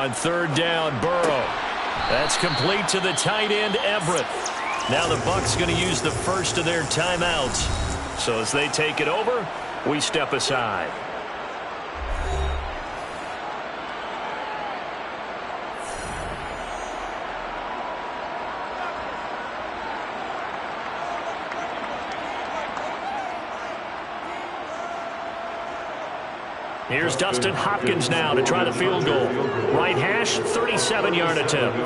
[SPEAKER 4] on third down. Burrow. That's complete to the tight end, Everett. Now the Bucs going to use the first of their timeouts. So as they take it over, we step aside. Here's Dustin Hopkins now to try the field goal. Right hash, 37-yard attempt.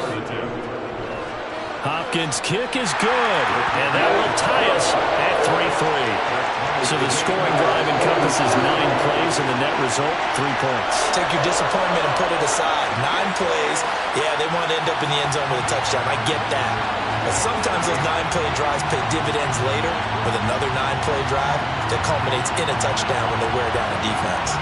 [SPEAKER 4] Hopkins' kick is good, and that will tie us at 3-3. So the scoring drive encompasses 9 plays, and the net result, 3 points.
[SPEAKER 3] Take your disappointment and put it aside. 9 plays, yeah, they want to end up in the end zone with a touchdown. I get that. But sometimes those 9-play drives pay dividends later with another 9-play drive that culminates in a touchdown when they wear down a defense.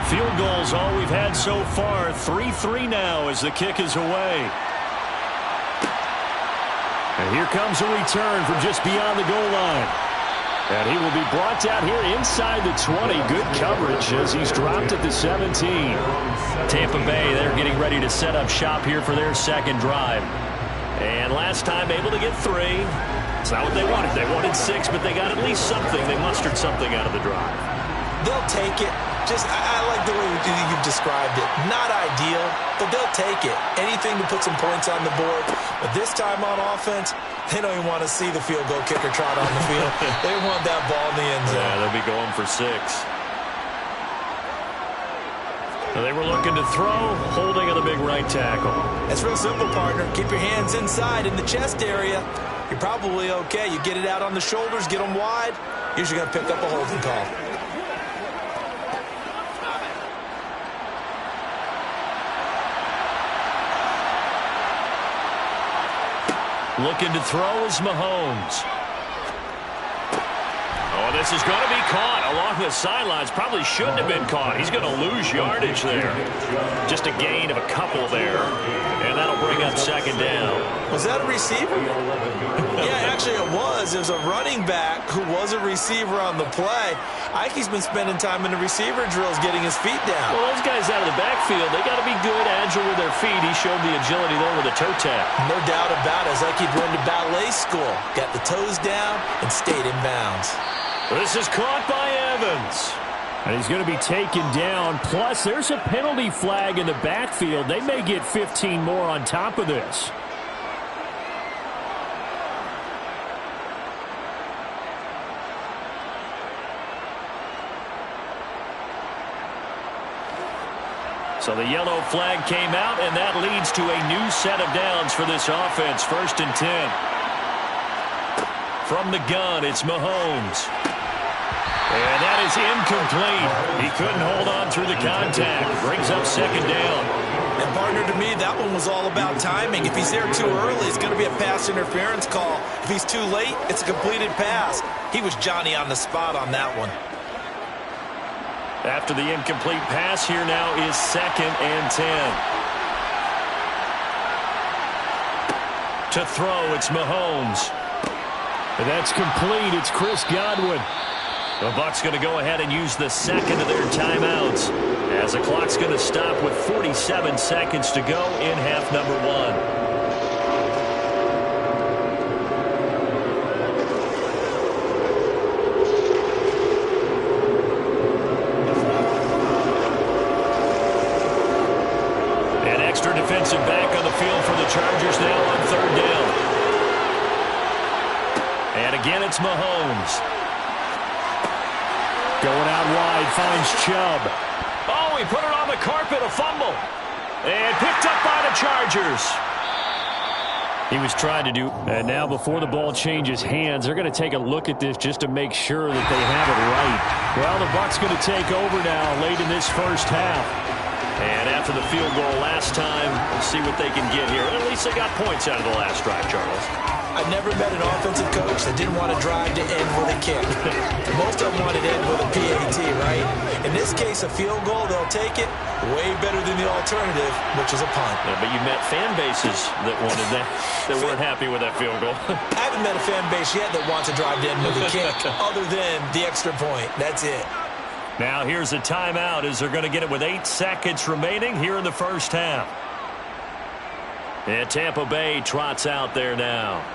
[SPEAKER 4] Field goals all we've had so far. 3-3 now as the kick is away. And here comes a return from just beyond the goal line. And he will be brought down here inside the 20. Good coverage as he's dropped at the 17. Tampa Bay, they're getting ready to set up shop here for their second drive. And last time able to get 3. It's not what they wanted. They wanted 6, but they got at least something. They mustered something out of the drive.
[SPEAKER 3] They'll take it. I like the way you've described it. Not ideal, but they'll take it. Anything to put some points on the board. But this time on offense, they don't even want to see the field goal kicker trot on the field. They want that ball in the end zone.
[SPEAKER 4] Yeah, they'll be going for 6. So they were looking to throw, holding on the big right tackle.
[SPEAKER 3] It's real simple, partner. Keep your hands inside in the chest area. You're probably okay. You get it out on the shoulders, get them wide. Usually going to pick up a holding call.
[SPEAKER 4] Looking to throw is Mahomes. Oh, this is going to be caught along the sidelines. Probably shouldn't have been caught. He's going to lose yardage there. Just a gain of a couple there. And that'll bring up second down.
[SPEAKER 3] Was that a receiver? Yeah, actually it was. It was a running back who was a receiver on the play. Ike's been spending time in the receiver drills getting his feet down.
[SPEAKER 4] Well, those guys out of the backfield, they got to be good, agile with their feet. He showed the agility there with a toe tap.
[SPEAKER 3] No doubt about it. It's like he'd run to ballet school. Got the toes down and stayed in bounds.
[SPEAKER 4] This is caught by Evans.
[SPEAKER 8] And he's going to be taken down. Plus, there's a penalty flag in the backfield. They may get 15 more on top of this.
[SPEAKER 4] So the yellow flag came out, and that leads to a new set of downs for this offense. 1st and 10. From the gun, it's Mahomes. And that is incomplete. He couldn't hold on through the contact. Brings up second down.
[SPEAKER 3] And partner, to me, that one was all about timing. If he's there too early, it's going to be a pass interference call. If he's too late, it's a completed pass. He was Johnny on the spot on that one.
[SPEAKER 4] After the incomplete pass, here now is 2nd and 10. To throw, it's Mahomes.
[SPEAKER 8] And that's complete. It's Chris Godwin.
[SPEAKER 4] The Bucs going to go ahead and use the second of their timeouts as the clock's going to stop with 47 seconds to go in half number 1. Defensive back on the field for the Chargers now on 3rd down. And again, it's Mahomes.
[SPEAKER 8] Going out wide, finds Chubb.
[SPEAKER 4] Oh, he put it on the carpet, a fumble. And picked up by the Chargers.
[SPEAKER 8] He was trying to do, and now before the ball changes hands, they're going to take a look at this just to make sure that they have it right. Well, the Bucs going to take over now late in this first half.
[SPEAKER 4] And after the field goal last time, we'll see what they can get here. At least they got points out of the last drive, Charles.
[SPEAKER 3] I've never met an offensive coach that didn't want to drive to end with a kick. Most of them wanted to end with a PAT, right? In this case, a field goal, they'll take it. Way better than the alternative, which is a punt.
[SPEAKER 4] Yeah, but you met fan bases that wanted that, that weren't happy with that field goal.
[SPEAKER 3] I haven't met a fan base yet that wants to drive to end with a kick other than the extra point. That's it.
[SPEAKER 4] Now here's a timeout as they're going to get it with 8 seconds remaining here in the first half. And Tampa Bay trots out there now.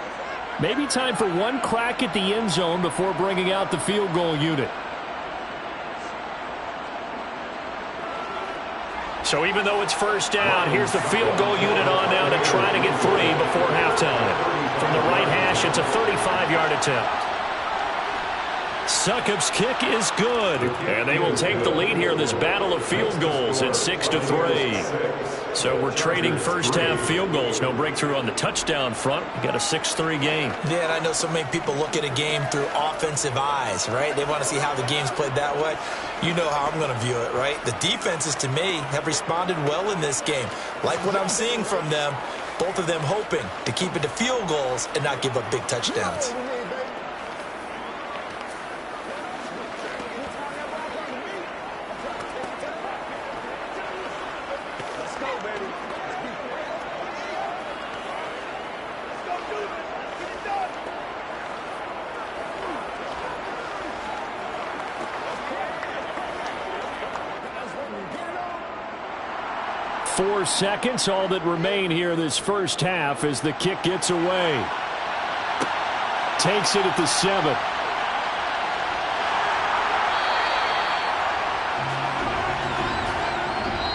[SPEAKER 8] Maybe time for one crack at the end zone before bringing out the field goal unit.
[SPEAKER 4] So even though it's first down, here's the field goal unit on now to try to get 3 before halftime. From the right hash, it's a 35-yard attempt. Succop's kick is good, and they will take the lead here in this battle of field goals at 6-3. So we're trading first-half field goals. No breakthrough on the touchdown front. We got a 6-3 game.
[SPEAKER 3] Yeah, and I know so many people look at a game through offensive eyes, right? They want to see how the game's played that way. You know how I'm going to view it, right? The defenses, to me, have responded well in this game. Like what I'm seeing from them, both of them hoping to keep it to field goals and not give up big touchdowns.
[SPEAKER 8] Four seconds, all that remain here this first half as the kick gets away. Takes it at the 7.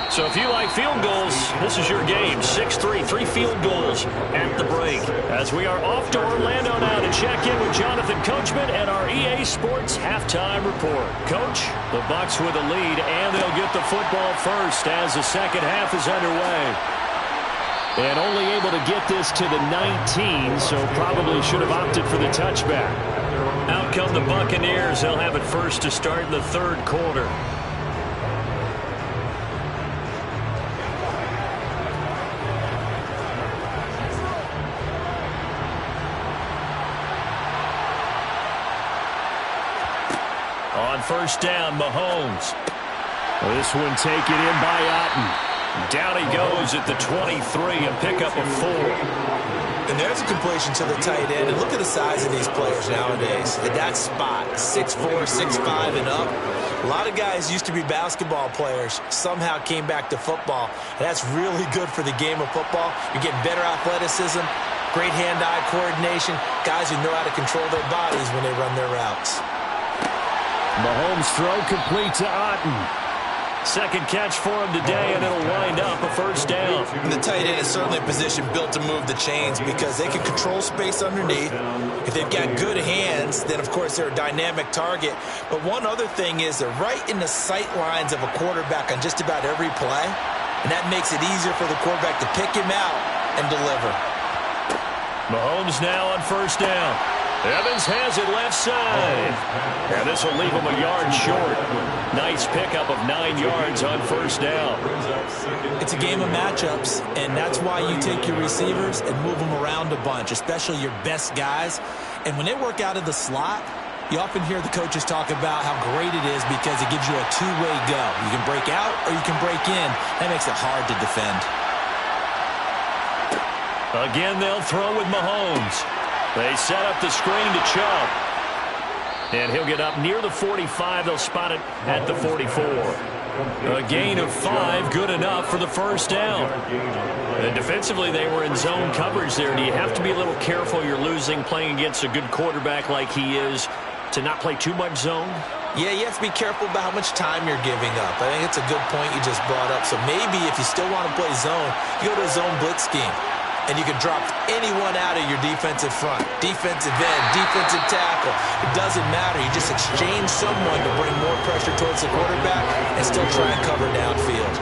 [SPEAKER 4] So if you like field goals, this is your game. 6-3, 3 field goals at the break. As we are off to Orlando now to check in with Jonathan Coachman and our EA Sports halftime report. Coach, the Bucs with a lead, and they'll get the football first as the second half is underway.
[SPEAKER 8] And only able to get this to the 19, so probably should have opted for the touchback.
[SPEAKER 4] Out come the Buccaneers. They'll have it first to start in the third quarter. On first down, Mahomes.
[SPEAKER 8] This one taken in by Otten.
[SPEAKER 4] Down he goes at the 23, a pickup of 4.
[SPEAKER 3] And there's a completion to the tight end. And look at the size of these players nowadays. At that spot, 6'4", 6'5", and up. A lot of guys used to be basketball players, somehow came back to football. And that's really good for the game of football. You're getting better athleticism, great hand-eye coordination, guys who know how to control their bodies when they run their routes.
[SPEAKER 8] Mahomes' throw complete to Otten.
[SPEAKER 4] Second catch for him today, and it'll wind up a first down.
[SPEAKER 3] And the tight end is certainly a position built to move the chains because they can control space underneath. If they've got good hands, then, of course, they're a dynamic target. But one other thing is they're right in the sight lines of a quarterback on just about every play, and that makes it easier for the quarterback to pick him out and deliver.
[SPEAKER 4] Mahomes now on first down. Evans has it left side. And this will leave him a yard short. Nice pickup of 9 yards on first down.
[SPEAKER 3] It's a game of matchups, and that's why you take your receivers and move them around a bunch, especially your best guys. And when they work out of the slot, you often hear the coaches talk about how great it is because it gives you a two-way go. You can break out or you can break in. That makes it hard to defend.
[SPEAKER 4] Again, they'll throw with Mahomes. They set up the screen to Chubb. And he'll get up near the 45. They'll spot it at the 44. A gain of 5, good enough for the first down. And defensively, they were in zone coverage there. Do you have to be a little careful? You're losing playing against a good quarterback like he is to not play too much zone?
[SPEAKER 3] Yeah, you have to be careful about how much time you're giving up. I think it's a good point you just brought up. So maybe if you still want to play zone, you go to a zone blitz scheme. And you can drop anyone out of your defensive front, defensive end, defensive tackle. It doesn't matter. You just exchange someone to bring more pressure towards the quarterback and still try and cover downfield.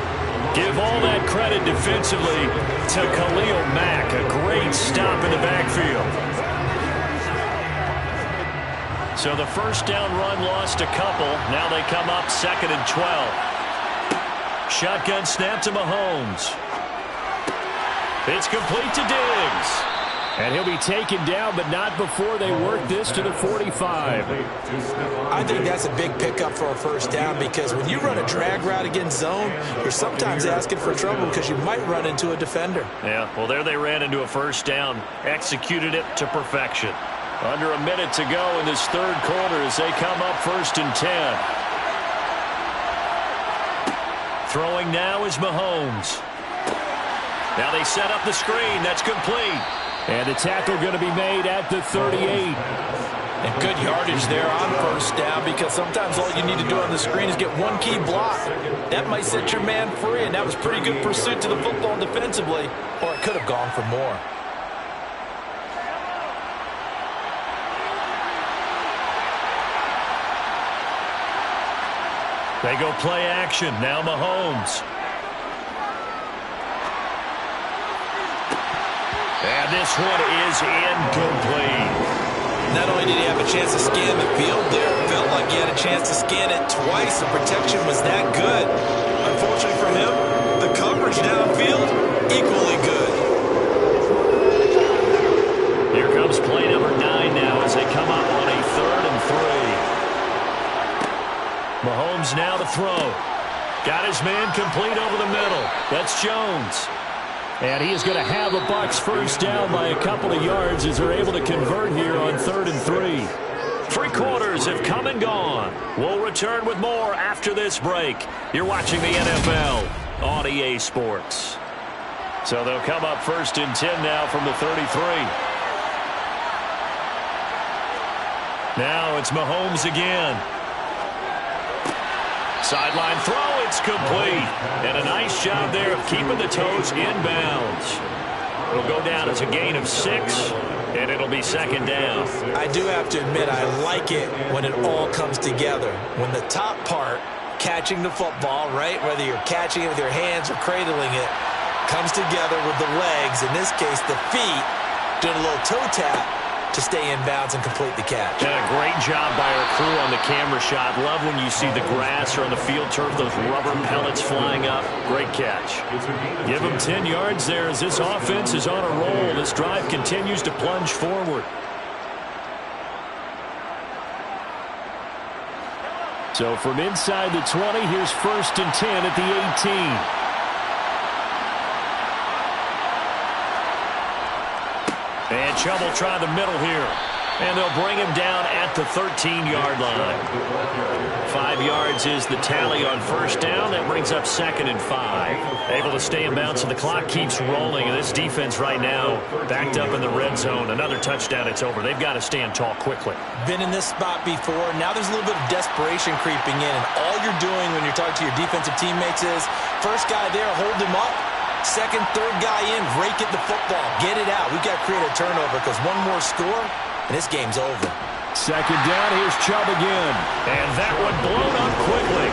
[SPEAKER 4] Give all that credit defensively to Khalil Mack. A great stop in the backfield. So the first down run lost a couple. Now they come up 2nd and 12. Shotgun snap to Mahomes. It's complete to Diggs.
[SPEAKER 8] And he'll be taken down, but not before they work this to the 45.
[SPEAKER 5] I think that's a big pickup for a first down because when you run a drag route against zone, you're sometimes asking for trouble because you might run into a defender.
[SPEAKER 4] Yeah, well, there they ran into a first down. Executed it to perfection. Under a minute to go in this third quarter as they come up 1st and 10. Throwing now is Mahomes. Now they set up the screen. That's complete.
[SPEAKER 8] And the tackle going to be made at the 38.
[SPEAKER 6] And good yardage there on first down because sometimes all you need to do on the screen is get one key block. That might set your man free, and that was pretty good pursuit to the football defensively, or it could have gone for more.
[SPEAKER 4] They go play action. Now Mahomes. And this one is incomplete.
[SPEAKER 5] Not only did he have a chance to scan the field there, it felt like he had a chance to scan it twice. The protection was that good. Unfortunately for him, the coverage downfield, equally good.
[SPEAKER 4] Here comes play number 9 now as they come up on a 3rd and 3. Mahomes now to throw. Got his man complete over the middle. That's Jones.
[SPEAKER 8] And he is going to have a Bucs first down by a couple of yards as they're able to convert here on 3rd and 3.
[SPEAKER 4] 3 quarters have come and gone. We'll return with more after this break. You're watching the NFL on EA Sports. So they'll come up 1st and 10 now from the 33. Now it's Mahomes again. Sideline throw, it's complete. And a nice job there of keeping the toes inbounds. It'll go down as a gain of 6, and it'll be 2nd down.
[SPEAKER 5] I do have to admit, I like it when it all comes together. When the top part, catching the football, right, whether you're catching it with your hands or cradling it, comes together with the legs, in this case the feet, doing a little toe tap to stay in bounds and complete the catch.
[SPEAKER 4] Yeah, great job by our crew on the camera shot. Love when you see the grass or on the field turf, those rubber pellets flying up. Great catch.
[SPEAKER 8] Give them 10 yards there as this offense is on a roll. This drive continues to plunge forward. So from inside the 20, here's 1st and 10 at the 18.
[SPEAKER 4] And Chubb will try the middle here. And they'll bring him down at the 13-yard line. 5 yards is the tally on first down. That brings up 2nd and 5. Able to stay in bounds, and the clock keeps rolling. And this defense right now backed up in the red zone. Another touchdown, it's over. They've got to stand tall quickly.
[SPEAKER 5] Been in this spot before. Now there's a little bit of desperation creeping in. And all you're doing when you're talking to your defensive teammates is, first guy there, hold him up. Second, third guy in, rake at the football. Get it out. We've got to create a turnover because one more score, and this game's over.
[SPEAKER 8] 2nd down, here's Chubb again.
[SPEAKER 4] And that one blown up quickly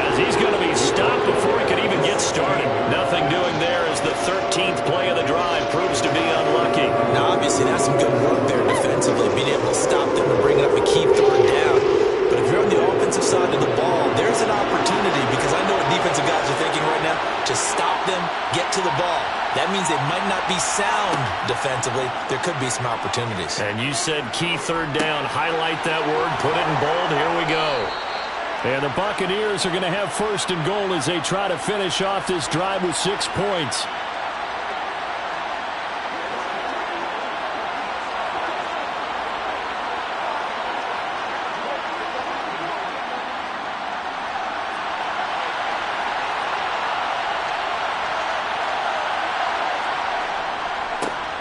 [SPEAKER 4] as he's going to be stopped before he could even get started. Nothing doing there as the 13th play of the drive proves to be unlucky.
[SPEAKER 5] Now, obviously, that's some good work there defensively, being able to stop them and bring it up and keep 3rd down. But if you're on the offensive side of the ball, there's an opportunity because I know what defensive guys are thinking right now. Just stop them, get to the ball. That means they might not be sound defensively. There could be some opportunities.
[SPEAKER 4] And you said key 3rd down. Highlight that word. Put it in bold. Here we go.
[SPEAKER 8] And the Buccaneers are going to have 1st and goal as they try to finish off this drive with 6 points.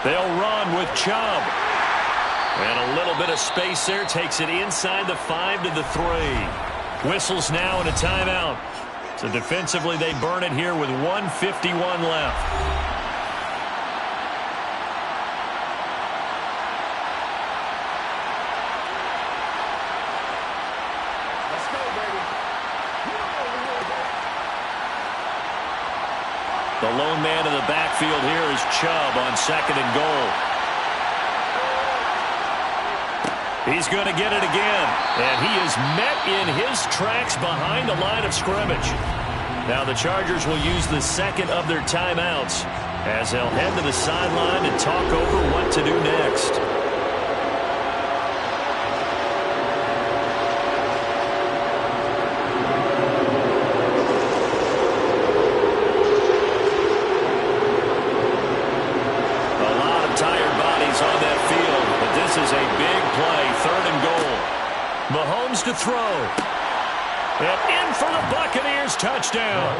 [SPEAKER 4] They'll run with Chubb. And a little bit of space there. Takes it inside the 5 to the 3. Whistles now and a timeout. So defensively they burn it here with 1:51 left.
[SPEAKER 7] Let's go, baby.
[SPEAKER 4] The lone man in the backfield here is Chubb on 2nd and goal. He's going to get it again. And he is met in his tracks behind the line of scrimmage. Now the Chargers will use the second of their timeouts as they'll head to the sideline and talk over what to do next. A lot of tired bodies on that field, but this is a big play, 3rd and goal. Mahomes to throw. And in for the Buccaneers, touchdown.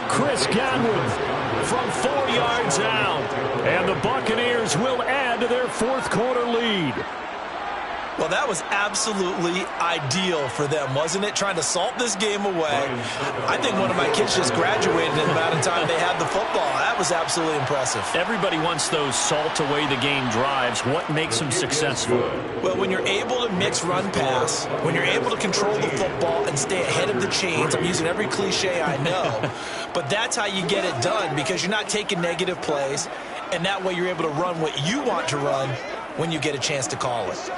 [SPEAKER 4] Chris Godwin from 4 yards out. And the Buccaneers will add to their 4th quarter lead.
[SPEAKER 3] Well, that was absolutely ideal for them, wasn't it? Trying to salt this game away. I think one of my kids just graduated in the amount of time they had the football. That was absolutely impressive.
[SPEAKER 4] Everybody wants those salt away the game drives. What makes them successful?
[SPEAKER 3] Well, when you're able to mix run-pass, when you're able to control the football and stay ahead of the chains, I'm using every cliche I know, but that's how you get it done because you're not taking negative plays, and that way you're able to run what you want to run when you get a chance to call it.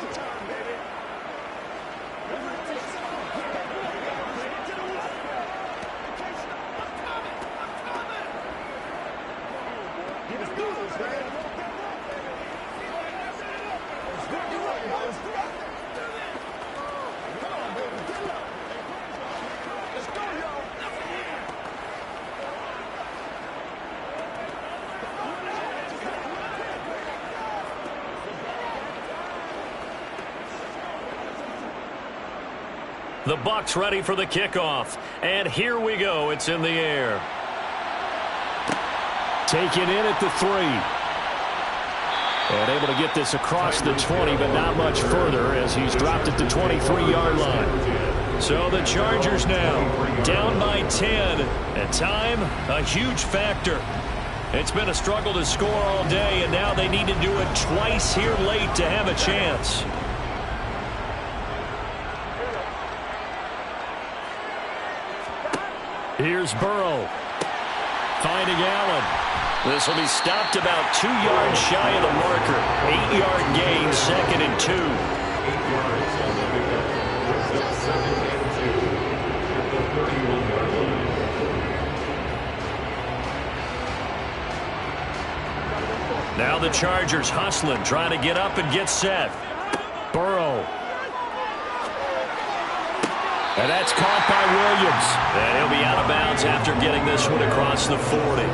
[SPEAKER 4] The Bucs ready for the kickoff. And here we go. It's in the air. Taken in at the 3. And able to get this across the 20, but not much further as he's dropped at the 23-yard line. So the Chargers now down by 10. And time, a huge factor. It's been a struggle to score all day, and now they need to do it twice here late to have a chance. Here's Burrow. Finding Allen. This will be stopped about 2 yards shy of the marker. 8-yard gain, 2nd and 2. Now the Chargers hustling, trying to get up and get set. Burrow. And that's caught by Williams. And he'll be out of bounds after getting this one across the 40.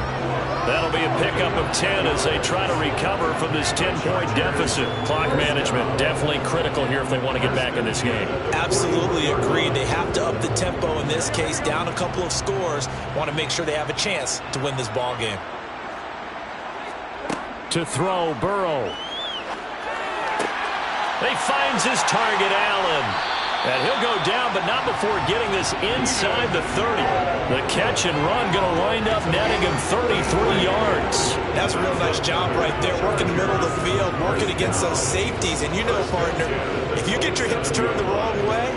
[SPEAKER 4] That'll be a pickup of 10 as they try to recover from this 10-point deficit. Clock management definitely critical here if they want to get back in this game.
[SPEAKER 3] Absolutely agreed. They have to up the tempo in this case, down a couple of scores. Want to make sure they have a chance to win this ball game.
[SPEAKER 4] To throw, Burrow. He finds his target, Allen. And he'll go down, but not before getting this inside the 30. The catch and run going to wind up netting him 33 yards.
[SPEAKER 3] That's a real nice job right there, working the middle of the field, working against those safeties. And you know, partner, if you get your hips turned the wrong way,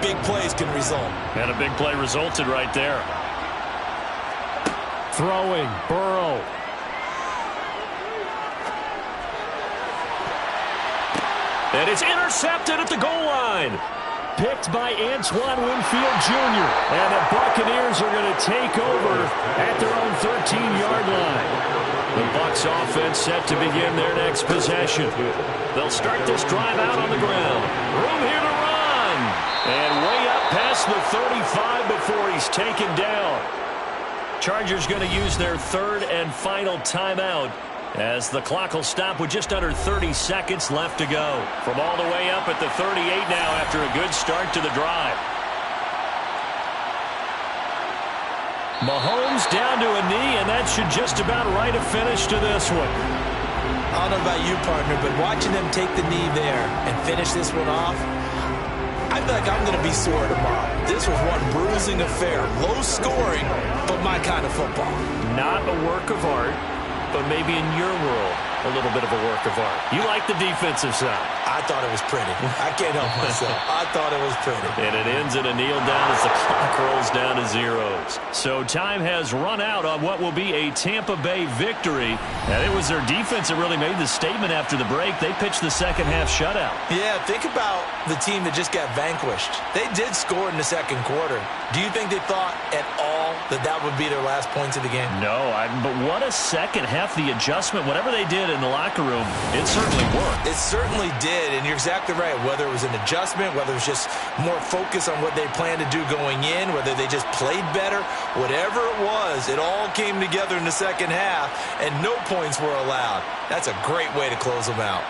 [SPEAKER 3] big plays can result.
[SPEAKER 4] And a big play resulted right there. Throwing, Burrow. And it's intercepted at the goal line. Picked by Antoine Winfield Jr. And the Buccaneers are going to take over at their own 13-yard line. The Bucs offense set to begin their next possession. They'll start this drive out on the ground. Room here to run. And way up past the 35 before he's taken down. Chargers going to use their 3rd and final timeout, as the clock will stop with just under 30 seconds left to go. From all the way up at the 38 now after a good start to the drive. Mahomes down to a knee, and that should just about write a finish to this one.
[SPEAKER 3] I don't know about you, partner, but watching them take the knee there and finish this one off, I feel like I'm going to be sore tomorrow. This was one bruising affair. Low scoring, but my kind of football.
[SPEAKER 4] Not a work of art, but maybe in your world,
[SPEAKER 2] a little bit of a work of art. You like the defensive side.
[SPEAKER 3] I thought it was pretty. I can't help myself. I thought it was pretty.
[SPEAKER 2] And it ends in a kneel down as the clock rolls down to zeros. So time has run out on what will be a Tampa Bay victory. And it was their defense that really made the statement after the break. They pitched the second half shutout.
[SPEAKER 3] Yeah, think about the team that just got vanquished. They did score in the second quarter. Do you think they thought at all that that would be their last points of the game?
[SPEAKER 2] No, but what a second half. The adjustment, whatever they did in the locker room, it certainly worked.
[SPEAKER 3] It certainly did, and you're exactly right. Whether it was an adjustment, whether it was just more focus on what they planned to do going in, whether they just played better, whatever it was, it all came together in the second half, and no points were allowed. That's a great way to close them out.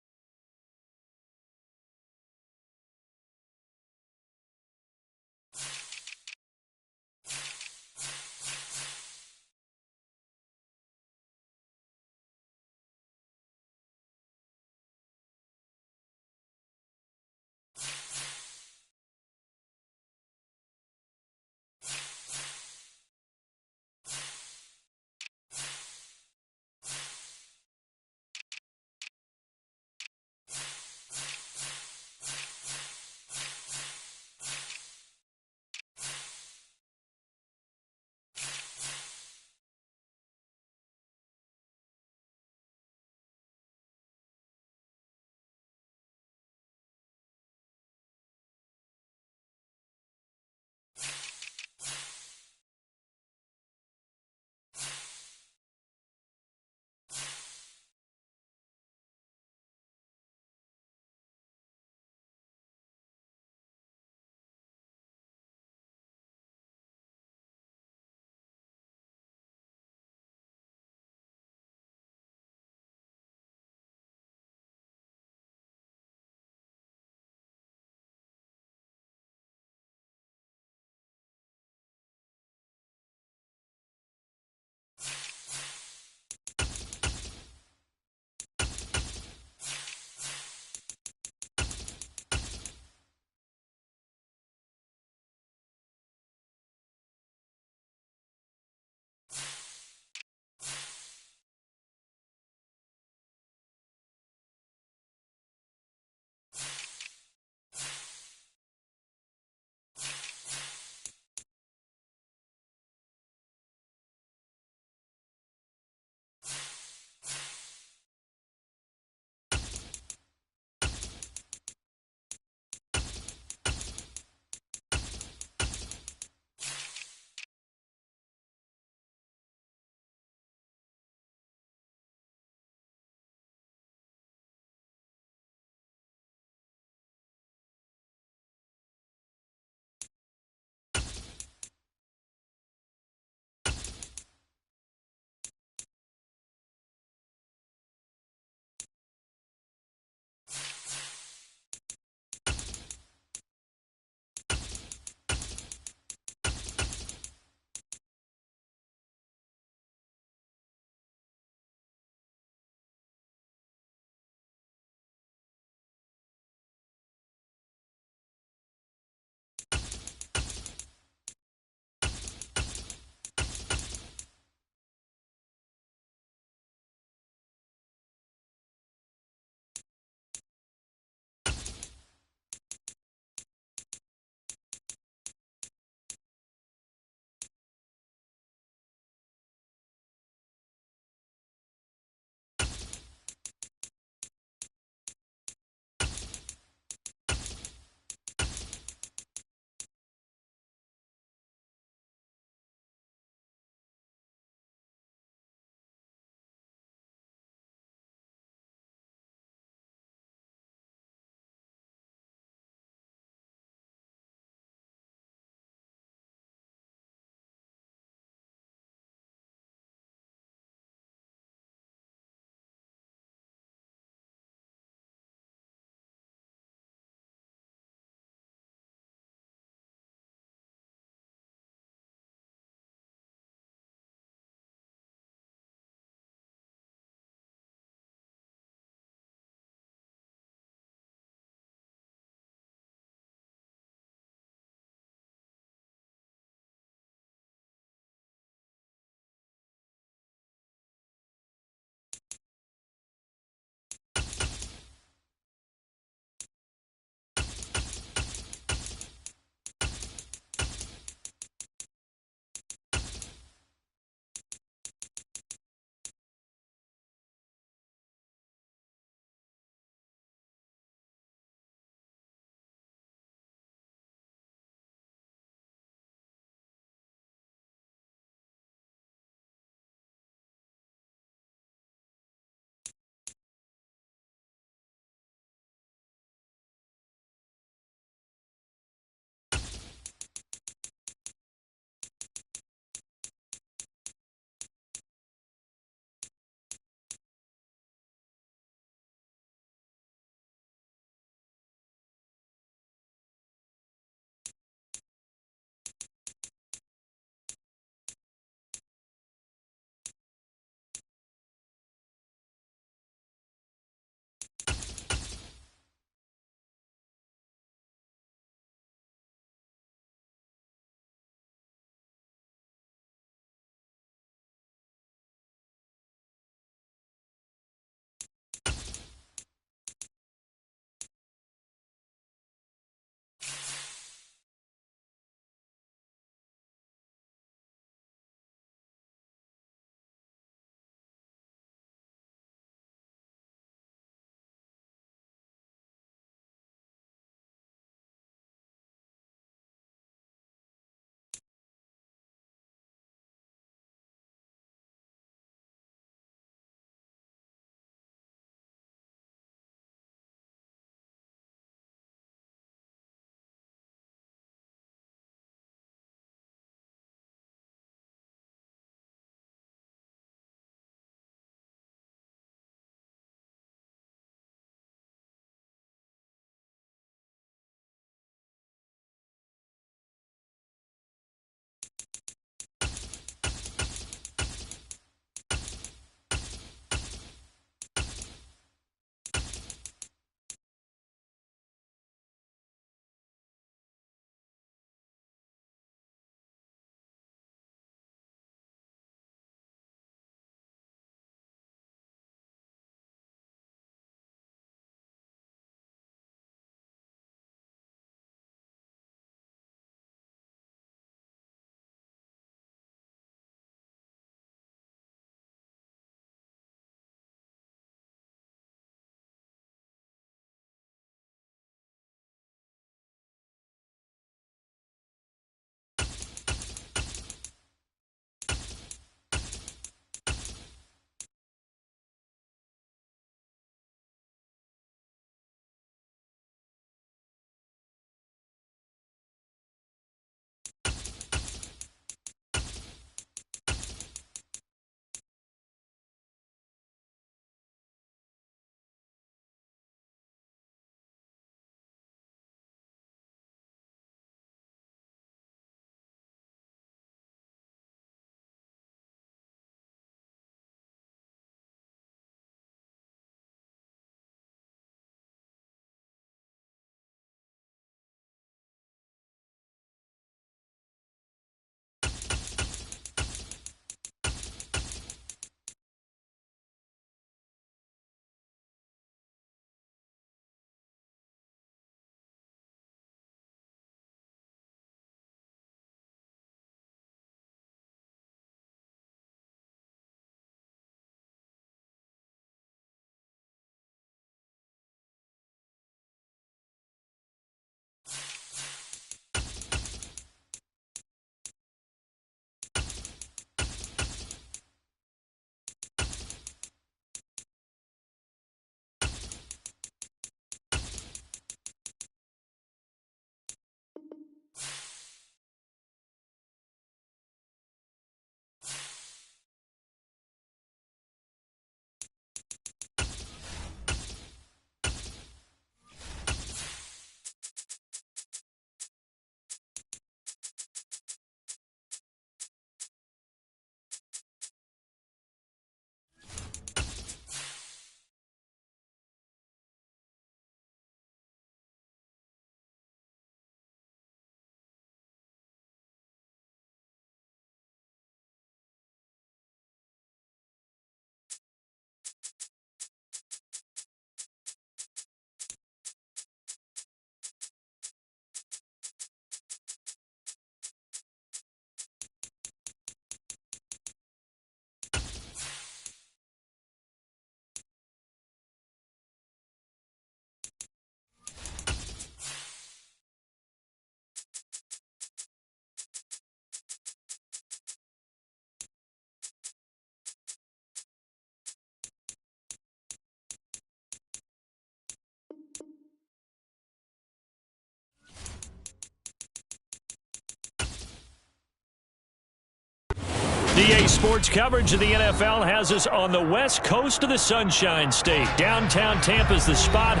[SPEAKER 4] DA Sports coverage of the NFL has us on the west coast of the Sunshine State. Downtown Tampa's the spot,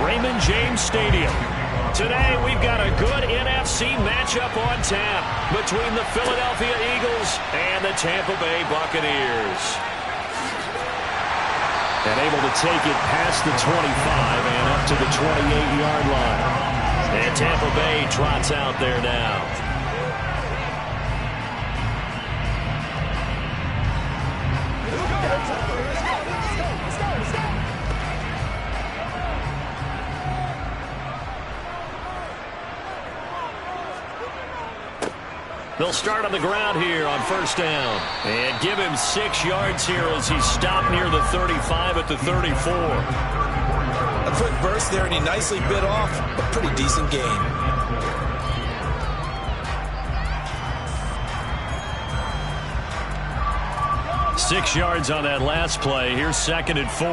[SPEAKER 4] Raymond James Stadium. Today we've got a good NFC matchup on tap between the Philadelphia Eagles and the Tampa Bay Buccaneers. And able to take it past the 25 and up to the 28-yard line. And Tampa Bay trots out there now. They'll start on the ground here on first down. And give him 6 yards here as he stopped near the 35 at the 34.
[SPEAKER 5] A quick burst there, and he nicely bit off a pretty decent gain.
[SPEAKER 4] Six yards on that last play. Here's 2nd and 4.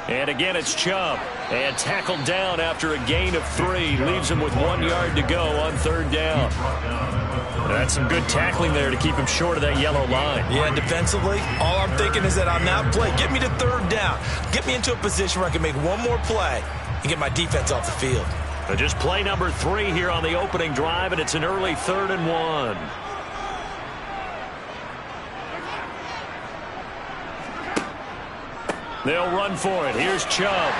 [SPEAKER 4] And again, it's Chubb. And tackled down after a gain of 3. Leaves him with 1 yard to go on 3rd down. That's some good tackling there to keep him short of that yellow line.
[SPEAKER 5] Yeah, defensively, all I'm thinking is that on that play, get me to 3rd down. Get me into a position where I can make one more play and get my defense off the field.
[SPEAKER 4] Just play number 3 here on the opening drive, and it's an early 3rd and 1. They'll run for it. Here's Chubb.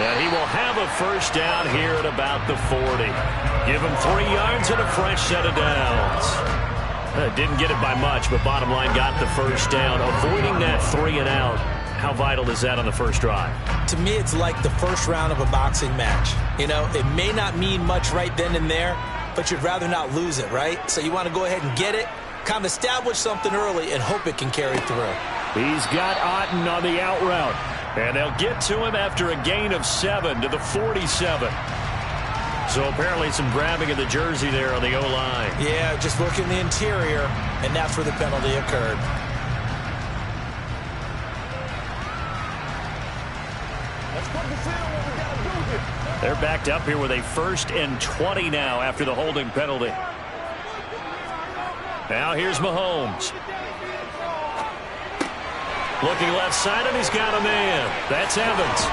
[SPEAKER 4] And he will have a first down here at about the 40. Give him 3 yards and a fresh set of downs. Didn't get it by much, but bottom line got the first down. Avoiding that 3 and out. How vital is that on the first drive?
[SPEAKER 3] To me, it's like the first round of a boxing match. You know, it may not mean much right then and there, but you'd rather not lose it, right? So you want to go ahead and get it, kind of establish something early, and hope it can carry through.
[SPEAKER 4] He's got Otten on the out route. And they'll get to him after a gain of 7 to the 47. So apparently some grabbing of the jersey there on the O-line.
[SPEAKER 3] Yeah, just look in the interior, and that's where the penalty occurred.
[SPEAKER 4] They're backed up here with a 1st and 20 now after the holding penalty. Now here's Mahomes. Looking left side, and he's got a man. That's Evans.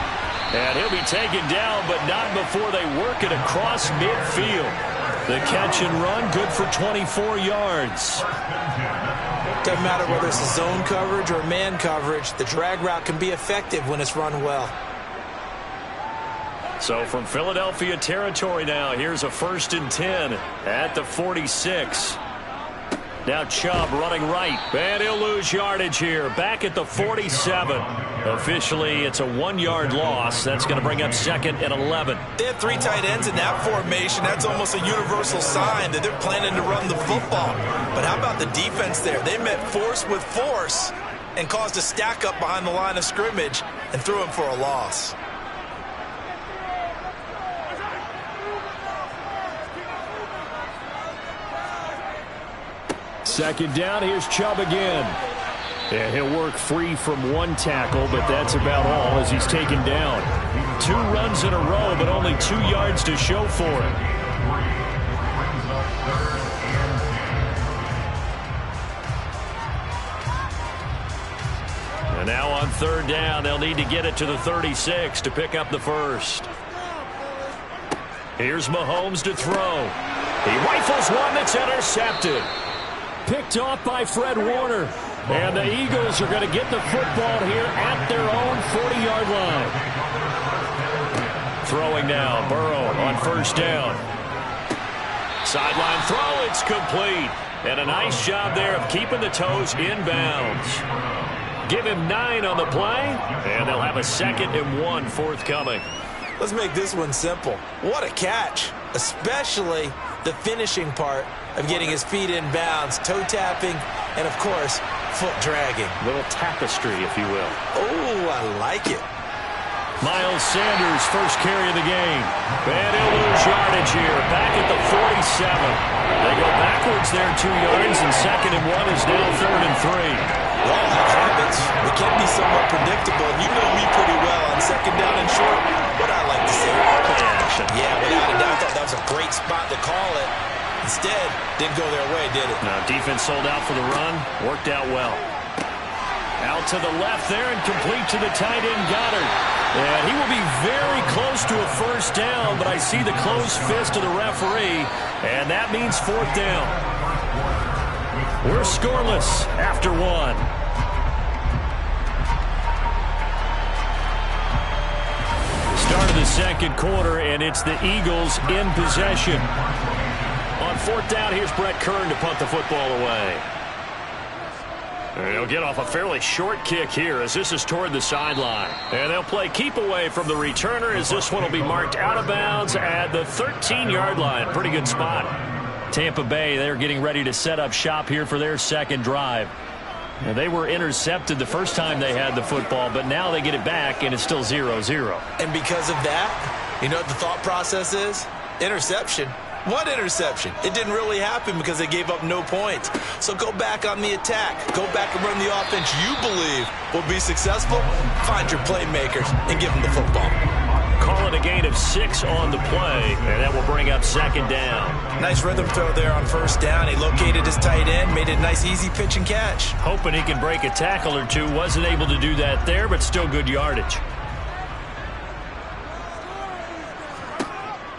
[SPEAKER 4] And he'll be taken down, but not before they work it across midfield. The catch and run, good for 24 yards.
[SPEAKER 3] Doesn't matter whether it's a zone coverage or man coverage, the drag route can be effective when it's run well.
[SPEAKER 4] So from Philadelphia territory now, here's a 1st and 10 at the 46. Now Chubb running right, and he'll lose yardage here. Back at the 47. Officially, it's a 1-yard loss. That's going to bring up 2nd and 11.
[SPEAKER 5] They have 3 tight ends in that formation. That's almost a universal sign that they're planning to run the football. But how about the defense there? They met force with force and caused a stack up behind the line of scrimmage and threw him for a loss.
[SPEAKER 4] Second down, here's Chubb again. Yeah, he'll work free from 1 tackle, but that's about all as he's taken down. 2 runs in a row, but only 2 yards to show for it. And now on 3rd down, they'll need to get it to the 36 to pick up the first. Here's Mahomes to throw. He rifles one that's intercepted. Picked off by Fred Warner. And the Eagles are going to get the football here at their own 40-yard line. Throwing now, Burrow on 1st down. Sideline throw, it's complete. And a nice job there of keeping the toes inbounds. Give him 9 on the play, and they'll have a 2nd and 1 forthcoming.
[SPEAKER 3] Let's make this one simple. What a catch, especially the finishing part of getting his feet in bounds, toe tapping, and of course, foot dragging.
[SPEAKER 4] Little tapestry, if you will.
[SPEAKER 3] Oh, I like it.
[SPEAKER 4] Miles Sanders, first carry of the game. And he'll lose yardage here, back at the 47. They go backwards there 2 yards, and 2nd and 1 is now 3rd and 3.
[SPEAKER 5] We all have habits. It can be somewhat predictable. You know me pretty well on 2nd down and short. What I like to say, play action.
[SPEAKER 3] Yeah, without a doubt, I thought that was a great spot to call it.
[SPEAKER 5] Instead, didn't go their way, did it?
[SPEAKER 4] No, defense sold out for the run. Worked out well. Out to the left there and complete to the tight end, Goddard. And he will be very close to a first down, but I see the closed fist of the referee, and that means fourth down. We're scoreless after one. Start of the second quarter, and it's the Eagles in possession. On fourth down, here's Brett Kern to punt the football away. And he'll get off a fairly short kick here as this is toward the sideline. And they'll play keep away from the returner as this one will be marked out of bounds at the 13-yard line. Pretty good spot. Tampa Bay, they're getting ready to set up shop here for their second drive. And they were intercepted the first time they had the football, but now they get it back, and it's still 0-0.
[SPEAKER 5] And because of that, you know what the thought process is? Interception. What interception? It didn't really happen because they gave up no points. So go back on the attack. Go back and run the offense you believe will be successful. Find your playmakers and give them the football.
[SPEAKER 4] Call it a gain of 6 on the play, and that will bring up second down.
[SPEAKER 5] Nice rhythm throw there on first down. He located his tight end, made it a nice easy pitch and catch.
[SPEAKER 4] Hoping he can break a tackle or two. Wasn't able to do that there, but still good yardage.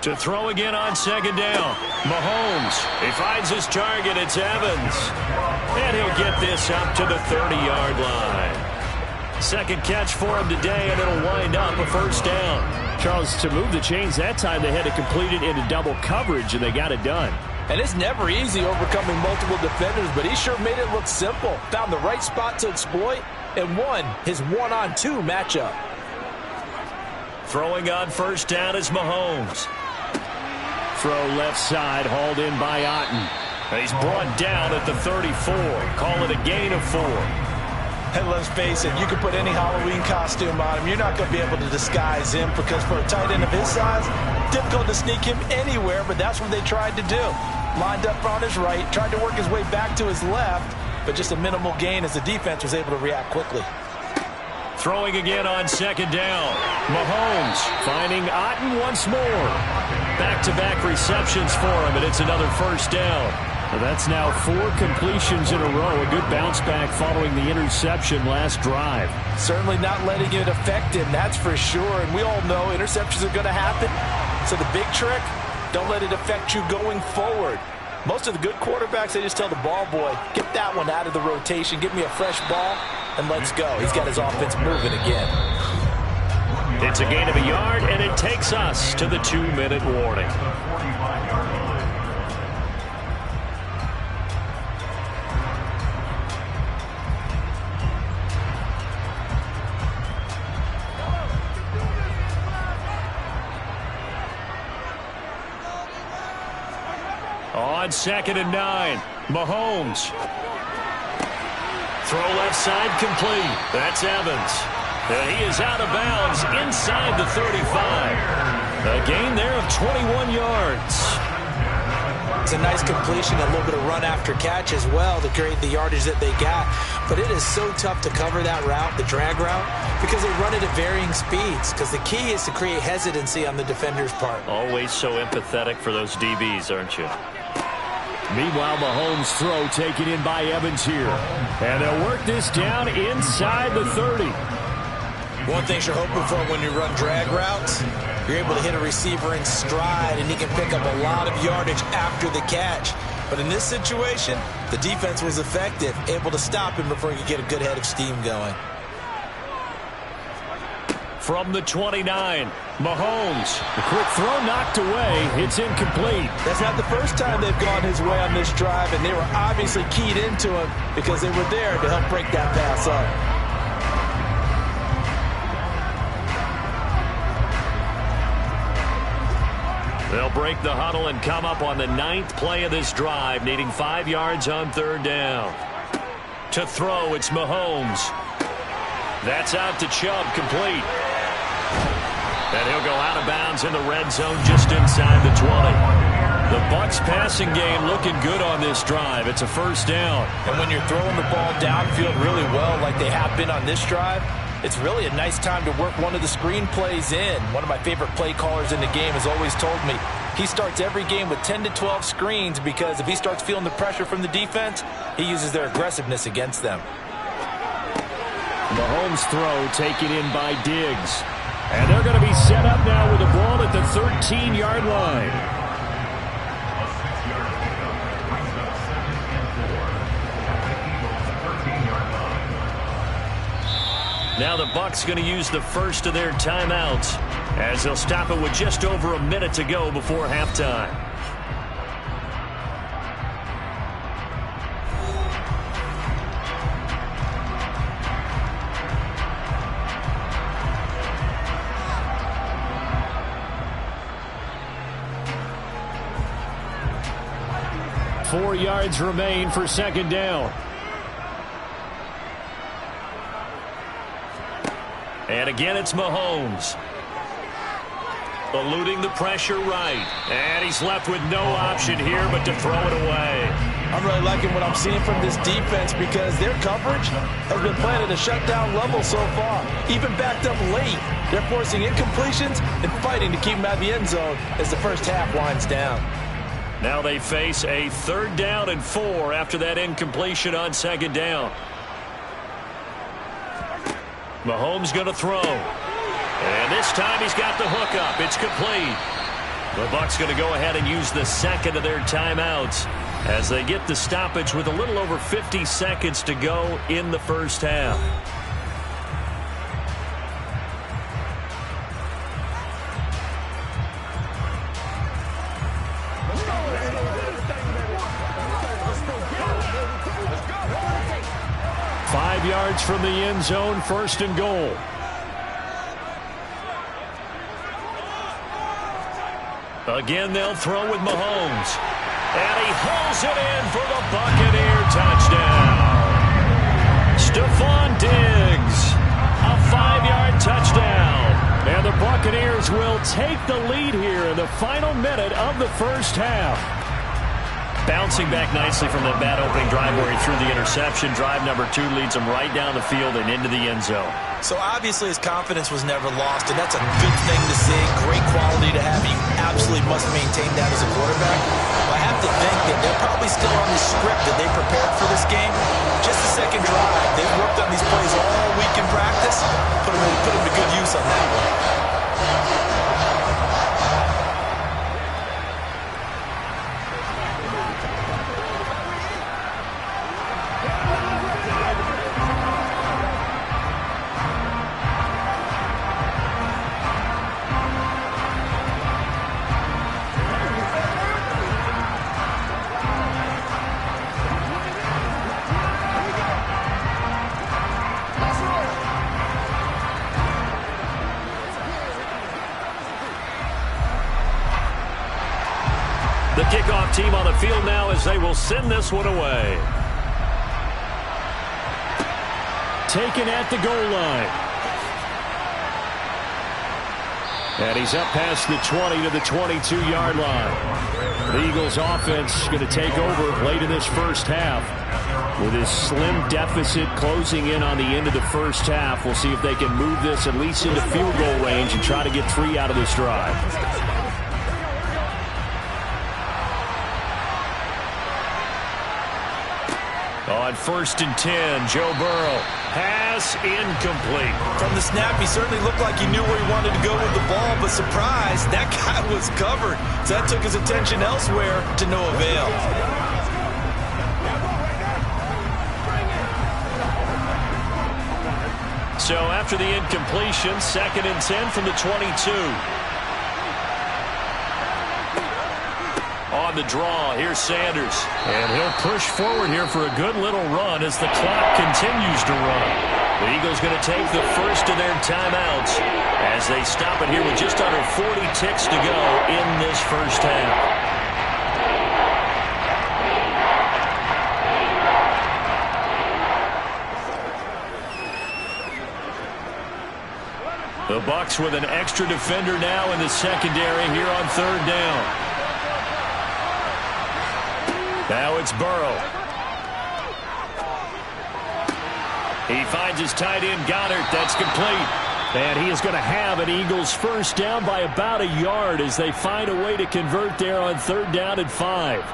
[SPEAKER 4] To throw again on second down. Mahomes, he finds his target. It's Evans. And he'll get this up to the 30-yard line. Second catch for him today, and it'll wind up a first down.
[SPEAKER 8] Charles, to move the chains that time, they had to complete it into double coverage, and they got it done.
[SPEAKER 6] And it's never easy overcoming multiple defenders, but he sure made it look simple. Found the right spot to exploit and won his one-on-two matchup.
[SPEAKER 4] Throwing on first down is Mahomes.
[SPEAKER 8] Throw left side, hauled in by Otten.
[SPEAKER 4] He's brought down at the 34. Call it a gain of 4.
[SPEAKER 6] And let's face it, you can put any Halloween costume on him. You're not going to be able to disguise him because for a tight end of his size, difficult to sneak him anywhere, but that's what they tried to do. Lined up on his right, tried to work his way back to his left, but just a minimal gain as the defense was able to react quickly.
[SPEAKER 4] Throwing again on second down. Mahomes finding Otten once more. Back-to-back receptions for him, and it's another first down.
[SPEAKER 8] Well, that's now 4 completions in a row. A good bounce back following the interception last drive.
[SPEAKER 6] Certainly not letting it affect him, that's for sure. And we all know interceptions are going to happen. So the big trick, don't let it affect you going forward. Most of the good quarterbacks, they just tell the ball boy, get that one out of the rotation, give me a fresh ball, and let's go. He's got his offense moving again.
[SPEAKER 4] It's a gain of a yard, and it takes us to the 2-minute warning. On second and 9, Mahomes. Throw left side complete. That's Evans. He is out of bounds inside the 35. A gain there of 21 yards.
[SPEAKER 5] It's a nice completion, a little bit of run after catch as well to create the yardage that they got. But it is so tough to cover that route, the drag route, because they run it at varying speeds. Because the key is to create hesitancy on the defender's part.
[SPEAKER 4] Always so empathetic for those DBs, aren't you?
[SPEAKER 8] Meanwhile, Mahomes' throw taken in by Evans here. And they'll work this down inside the 30.
[SPEAKER 5] One thing you're hoping for when you run drag routes, you're able to hit a receiver in stride, and he can pick up a lot of yardage after the catch. But in this situation, the defense was effective, able to stop him before he could get a good head of steam going.
[SPEAKER 4] From the 29, Mahomes.
[SPEAKER 8] The quick throw knocked away. It's incomplete.
[SPEAKER 6] That's not the first time they've gone his way on this drive, and they were obviously keyed into him because they were there to help break that pass up.
[SPEAKER 4] They'll break the huddle and come up on the 9th play of this drive, needing 5 yards on third down. To throw, it's Mahomes. That's out to Chubb, complete. And he'll go out of bounds in the red zone just inside the 20. The Bucs passing game looking good on this drive. It's a first down.
[SPEAKER 6] And when you're throwing the ball downfield really well like they have been on this drive, it's really a nice time to work one of the screen plays in. One of my favorite play callers in the game has always told me, He starts every game with 10 to 12 screens because if he starts feeling the pressure from the defense, he uses their aggressiveness against them.
[SPEAKER 8] Mahomes' throw taken in by Diggs. And they're going to be set up now with the ball at the 13-yard line.
[SPEAKER 9] A 6-yard pickup brings up 2nd and 4 at the Eagles' 13-yard line.
[SPEAKER 4] Now the Bucs going to use the first of their timeouts as they'll stop it with just over a minute to go before halftime.
[SPEAKER 8] Four yards remain for second down.
[SPEAKER 4] And again, it's Mahomes. Eluding the pressure right. And he's left with no option here but to throw it away.
[SPEAKER 6] I'm really liking what I'm seeing from this defense because their coverage has been playing at a shutdown level so far. Even backed up late, they're forcing incompletions and fighting to keep them out of the end zone as the first half winds down.
[SPEAKER 4] Now they face a 3rd down and 4 after that incompletion on 2nd down. Mahomes going to throw. And this time he's got the hook up. It's complete. The Bucs going to go ahead and use the second of their timeouts as they get the stoppage with a little over 50 seconds to go in the first half.
[SPEAKER 8] Yards from the end zone, 1st and goal.
[SPEAKER 4] Again, they'll throw with Mahomes. And he hauls it in for the Buccaneer touchdown. Stephon Diggs, a 5-yard touchdown.
[SPEAKER 8] And the Buccaneers will take the lead here in the final minute of the first half.
[SPEAKER 4] Bouncing back nicely from that bad opening drive where he threw the interception. Drive number 2 leads him right down the field and into the end zone.
[SPEAKER 3] So obviously his confidence was never lost, and that's a good thing to see. Great quality to have. You absolutely must maintain that as a quarterback. But I have to think that they're probably still on the script that they prepared for this game. Just the second drive. They've worked on these plays all week in practice. Put them to good use on that one.
[SPEAKER 4] The kickoff team on the field now as they will send this one away.
[SPEAKER 8] Taken at the goal line. And he's up past the 20 to the 22-yard line. The Eagles offense going to take over late in this first half. With his slim deficit closing in on the end of the first half, we'll see if they can move this at least into field goal range and try to get 3 out of this drive.
[SPEAKER 4] On 1st and 10, Joe Burrow. Pass incomplete.
[SPEAKER 3] From the snap, he certainly looked like he knew where he wanted to go with the ball, but surprise, that guy was covered. So that took his attention elsewhere to no avail.
[SPEAKER 4] So after the incompletion, 2nd and 10 from the 22. On the draw, here's Sanders. And he'll push forward here for a good little run as the clock continues to run. The Eagles going to take the first of their timeouts as they stop it here with just under 40 ticks to go in this first half. The Bucs with an extra defender now in the secondary here on 3rd down. Now it's Burrow. He finds his tight end, Goddard. That's complete. And he is going to have an Eagles first down by about a yard as they find a way to convert there on 3rd down and 5.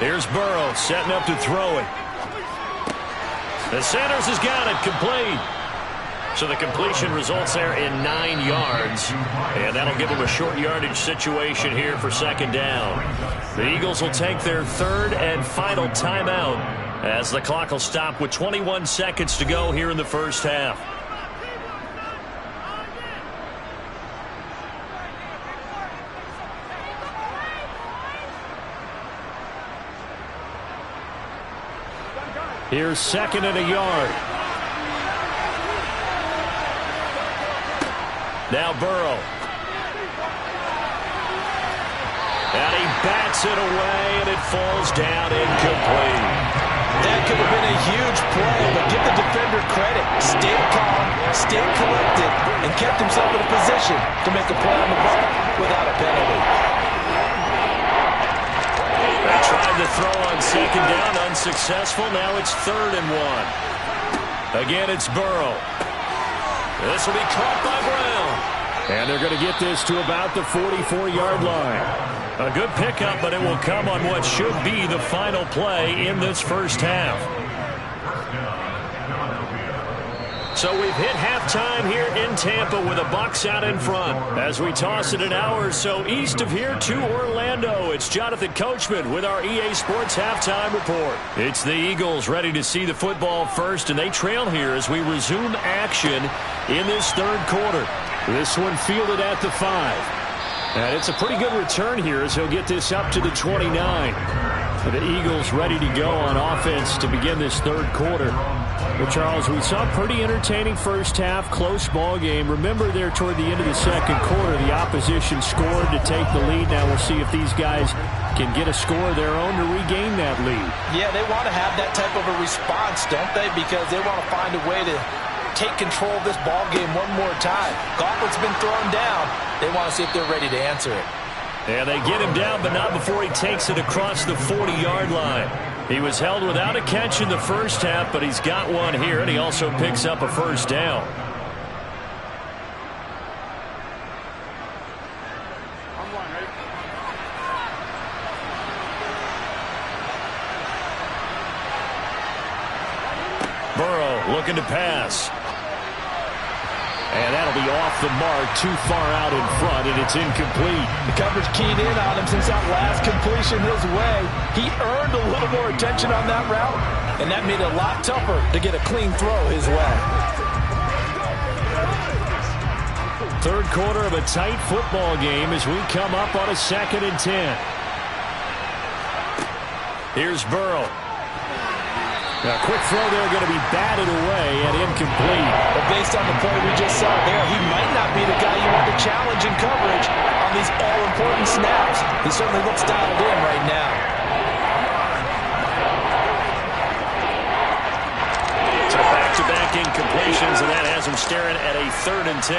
[SPEAKER 4] Here's Burrow setting up to throw it. The Sanders has got it complete. So the completion results there in 9 yards. And that'll give them a short yardage situation here for 2nd down. The Eagles will take their 3rd and final timeout as the clock will stop with 21 seconds to go here in the first half. Here's 2nd and a yard. Now Burrow. And he bats it away, and it falls down incomplete.
[SPEAKER 6] That could have been a huge play, but give the defender credit. Stayed calm, stayed collected, and kept himself in a position to make a play on the ball without a penalty.
[SPEAKER 4] They tried to throw on 2nd down, unsuccessful. Now it's 3rd and 1. Again, it's Burrow. This will be caught by Brown. And they're going to get this to about the 44-yard line. A good pickup, but it will come on what should be the final play in this first half. So we've hit halftime here in Tampa with the Bucs out in front. As we toss it an hour or so east of here to Orlando, it's Jonathan Coachman with our EA Sports Halftime Report. It's the Eagles ready to see the football first, and they trail here as we resume action in this 3rd quarter. This one fielded at the 5. And it's a pretty good return here as he'll get this up to the 29. The Eagles ready to go on offense to begin this 3rd quarter. Well, Charles, we saw a pretty entertaining first half, close ball game. Remember there toward the end of the 2nd quarter, the opposition scored to take the lead. Now we'll see if these guys can get a score of their own to regain that lead.
[SPEAKER 6] Yeah, they want to have that type of a response, don't they? Because they want to find a way to take control of this ball game one more time. Gauntlet's been thrown down. They want to see if they're ready to answer it.
[SPEAKER 4] And they get him down, but not before he takes it across the 40-yard line. He was held without a catch in the first half, but he's got one here, and he also picks up a first down. Burrow looking to pass. And that'll be off the mark, too far out in front, and it's incomplete.
[SPEAKER 6] The coverage keyed in on him since that last completion his way. He earned a little more attention on that route, and that made it a lot tougher to get a clean throw his way.
[SPEAKER 4] 3rd quarter of a tight football game as we come up on a 2nd and 10. Here's Burrow. A quick throw there going to be batted away and incomplete.
[SPEAKER 6] But based on the play we just saw there, he might not be the guy you want to challenge in coverage on these all-important snaps. He certainly looks dialed in right now.
[SPEAKER 4] So back-to-back incompletions, and that has him staring at a 3rd and 10.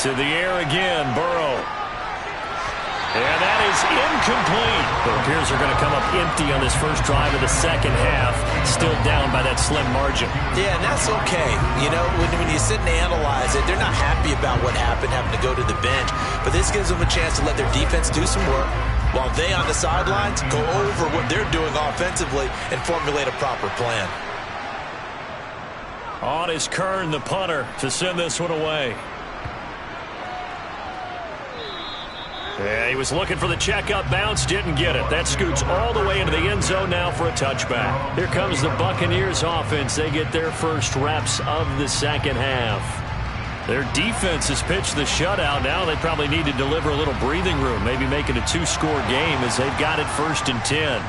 [SPEAKER 4] To the air again, Burrow. And that is incomplete. It appears they're going to come up empty on this first drive of the 2nd half. Still down by that slim margin.
[SPEAKER 5] Yeah, and that's okay. You know, when you sit and analyze it, they're not happy about what happened, having to go to the bench. But this gives them a chance to let their defense do some work while they on the sidelines go over what they're doing offensively and formulate a proper plan.
[SPEAKER 4] On is Kern, the punter, to send this one away. Yeah, he was looking for the checkup bounce, didn't get it. That scoots all the way into the end zone now for a touchback. Here comes the Buccaneers offense. They get their first reps of the 2nd half. Their defense has pitched the shutout. Now they probably need to deliver a little breathing room, maybe make it a 2-score game as they've got it 1st and 10.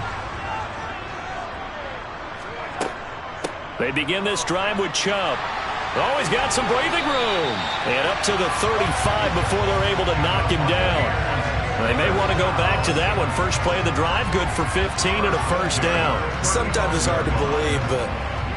[SPEAKER 4] They begin this drive with Chubb. Always got some breathing room. And up to the 35 before they're able to knock him down. They may want to go back to that one. First play of the drive, good for 15 and a first down.
[SPEAKER 3] Sometimes it's hard to believe, but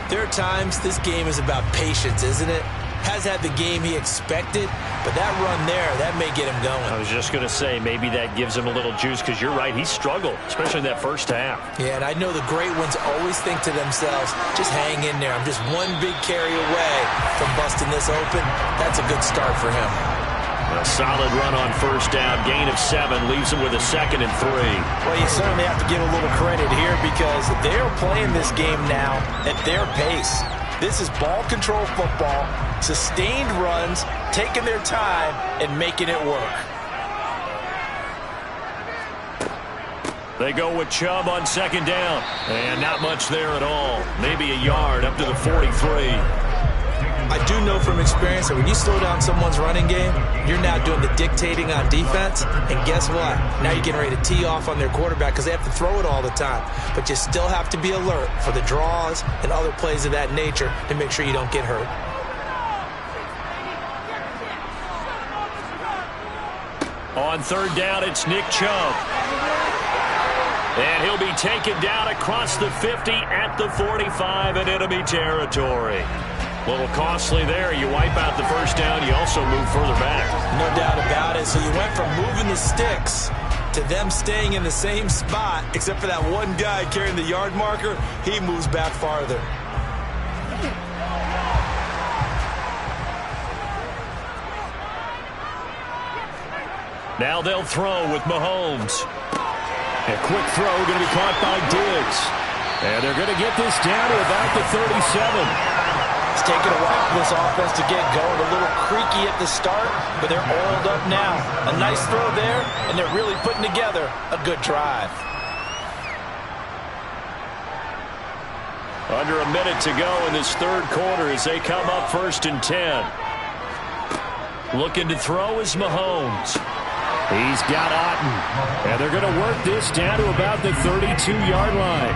[SPEAKER 3] there are times this game is about patience, isn't it? Has had the game he expected, but that run there, that may get him going.
[SPEAKER 4] I was just going to say, maybe that gives him a little juice, because you're right, he struggled, especially in that first half.
[SPEAKER 3] Yeah, and I know the great ones always think to themselves, just hang in there. I'm just one big carry away from busting this open. That's a good start for him.
[SPEAKER 4] A solid run on first down, gain of 7, leaves him with a 2nd and 3.
[SPEAKER 3] Well, you certainly have to give a little credit here because they're playing this game now at their pace. This is ball control football, sustained runs, taking their time, and making it work.
[SPEAKER 4] They go with Chubb on 2nd down. And not much there at all. Maybe a yard up to the 43.
[SPEAKER 3] I do know from experience that when you slow down someone's running game, you're now doing the dictating on defense. And guess what? Now you're getting ready to tee off on their quarterback because they have to throw it all the time. But you still have to be alert for the draws and other plays of that nature to make sure you don't get hurt.
[SPEAKER 4] On 3rd down, it's Nick Chubb. And he'll be taken down across the 50 at the 45 in enemy territory. A little costly there. You wipe out the first down, you also move further back.
[SPEAKER 3] No doubt about it. So you went from moving the sticks to them staying in the same spot, except for that one guy carrying the yard marker. He moves back farther.
[SPEAKER 4] Now they'll throw with Mahomes. A quick throw going to be caught by Diggs. And they're going to get this down to about the 37.
[SPEAKER 3] It's taken a while for this offense to get going. A little creaky at the start, but they're oiled up now. A nice throw there, and they're really putting together a good drive.
[SPEAKER 4] Under a minute to go in this 3rd quarter as they come up 1st and 10. Looking to throw is Mahomes. He's got Otten. And they're going to work this down to about the 32-yard line.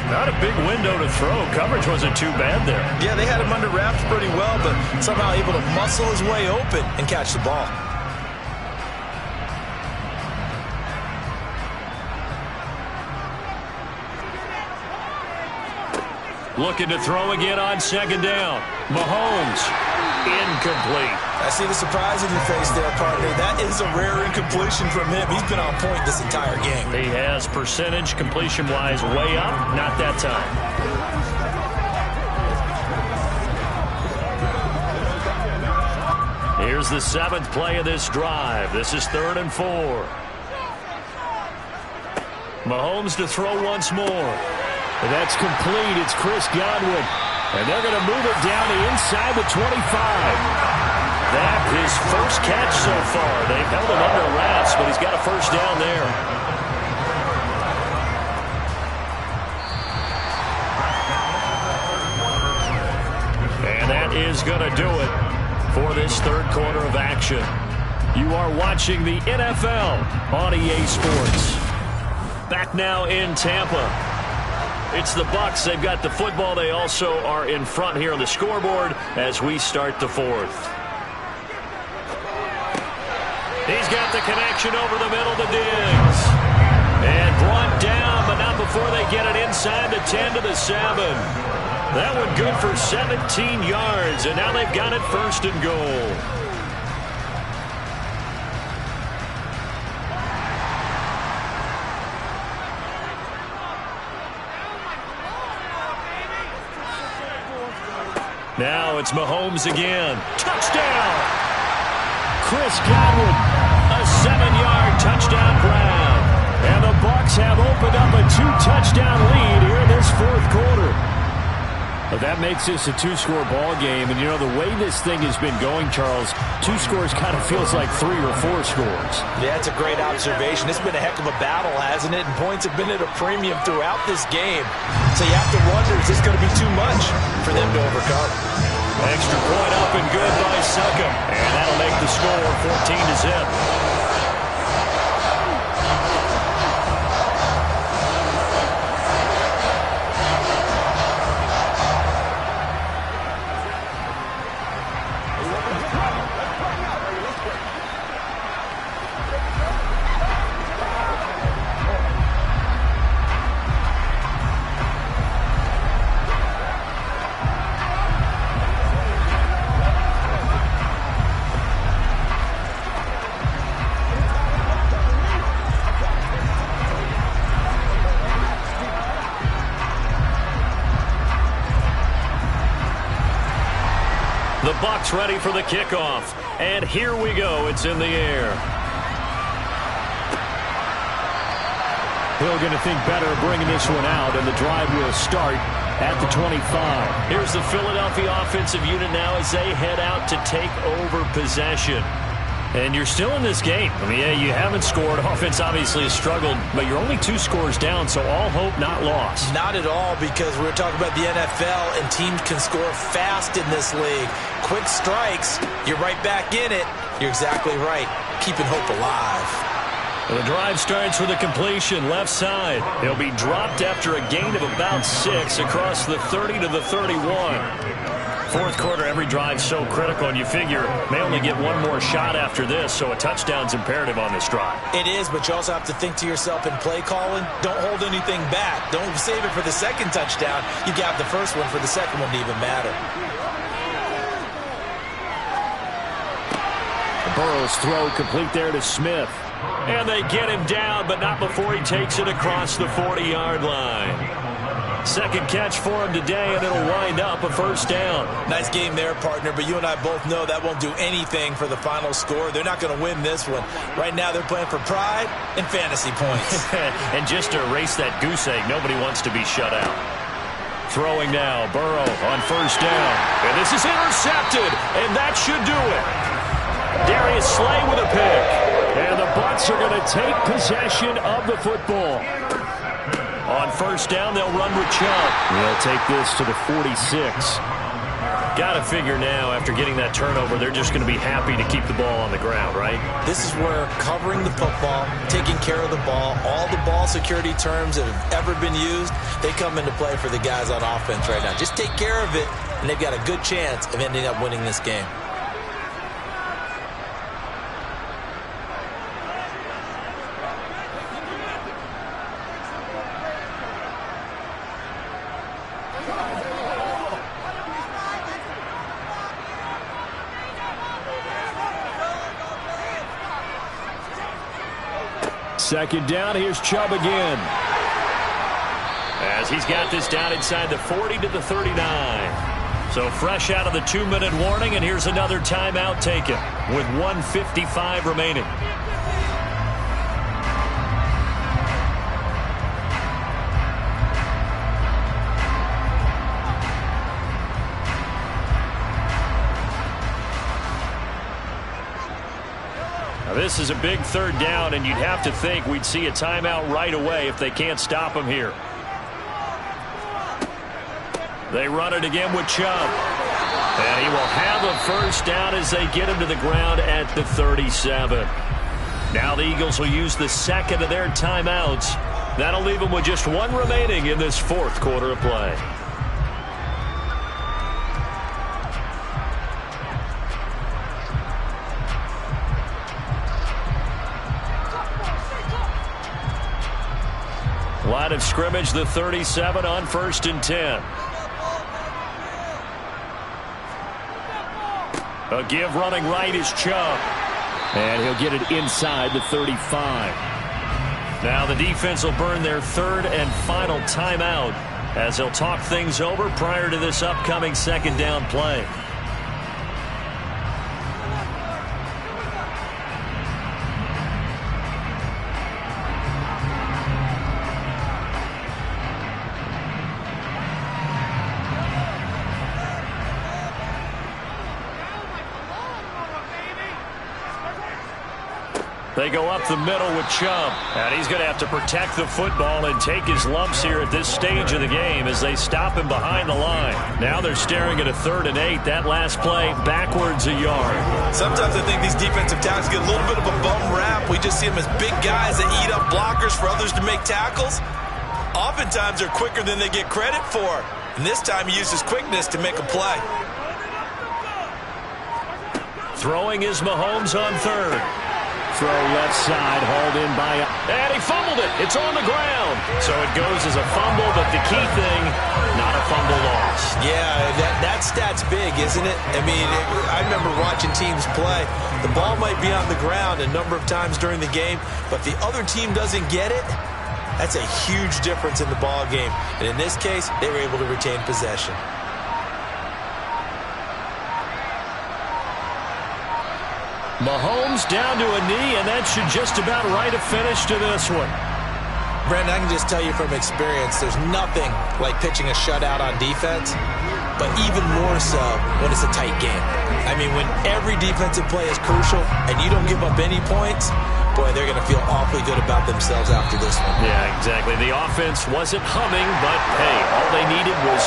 [SPEAKER 4] Not a big window to throw. Coverage wasn't too bad there.
[SPEAKER 3] Yeah, they had him under wraps pretty well, but somehow able to muscle his way open and catch the ball.
[SPEAKER 4] Looking to throw again on 2nd down. Mahomes, incomplete.
[SPEAKER 3] I see the surprise in your face there, partner. That is a rare incompletion from him. He's been on point this entire game.
[SPEAKER 4] He has percentage completion-wise way up. Not that time. Here's the 7th play of this drive. This is 3rd and 4. Mahomes to throw once more. And that's complete. It's Chris Godwin. And they're going to move it down to inside the 25. That his first catch so far. They've held him under wraps, but he's got a first down there. And that is going to do it for this 3rd quarter of action. You are watching the NFL on EA Sports. Back now in Tampa. It's the Bucs. They've got the football. They also are in front here on the scoreboard as we start the 4th. He's got the connection over the middle to Diggs. And brought down, but not before they get it inside the 10 to the 7. That one good for 17 yards, and now they've got it 1st and goal. Now it's Mahomes again. Touchdown! Chris Godwin, a 7-yard touchdown grab. And the Bucs have opened up a 2-touchdown lead here in this 4th quarter.
[SPEAKER 8] But that makes this a 2-score ball game. And, you know, the way this thing has been going, Charles, 2 scores kind of feels like 3 or 4 scores.
[SPEAKER 3] Yeah, it's a great observation. It's been a heck of a battle, hasn't it? And points have been at a premium throughout this game. So you have to wonder, is this going to be too much for them to overcome?
[SPEAKER 4] Extra point up and good by Succop. And that'll make the score 14-zip. Bucs ready for the kickoff. And here we go. It's in the air.
[SPEAKER 8] Hill going to think better of bringing this one out, and the drive will start at the 25.
[SPEAKER 4] Here's the Philadelphia offensive unit now as they head out to take over possession. And you're still in this game. I mean, yeah, you haven't scored. Offense obviously has struggled, but you're only 2 scores down, so all hope not lost.
[SPEAKER 3] Not at all, because we're talking about the NFL, and teams can score fast in this league. Quick strikes, you're right back in it. You're exactly right. Keeping hope alive.
[SPEAKER 4] The drive starts with a completion left side. He'll be dropped after a gain of about 6 across the 30 to the 31. Fourth quarter, every drive so critical, and you figure may only get one more shot after this, so a touchdown's imperative on this drive.
[SPEAKER 3] It is, but you also have to think to yourself in play calling, don't hold anything back. Don't save it for the second touchdown. You got the first one for the second one to even matter.
[SPEAKER 8] Burrow's throw complete there to Smith.
[SPEAKER 4] And they get him down, but not before he takes it across the 40-yard line. Second catch for him today, and it'll wind up a first down.
[SPEAKER 3] Nice game there, partner, but you and I both know that won't do anything for the final score. They're not going to win this one. Right now they're playing for pride and fantasy points.
[SPEAKER 4] And just to erase that goose egg, nobody wants to be shut out. Throwing now, Burrow on first down. And this is intercepted, and that should do it. Darius Slay with a pick.
[SPEAKER 8] And the Bucs are going to take possession of the football.
[SPEAKER 4] On first down, they'll run with Chubb.
[SPEAKER 8] They'll take this to the 46.
[SPEAKER 4] Got to figure now, after getting that turnover, they're just going to be happy to keep the ball on the ground, right?
[SPEAKER 3] This is where covering the football, taking care of the ball, all the ball security terms that have ever been used, they come into play for the guys on offense right now. Just take care of it, and they've got a good chance of ending up winning this game.
[SPEAKER 8] Second down, here's Chubb again.
[SPEAKER 4] As he's got this down inside the 40 to the 39. So fresh out of the 2-minute warning, and here's another timeout taken with 1:55 remaining. This is a big third down, and you'd have to think we'd see a timeout right away if they can't stop him here. They run it again with Chubb. And he will have a first down as they get him to the ground at the 37. Now the Eagles will use the second of their timeouts. That'll leave them with just one remaining in this fourth quarter of play. Line of scrimmage, the 37 on 1st and 10. A give running right is Chubb.
[SPEAKER 8] And he'll get it inside the 35.
[SPEAKER 4] Now the defense will burn their third and final timeout as they'll talk things over prior to this upcoming second down play. They go up the middle with Chubb. And he's going to have to protect the football and take his lumps here at this stage of the game as they stop him behind the line. Now they're staring at a 3rd and 8. That last play backwards a yard.
[SPEAKER 3] Sometimes I think these defensive tackles get a little bit of a bum rap. We just see them as big guys that eat up blockers for others to make tackles. Oftentimes they're quicker than they get credit for. And this time he used his quickness to make a play.
[SPEAKER 4] Throwing is Mahomes on 3rd.
[SPEAKER 8] Throw left side, hauled in by...
[SPEAKER 4] And he fumbled it. It's on the ground. So it goes as a fumble, but the key thing, not a fumble loss.
[SPEAKER 3] Yeah, that stat's big, isn't it? I mean, I remember watching teams play. The ball might be on the ground a number of times during the game, but the other team doesn't get it. That's a huge difference in the ball game. And in this case, they were able to retain possession.
[SPEAKER 4] Mahomes down to a knee, and that should just about write a finish to this one.
[SPEAKER 5] Brandon, I can just tell you from experience, there's nothing like pitching a shutout on defense, but even more so when it's a tight game. I mean, when every defensive play is crucial and you don't give up any points, boy, they're going to feel awfully good about themselves after this one.
[SPEAKER 4] Yeah, exactly. The offense wasn't humming, but, hey, all they needed was,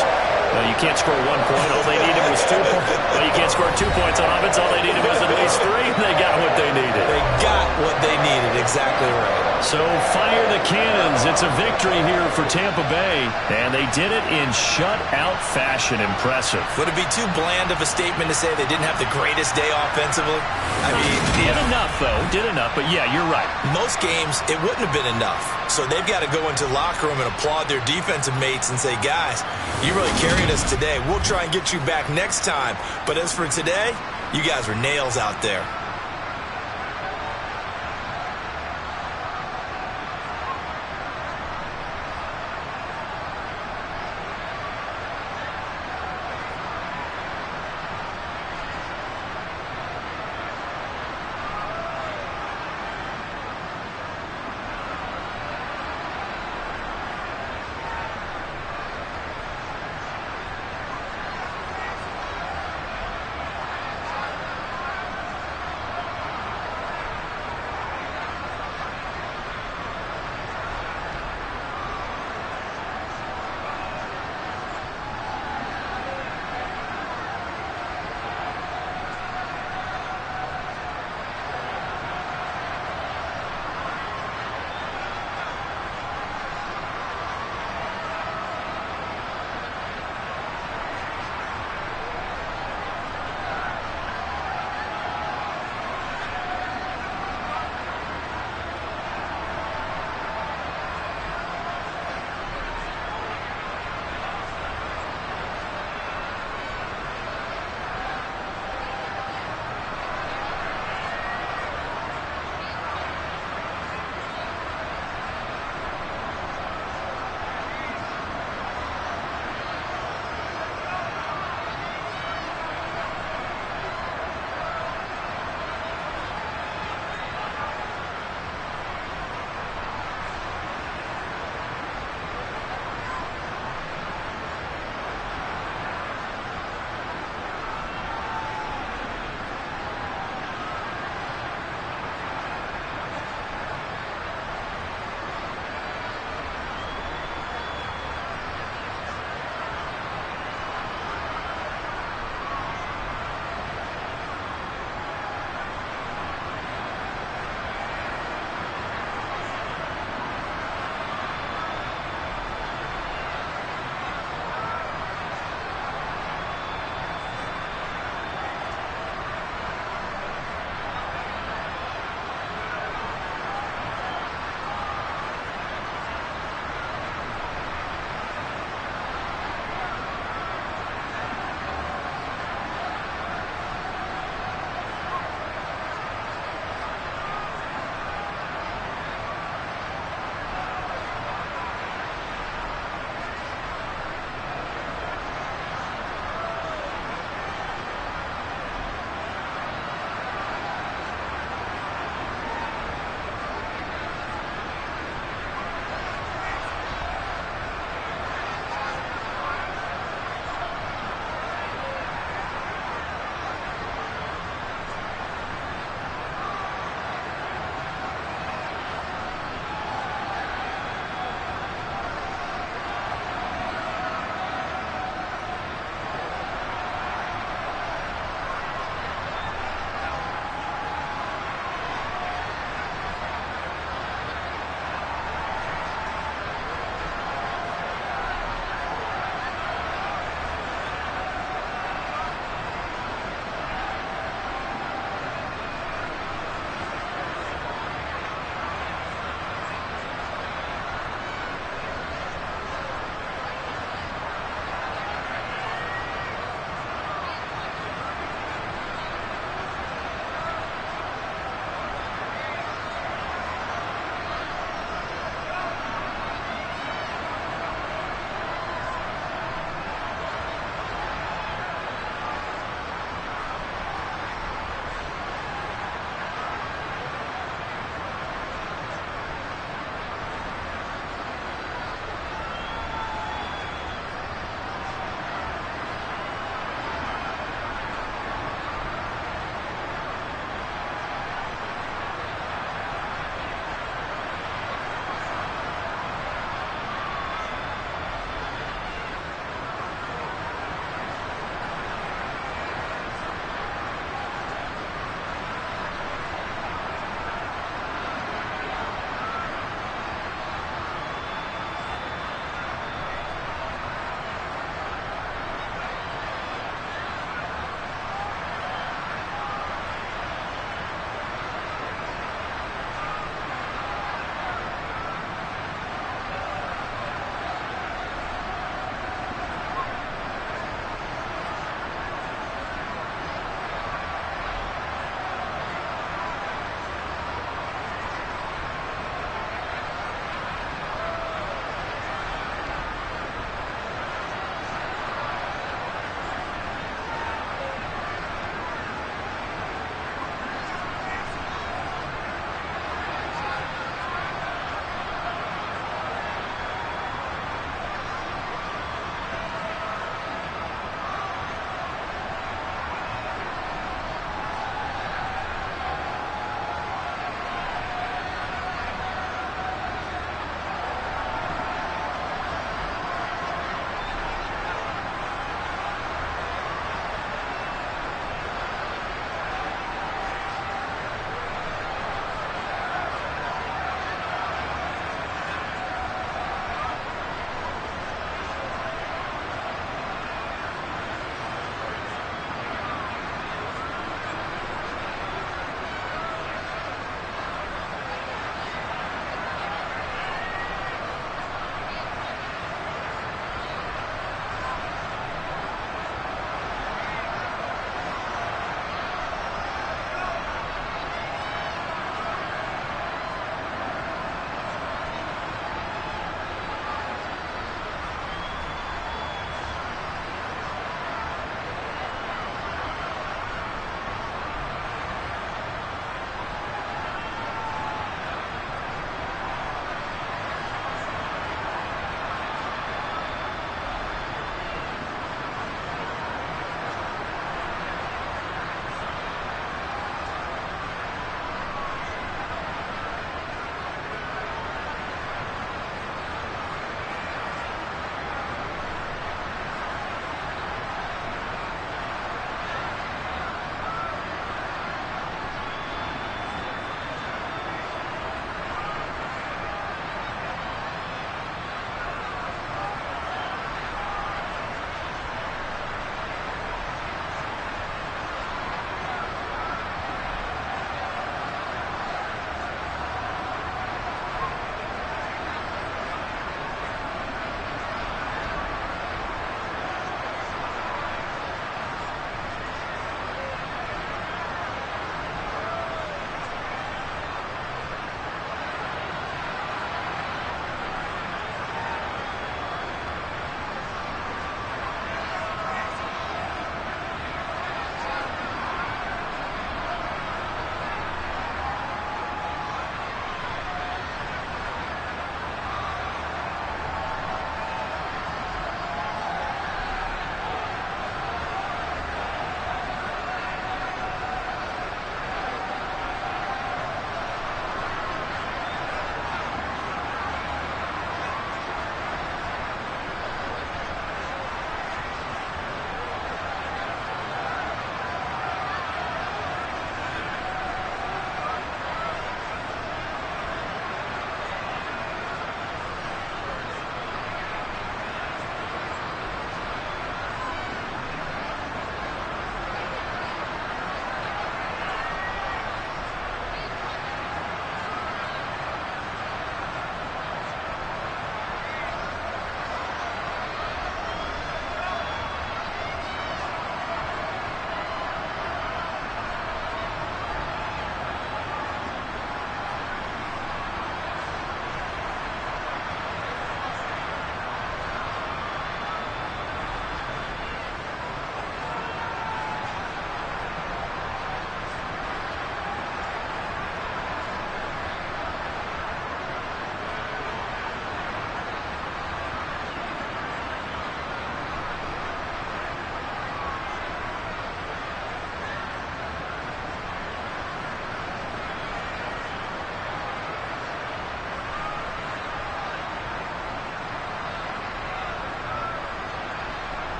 [SPEAKER 4] you can't score 1 point. All they needed was 2 points. Well, you can't score 2 points on offense. All they needed was at least 3. They got what they needed.
[SPEAKER 5] They got what they needed. Exactly right.
[SPEAKER 4] So fire the cannons. It's a victory here for Tampa Bay. And they did it in shutout fashion. Impressive.
[SPEAKER 5] Would it be too bland of a statement to say they didn't have the greatest day offensively? I mean,
[SPEAKER 4] did enough, though. Did enough. But, yeah, you're right.
[SPEAKER 5] Most games, it wouldn't have been enough. So they've got to go into the locker room and applaud their defensive mates and say, guys, you really carried us today. We'll try and get you back next time. But as for today, you guys were nails out there.